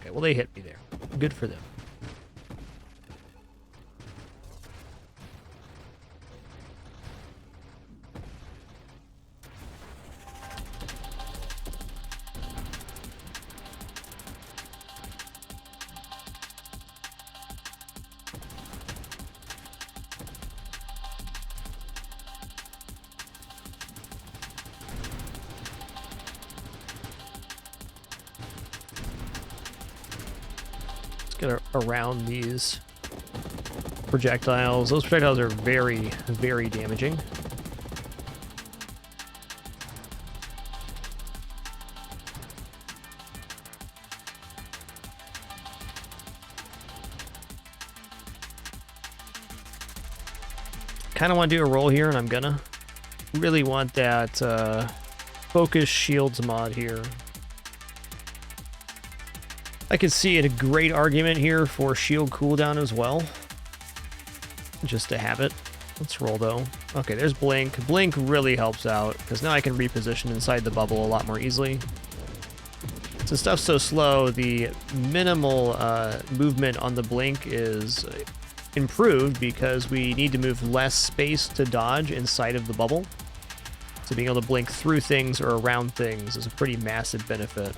Well, they hit me there. Good for them. Get around these projectiles. Those projectiles are very, very damaging. Kind of want to do a roll here, and I'm gonna really want that focus shields mod here. I could see a great argument here for shield cooldown as well, just to have it. Let's roll though. Okay, there's Blink. Blink really helps out, because now I can reposition inside the bubble a lot more easily. Since stuff's so slow, the minimal movement on the Blink is improved because we need to move less space to dodge inside of the bubble. So being able to blink through things or around things is a pretty massive benefit.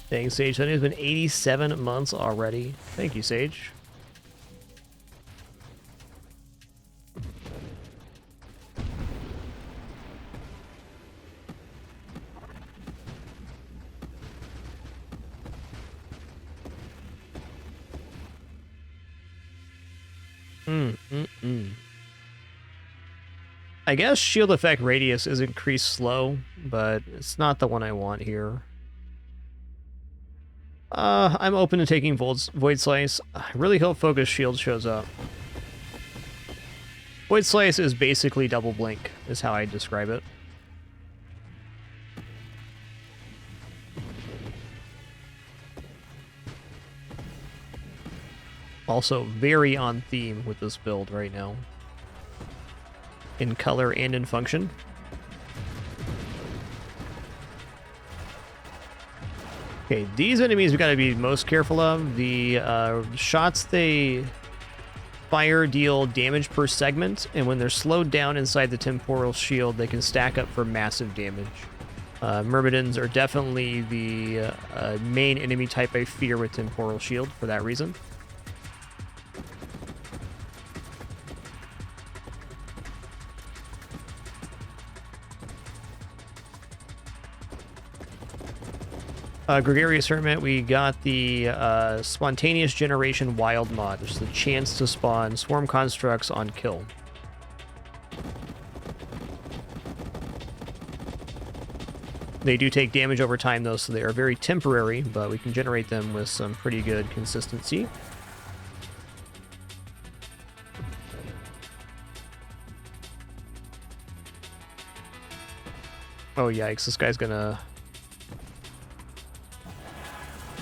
Dang, Sage, that has been 87 months already. Thank you, Sage. I guess shield effect radius is increased slow, but it's not the one I want here. I'm open to taking Void Slice. I really hope Focus Shield shows up. Void Slice is basically double blink, is how I describe it. Also very on theme with this build right now. In color and in function. Okay, these enemies we gotta be most careful of. The shots they fire deal damage per segment, and when they're slowed down inside the temporal shield, they can stack up for massive damage. Myrmidons are definitely the main enemy type I fear with temporal shield for that reason. Gregarious Hermit, we got the Spontaneous Generation Wild mod, which is the chance to spawn swarm constructs on kill. They do take damage over time, though, so they are very temporary, but we can generate them with some pretty good consistency. Oh, yikes, this guy's gonna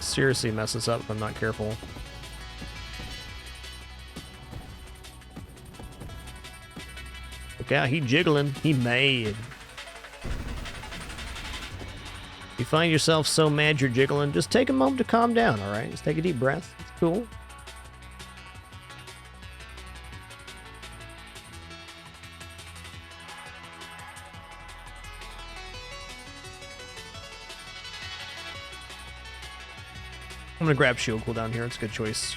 seriously mess us up if I'm not careful. Look out, he jiggling. He mad. You find yourself so mad you're jiggling, just take a moment to calm down, alright? Just take a deep breath. It's cool. I'm gonna grab shield cooldown here. It's a good choice.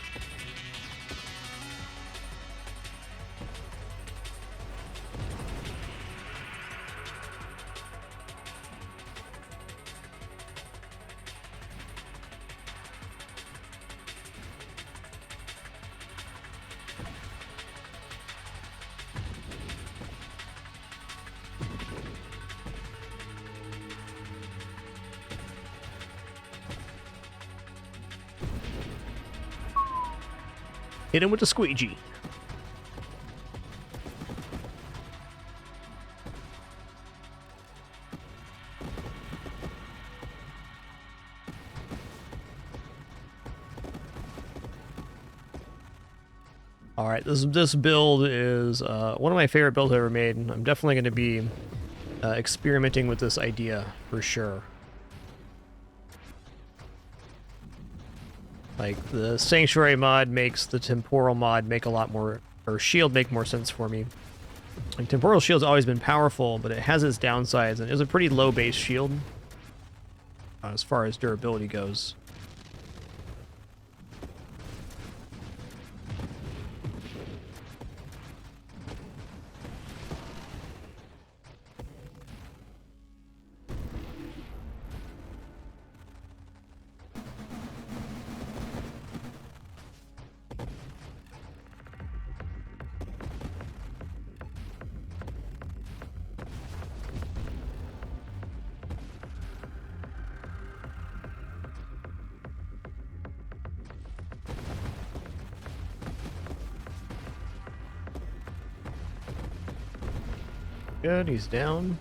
Hit him with the squeegee. All right, this build is one of my favorite builds I've ever made. I'm definitely going to be experimenting with this idea for sure. Like, the Sanctuary mod makes the Temporal mod make a lot more, or Shield make more sense for me. Like, Temporal Shield's always been powerful, but it has its downsides, and it was a pretty low base shield as far as durability goes. Good, he's down.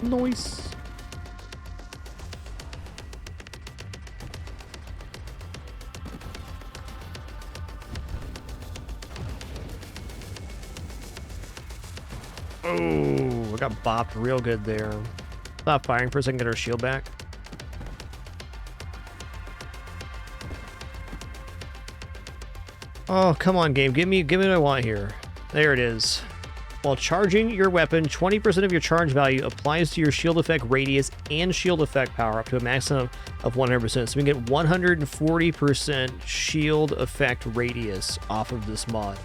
Nice. Oh, I got bopped real good there. Stop firing for a second, get our shield back. Oh, come on, game. Give me what I want here. There it is. While charging your weapon, 20% of your charge value applies to your shield effect radius and shield effect power up to a maximum of 100%. So we can get 140% shield effect radius off of this mod.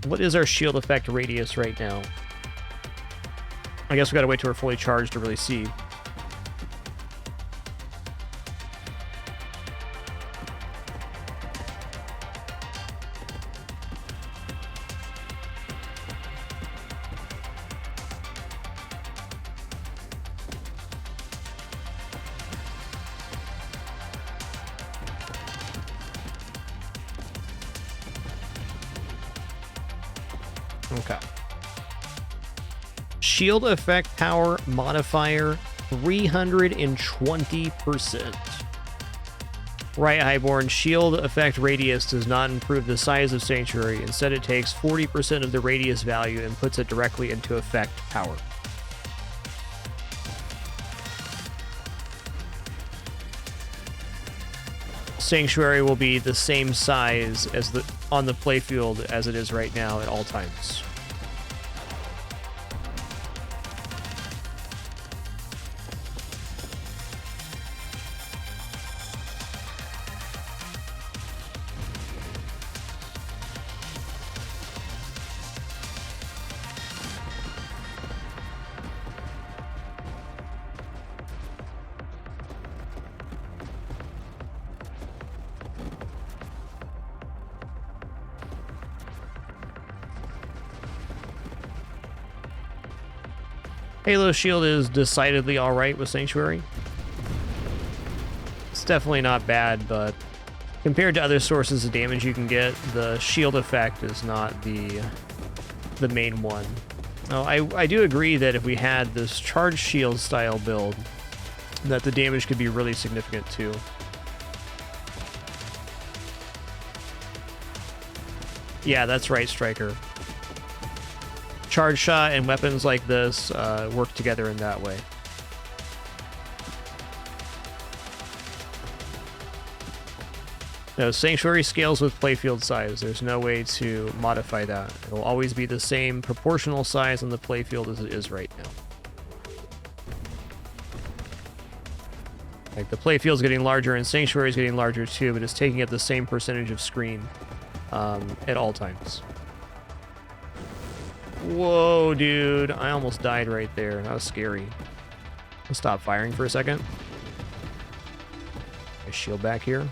What is our shield effect radius right now? I guess we gotta wait till we're fully charged to really see. Okay. Shield effect power modifier 320%. Right, Highborn. Shield effect radius does not improve the size of Sanctuary. Instead, it takes 40% of the radius value and puts it directly into effect power. Sanctuary will be the same size as on the playfield as it is right now at all times. Halo Shield is decidedly alright with Sanctuary. It's definitely not bad, but compared to other sources of damage you can get, the shield effect is not the main one. Now, I do agree that if we had this charged shield style build, that the damage could be really significant too. Yeah, that's right, Striker. Charge shot and weapons like this work together in that way. No, Sanctuary scales with playfield size. There's no way to modify that. It will always be the same proportional size on the playfield as it is right now. Like the playfield's getting larger and Sanctuary's getting larger too, but it's taking up the same percentage of screen at all times. Whoa, dude. I almost died right there. That was scary. I'll stop firing for a second. My shield back here.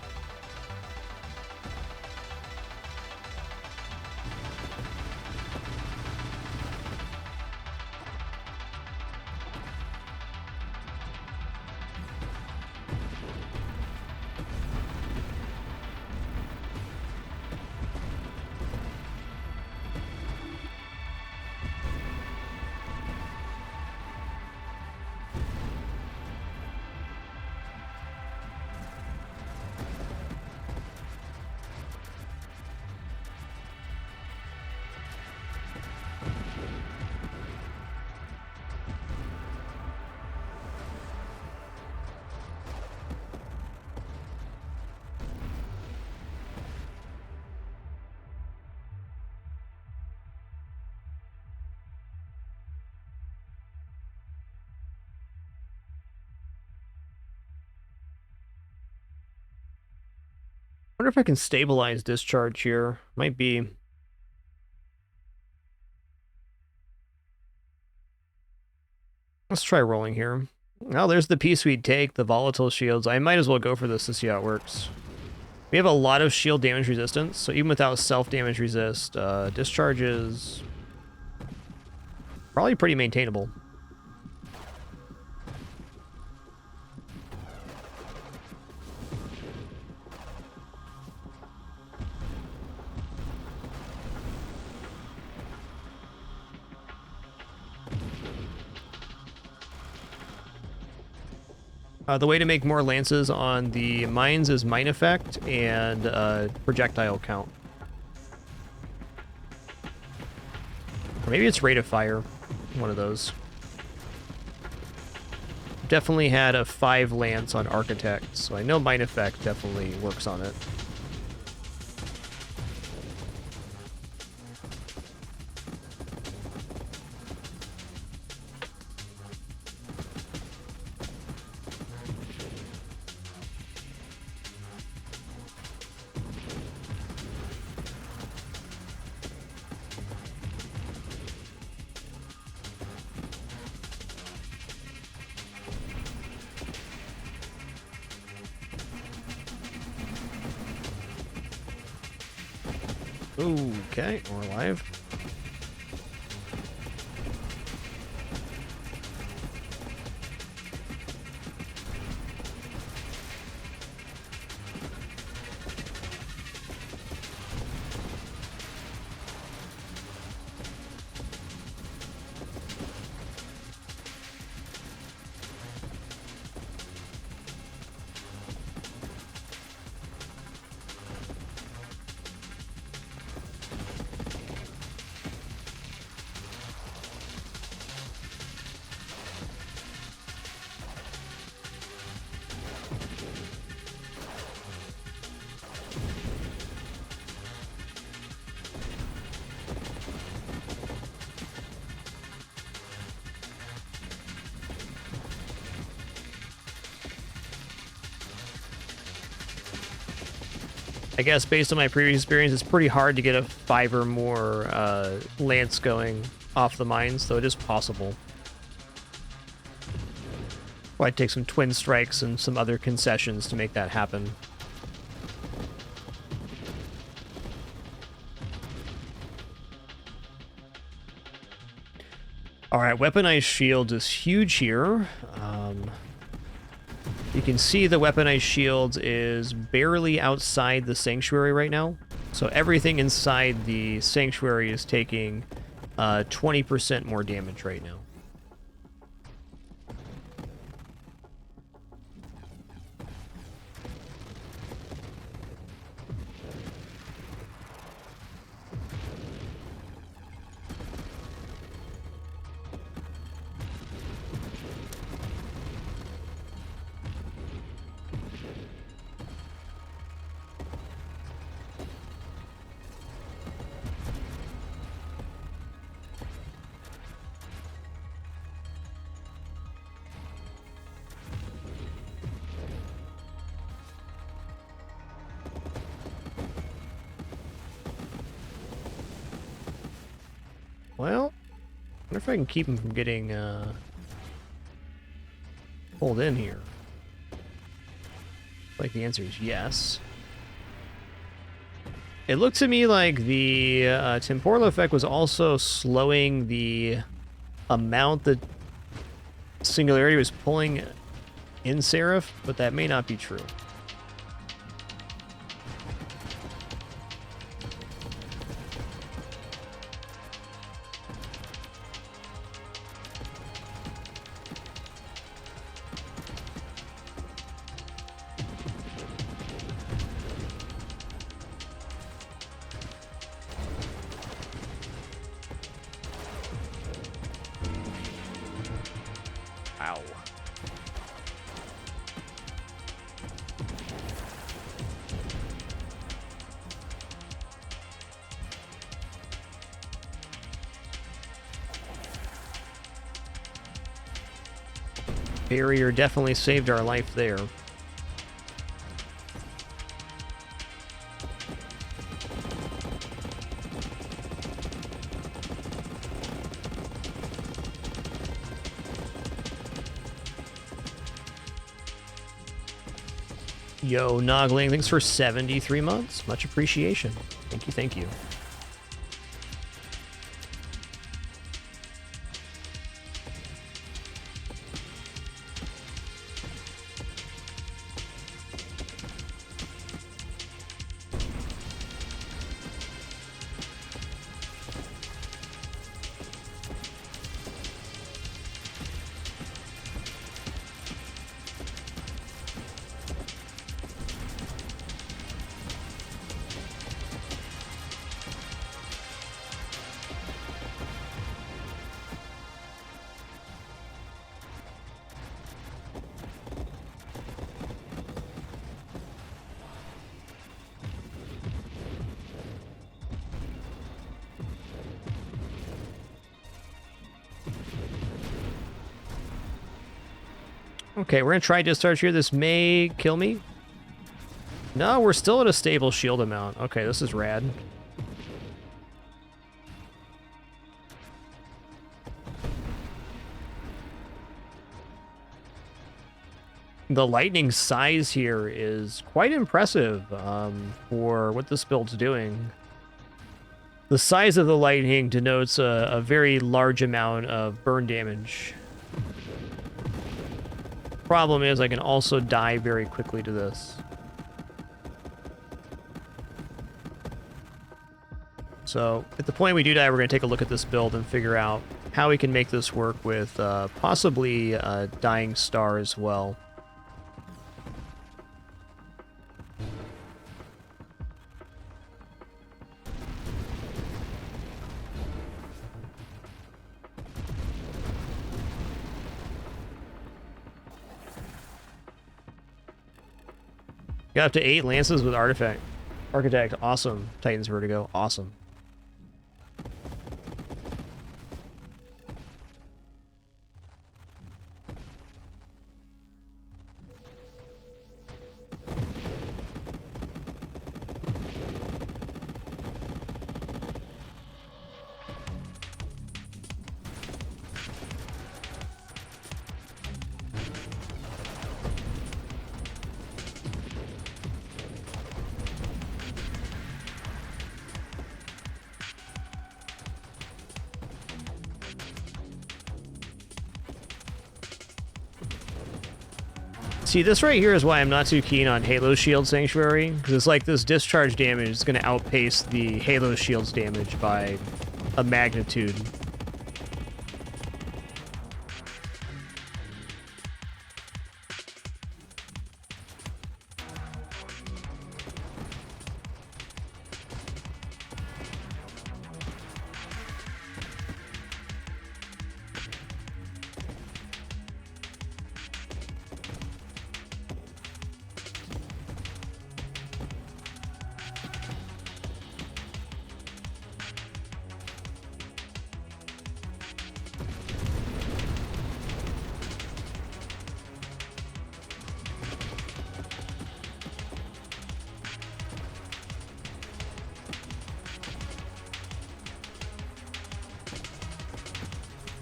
I wonder if I can stabilize discharge here. Might be. Let's try rolling here. Oh, there's the piece we'd take, the volatile shields. I might as well go for this to see how it works. We have a lot of shield damage resistance, so even without self-damage resist, discharge is probably pretty maintainable. The way to make more lances on the mines is mine effect and projectile count. Or maybe it's rate of fire, one of those. Definitely had a 5 lance on Architect, so I know mine effect definitely works on it. Okay, we're alive. I guess based on my previous experience, it's pretty hard to get a 5 or more lance going off the mines, though it is possible. Well, I'd take some twin strikes and some other concessions to make that happen. Alright, weaponized shield is huge here. You can see the weaponized shield is barely outside the sanctuary right now. So everything inside the sanctuary is taking 20% more damage right now. Well, I wonder if I can keep him from getting pulled in here. Like the answer is yes. It looked to me like the temporal effect was also slowing the amount that Singularity was pulling in Seraph, but that may not be true. Ow. Barrier definitely saved our life there. Yo, Nogling, thanks for 73 months. Much appreciation. Thank you, thank you. Okay, we're gonna try discharge here. This may kill me. No, we're still at a stable shield amount. Okay, this is rad. The lightning size here is quite impressive for what this build's doing. The size of the lightning denotes a very large amount of burn damage. Problem is I can also die very quickly to this. So at the point we do die, we're going to take a look at this build and figure out how we can make this work with possibly Dying Star as well. Got up to 8 lances with Architect. Awesome. Titan's Vertigo. Awesome. See, this right here is why I'm not too keen on Halo Shield Sanctuary, because it's like this discharge damage is going to outpace the Halo Shield's damage by a magnitude.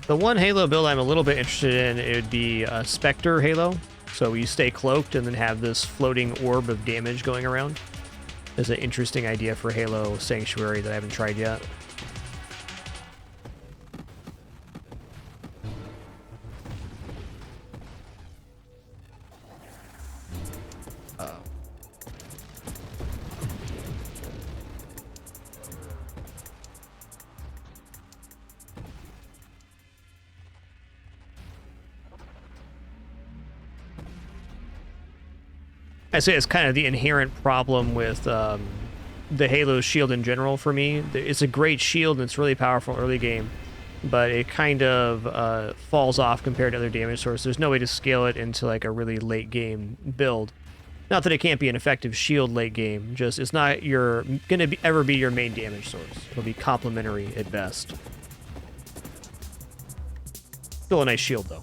The one Halo build I'm a little bit interested in, it would be a Spectre Halo. So you stay cloaked and then have this floating orb of damage going around. Is an interesting idea for Halo Sanctuary that I haven't tried yet. I say it's kind of the inherent problem with the Halo shield in general for me. It's a great shield and it's really powerful early game, but it kind of falls off compared to other damage sources. There's no way to scale it into like a really late game build. Not that it can't be an effective shield late game, just it's not ever be your main damage source. It'll be complementary at best. Still a nice shield though.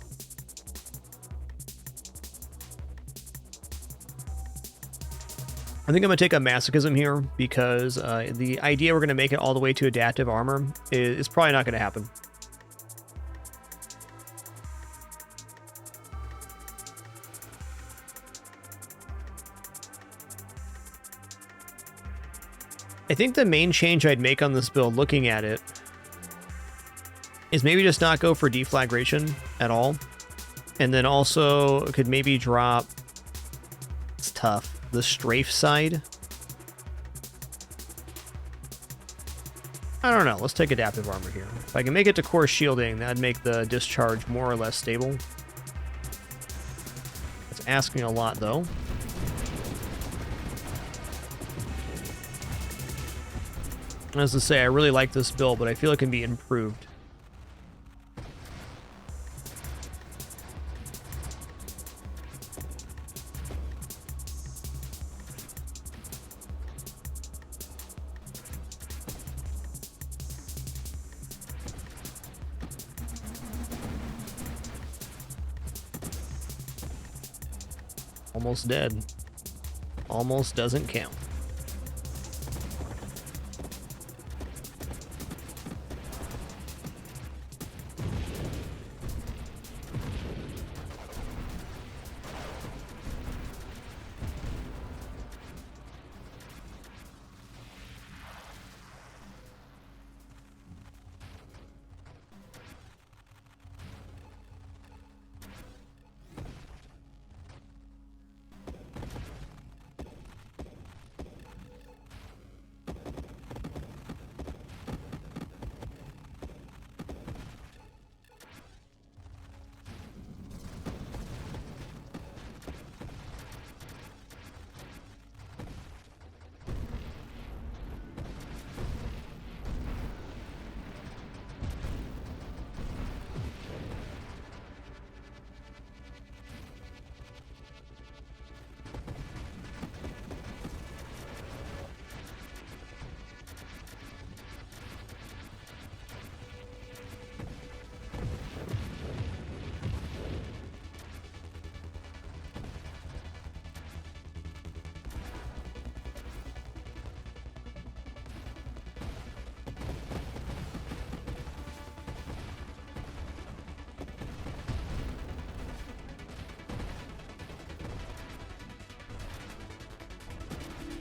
I think I'm going to take a Masochism here because the idea we're going to make it all the way to adaptive armor is probably not going to happen. I think the main change I'd make on this build, looking at it, is maybe just not go for deflagration at all. And then also could maybe drop... It's tough. The strafe side. I don't know. Let's take adaptive armor here. If I can make it to core shielding, that'd make the discharge more or less stable. It's asking a lot, though. As to say, I really like this build, but I feel it can be improved. Almost dead. Almost doesn't count.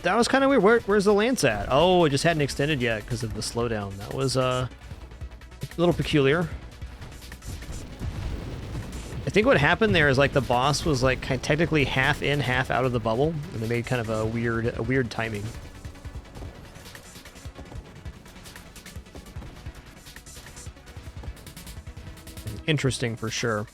that was kind of weird. Where's the lance at? Oh, it just hadn't extended yet because of the slowdown. That was a little peculiar. I think what happened there is like the boss was like kind of technically half in, half out of the bubble, and they made kind of a weird timing. Interesting for sure.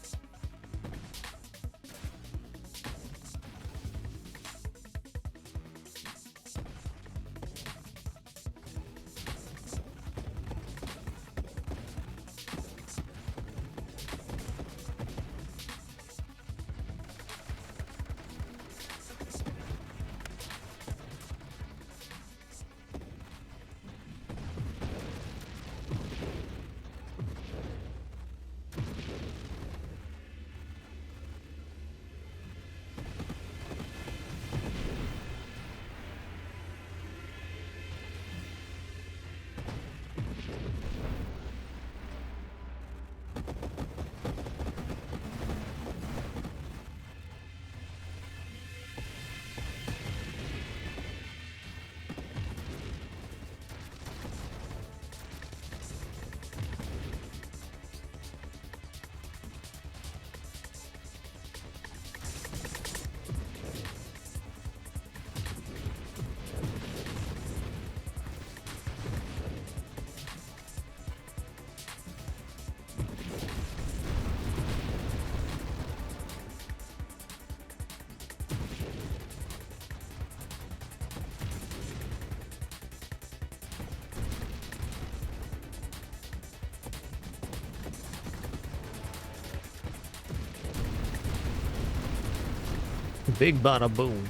Big bada boom.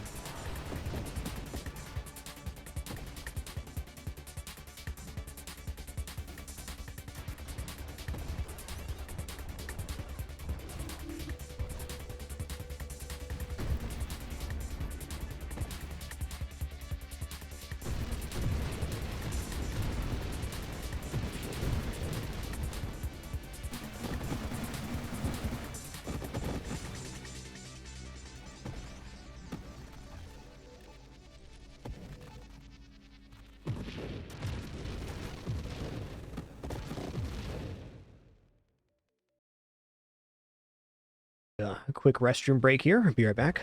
A quick restroom break here. I'll be right back.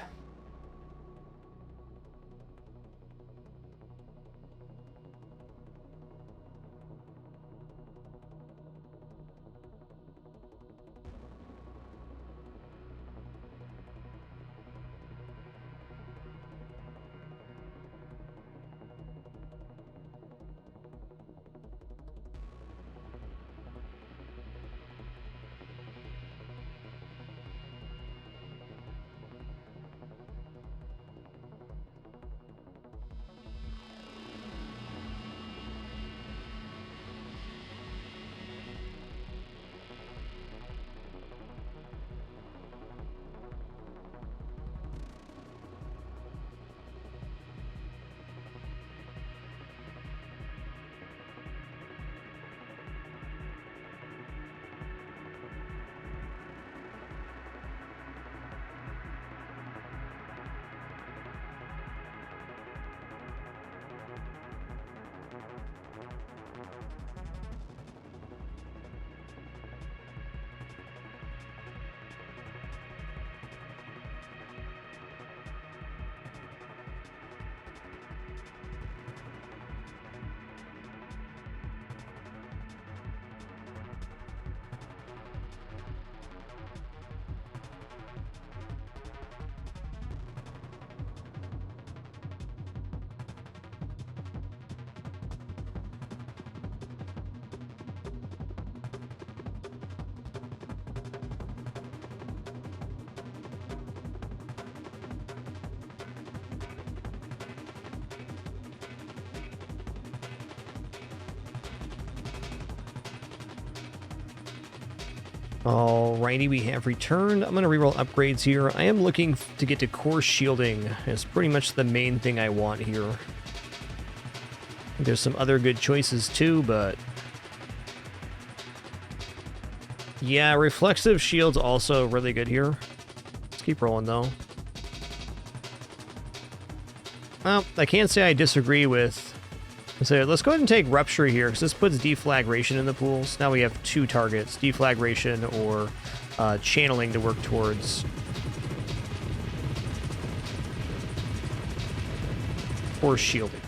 Alrighty, we have returned. I'm going to reroll upgrades here. I am looking to get to core shielding. It's pretty much the main thing I want here. There's some other good choices too, but... yeah, reflexive shield's also really good here. Let's keep rolling though. Well, I can't say I disagree with... So let's go ahead and take Rupture here, because this puts Deflagration in the pools. Now we have two targets, Deflagration or Channeling to work towards. Or Shielding.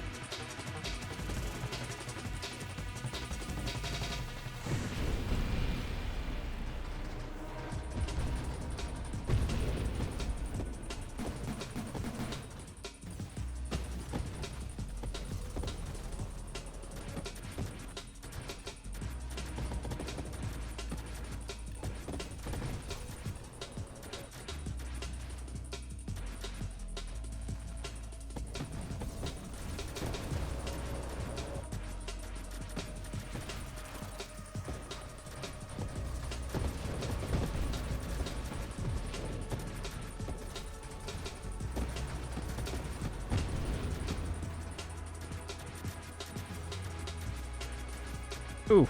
Ooh,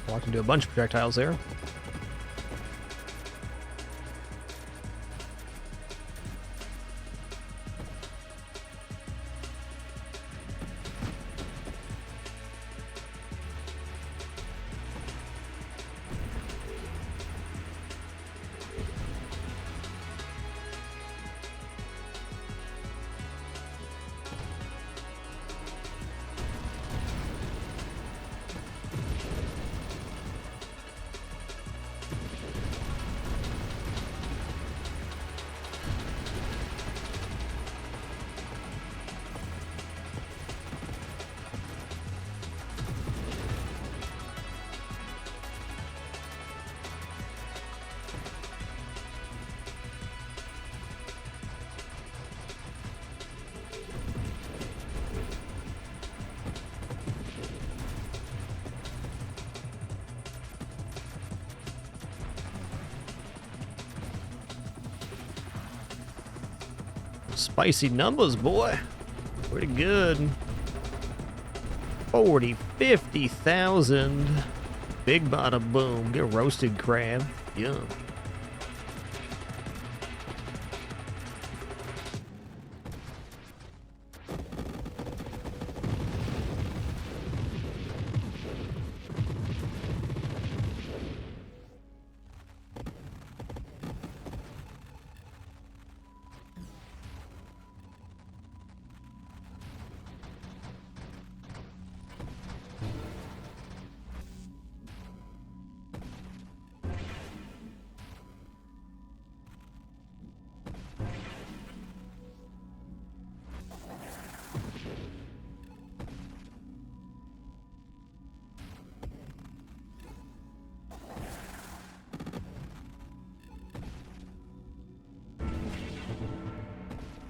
walked into a bunch of projectiles there. Spicy numbers, boy. Pretty good. 40, 50,000. Big bada boom. Get roasted crab. Yum.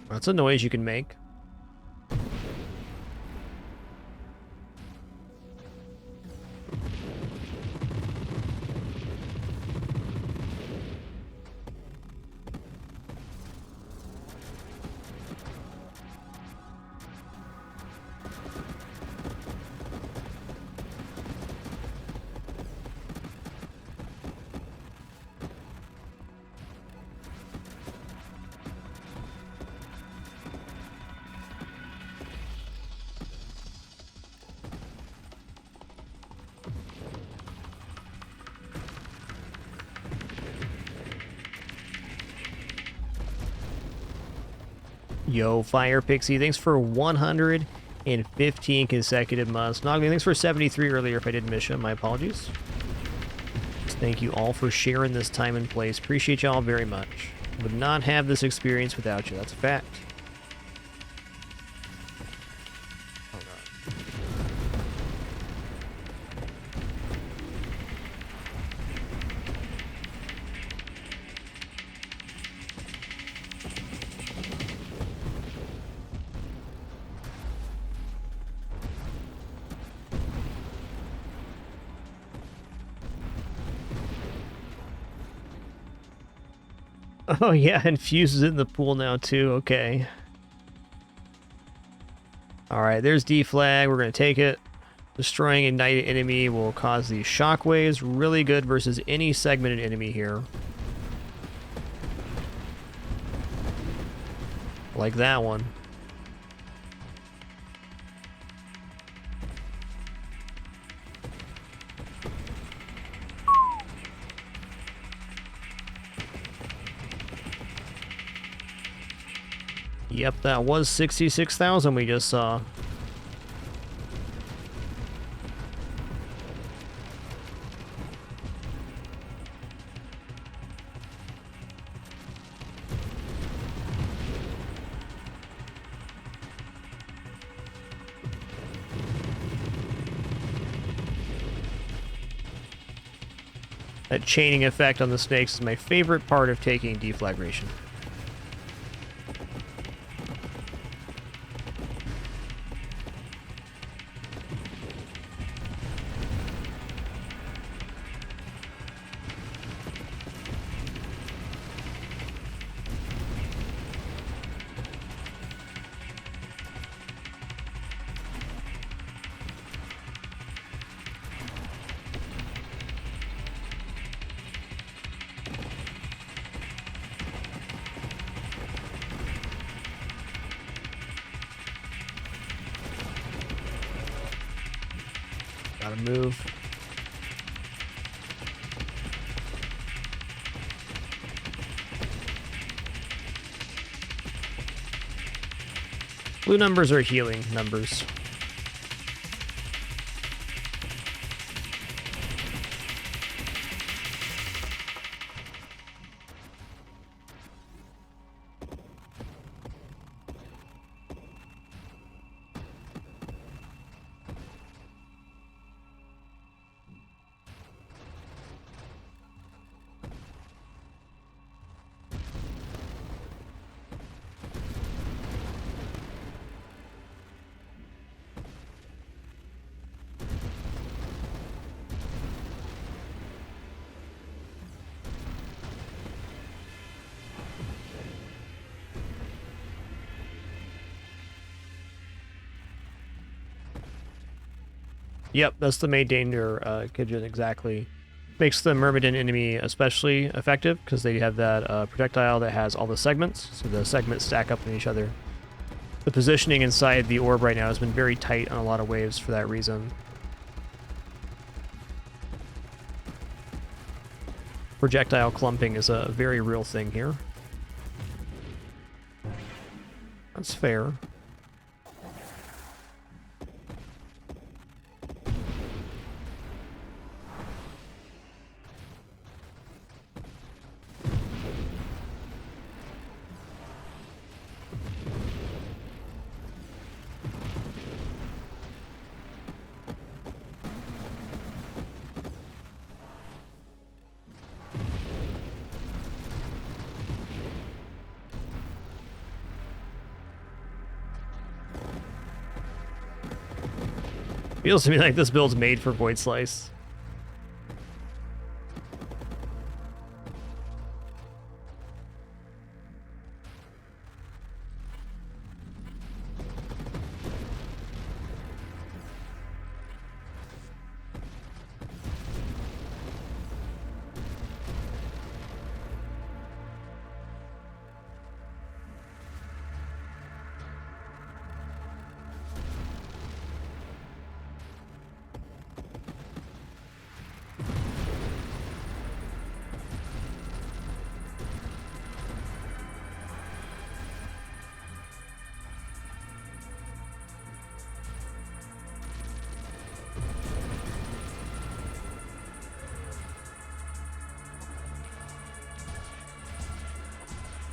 That's a noise you can make. Yo, Fire Pixie, thanks for 115 consecutive months. Nogly, thanks for 73 earlier if I did miss you. My apologies. Thank you all for sharing this time and place. Appreciate y'all very much. Would not have this experience without you. That's a fact. Oh yeah, infuses in the pool now too, okay. Alright, there's deflag, we're gonna take it. Destroying ignited enemy will cause these shockwaves, really good versus any segmented enemy here. Like that one. Yep, that was 66,000 we just saw. That chaining effect on the snakes is my favorite part of taking deflagration. Gotta move. Blue numbers are healing numbers. Yep, that's the main danger, Kidjin, exactly. Makes the Myrmidon enemy especially effective, because they have that projectile that has all the segments, so the segments stack up on each other. The positioning inside the orb right now has been very tight on a lot of waves for that reason. Projectile clumping is a very real thing here. That's fair. Feels to me like this build's made for Void Slice.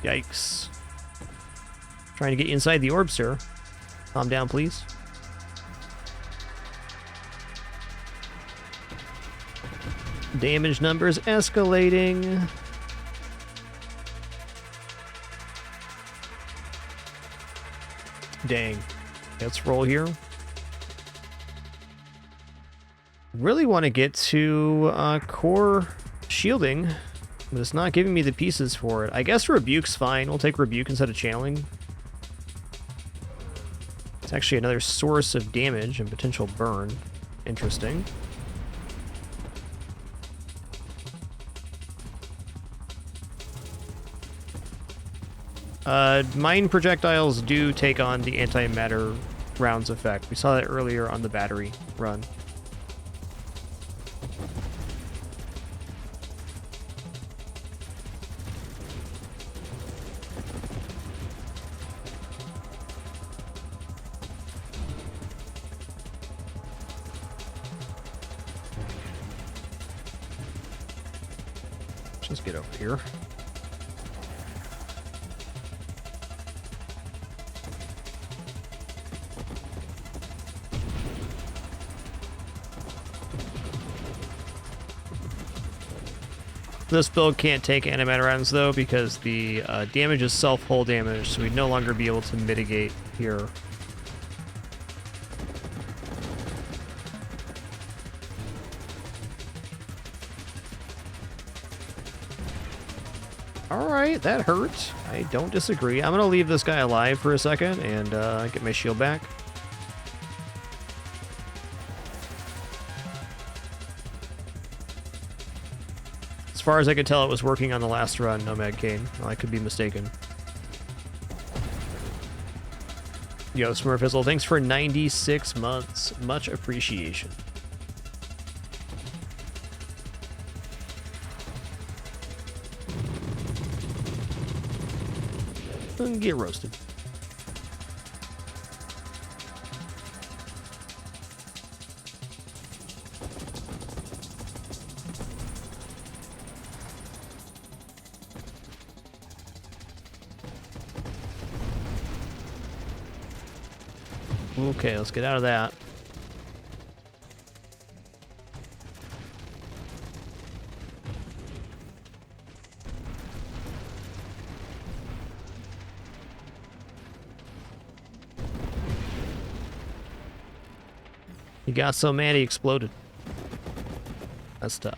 Yikes. Trying to get you inside the orb, sir. Calm down, please. Damage numbers escalating. Dang. Let's roll here. Really want to get to core shielding, but it's not giving me the pieces for it. I guess Rebuke's fine. We'll take Rebuke instead of channeling. It's actually another source of damage and potential burn. Interesting. Mine projectiles do take on the antimatter rounds effect. We saw that earlier on the battery run. Let's get over here. This build can't take animator rounds though because the damage is self-hull damage, so we'd no longer be able to mitigate here. Alright, that hurt. I don't disagree. I'm gonna leave this guy alive for a second and get my shield back. As far as I could tell, it was working on the last run, Nomad Kane. Well, I could be mistaken. Yo, Smurfizzle, thanks for 96 months. Much appreciation. And get roasted. Okay, let's get out of that. He got so mad he exploded. That's tough.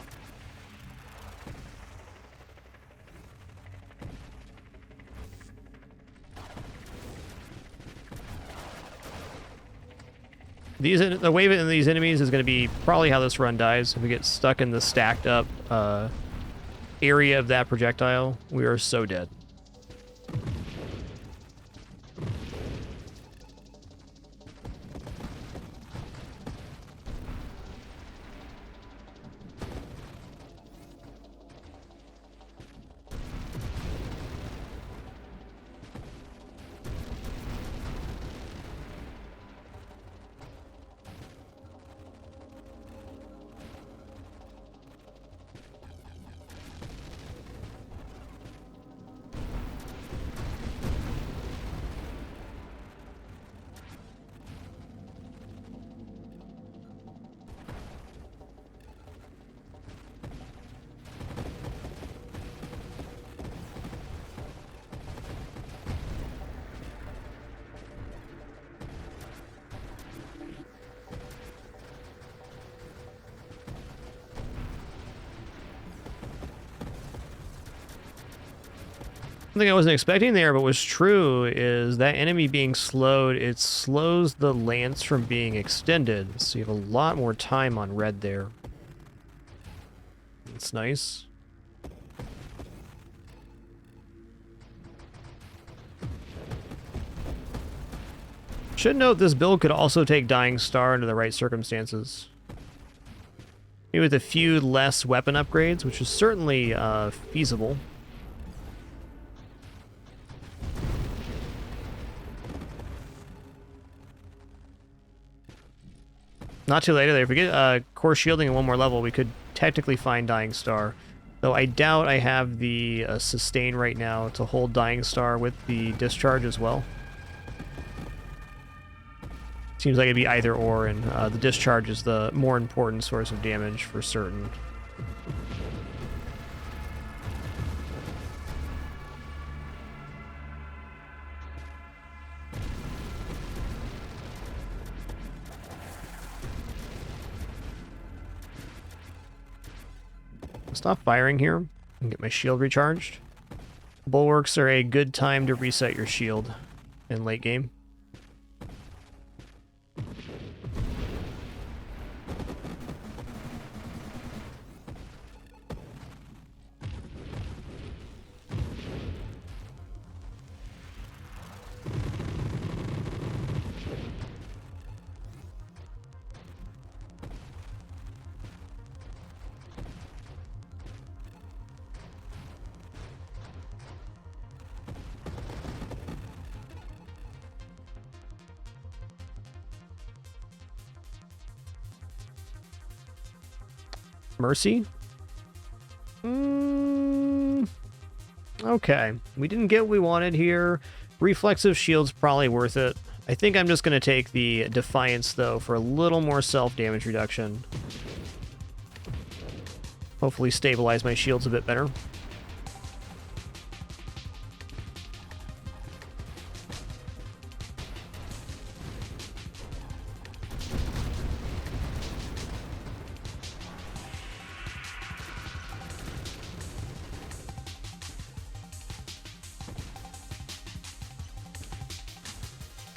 The wave in these enemies is going to be probably how this run dies. If we get stuck in the stacked up area of that projectile, we are so dead. Something I wasn't expecting there, but was true, is that enemy being slowed, it slows the lance from being extended, so you have a lot more time on red there. It's nice. Should note this build could also take Dying Star under the right circumstances. Maybe with a few less weapon upgrades, which is certainly feasible. Not too late either. If we get core shielding in one more level, we could technically find Dying Star. Though I doubt I have the sustain right now to hold Dying Star with the discharge as well. Seems like it'd be either or, and the discharge is the more important source of damage for certain. Stop firing here and get my shield recharged. Bulwarks are a good time to reset your shield in late game. Mercy? Okay, we didn't get what we wanted here. Reflexive shield's probably worth it. I think I'm just going to take the Defiance, though, for a little more self-damage reduction. Hopefully stabilize my shields a bit better.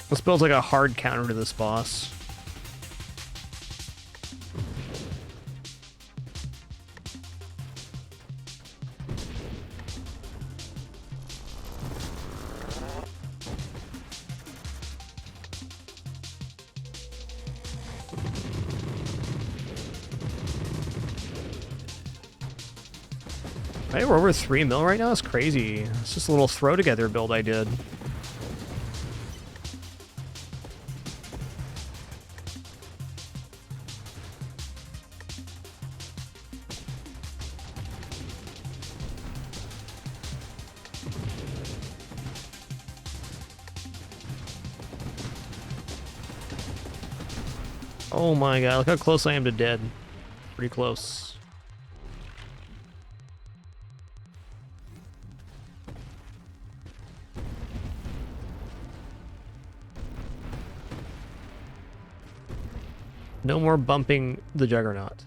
This builds like a hard counter to this boss. Hey, we're over 3 mil right now? That's crazy. It's just a little throw together build I did. Oh my god, look how close I am to dead. Pretty close. No more bumping the Juggernaut.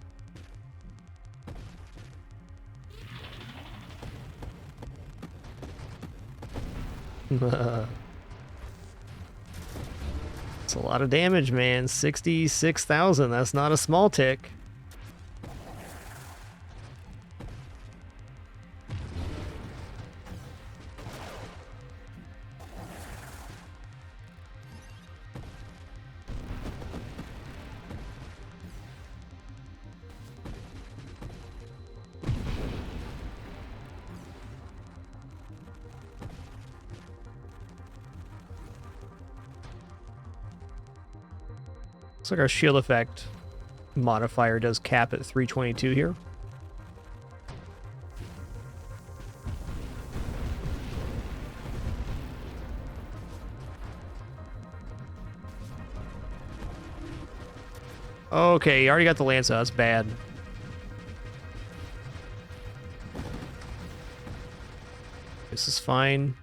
It's a lot of damage, man. 66,000. That's not a small tick. Looks like our shield effect modifier does cap at 322 here. Okay, you already got the lance out. That's bad. This is fine.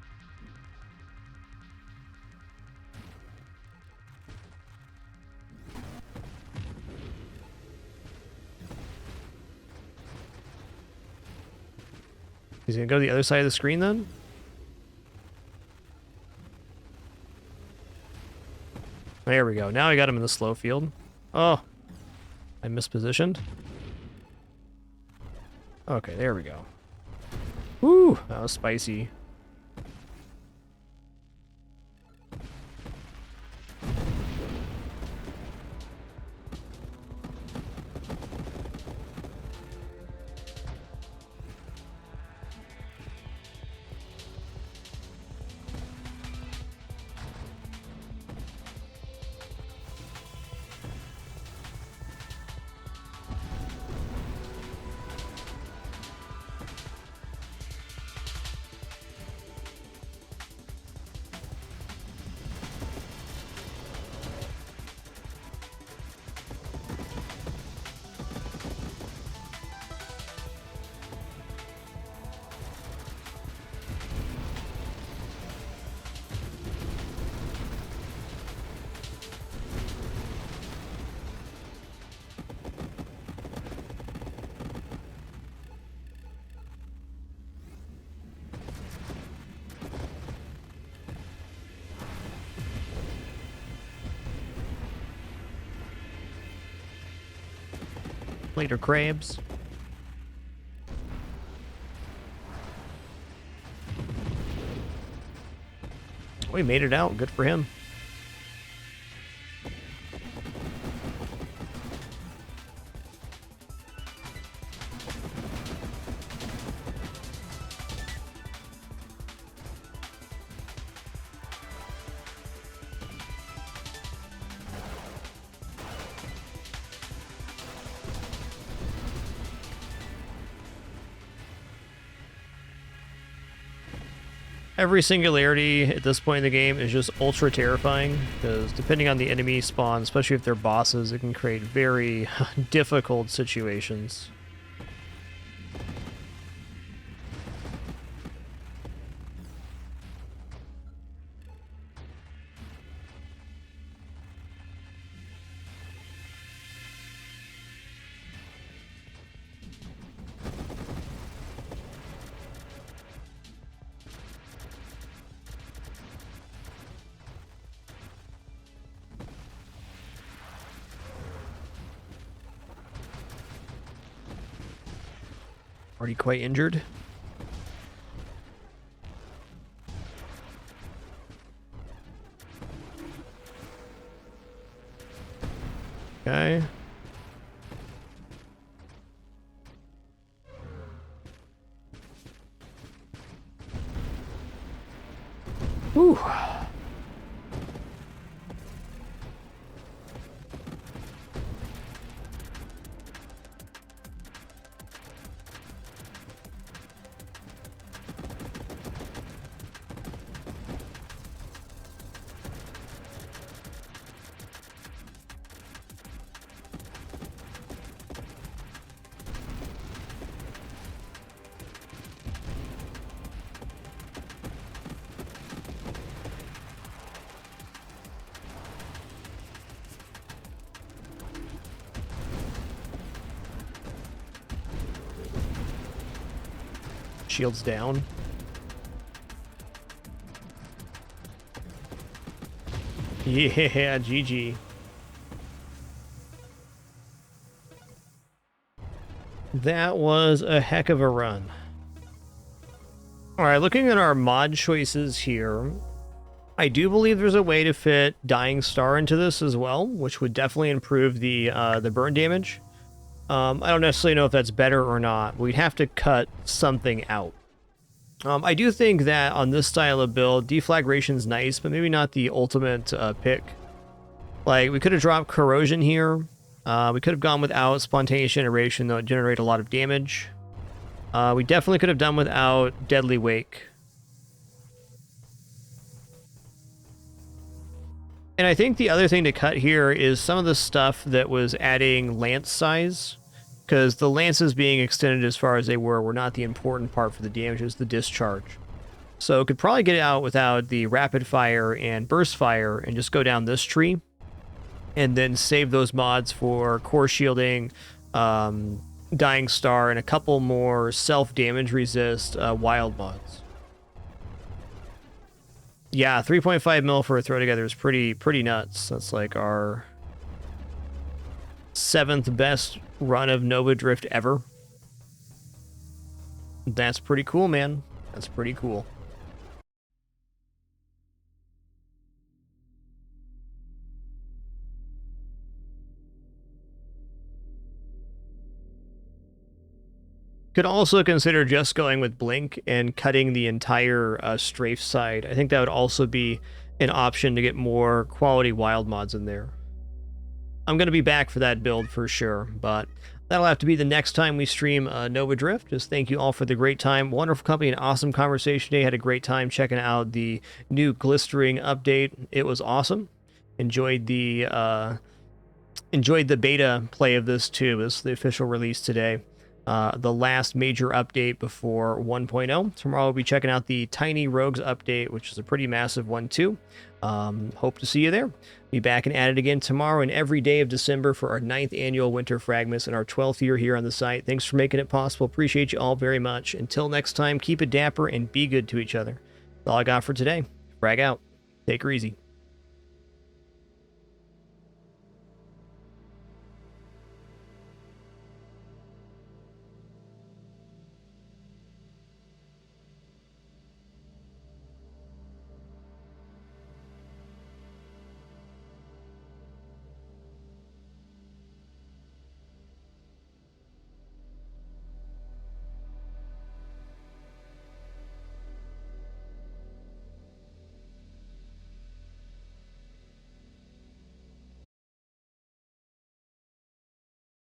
He's gonna go to the other side of the screen then? There we go. Now I got him in the slow field. Oh, I mispositioned. Okay, there we go. Woo, that was spicy. Later, crabs. Oh, he made it out. Good for him. Every singularity at this point in the game is just ultra terrifying, because depending on the enemy spawn, especially if they're bosses, it can create very difficult situations. Already quite injured. Okay. Whew. Shields down. Yeah, GG. That was a heck of a run. Alright, looking at our mod choices here, I do believe there's a way to fit Dying Star into this as well, which would definitely improve the burn damage. I don't necessarily know if that's better or not. We'd have to cut something out. I do think that on this style of build, deflagration's nice, but maybe not the ultimate pick. Like, we could have dropped corrosion here. We could have gone without spontaneous generation, though it generated a lot of damage. We definitely could have done without Deadly Wake. And I think the other thing to cut here is some of the stuff that was adding lance size, because the lances being extended as far as they were not the important part for the damage, it was the discharge. So it could probably get it out without the rapid fire and burst fire and just go down this tree, and then save those mods for core shielding, Dying Star, and a couple more self-damage resist wild mods. Yeah, 3.5 mil for a throw together is pretty nuts. That's like our 7th best run of Nova Drift ever. That's pretty cool, man. That's pretty cool. Could also consider just going with Blink and cutting the entire strafe side. I think that would also be an option to get more quality wild mods in there. I'm going to be back for that build for sure, but that'll have to be the next time we stream Nova Drift. Just thank you all for the great time. Wonderful company and awesome conversation today. Had a great time checking out the new Glistering update. It was awesome. Enjoyed the beta play of this too. This is the official release today. The last major update before 1.0. Tomorrow we'll be checking out the Tiny Rogues update, which is a pretty massive one too. Hope to see you there. Be back and at it again tomorrow and every day of December for our 9th annual Winter fragMas and our 12th year here on the site. Thanks for making it possible. Appreciate you all very much. Until next time, keep it dapper and be good to each other. That's all I got for today. Frag out. Take her easy.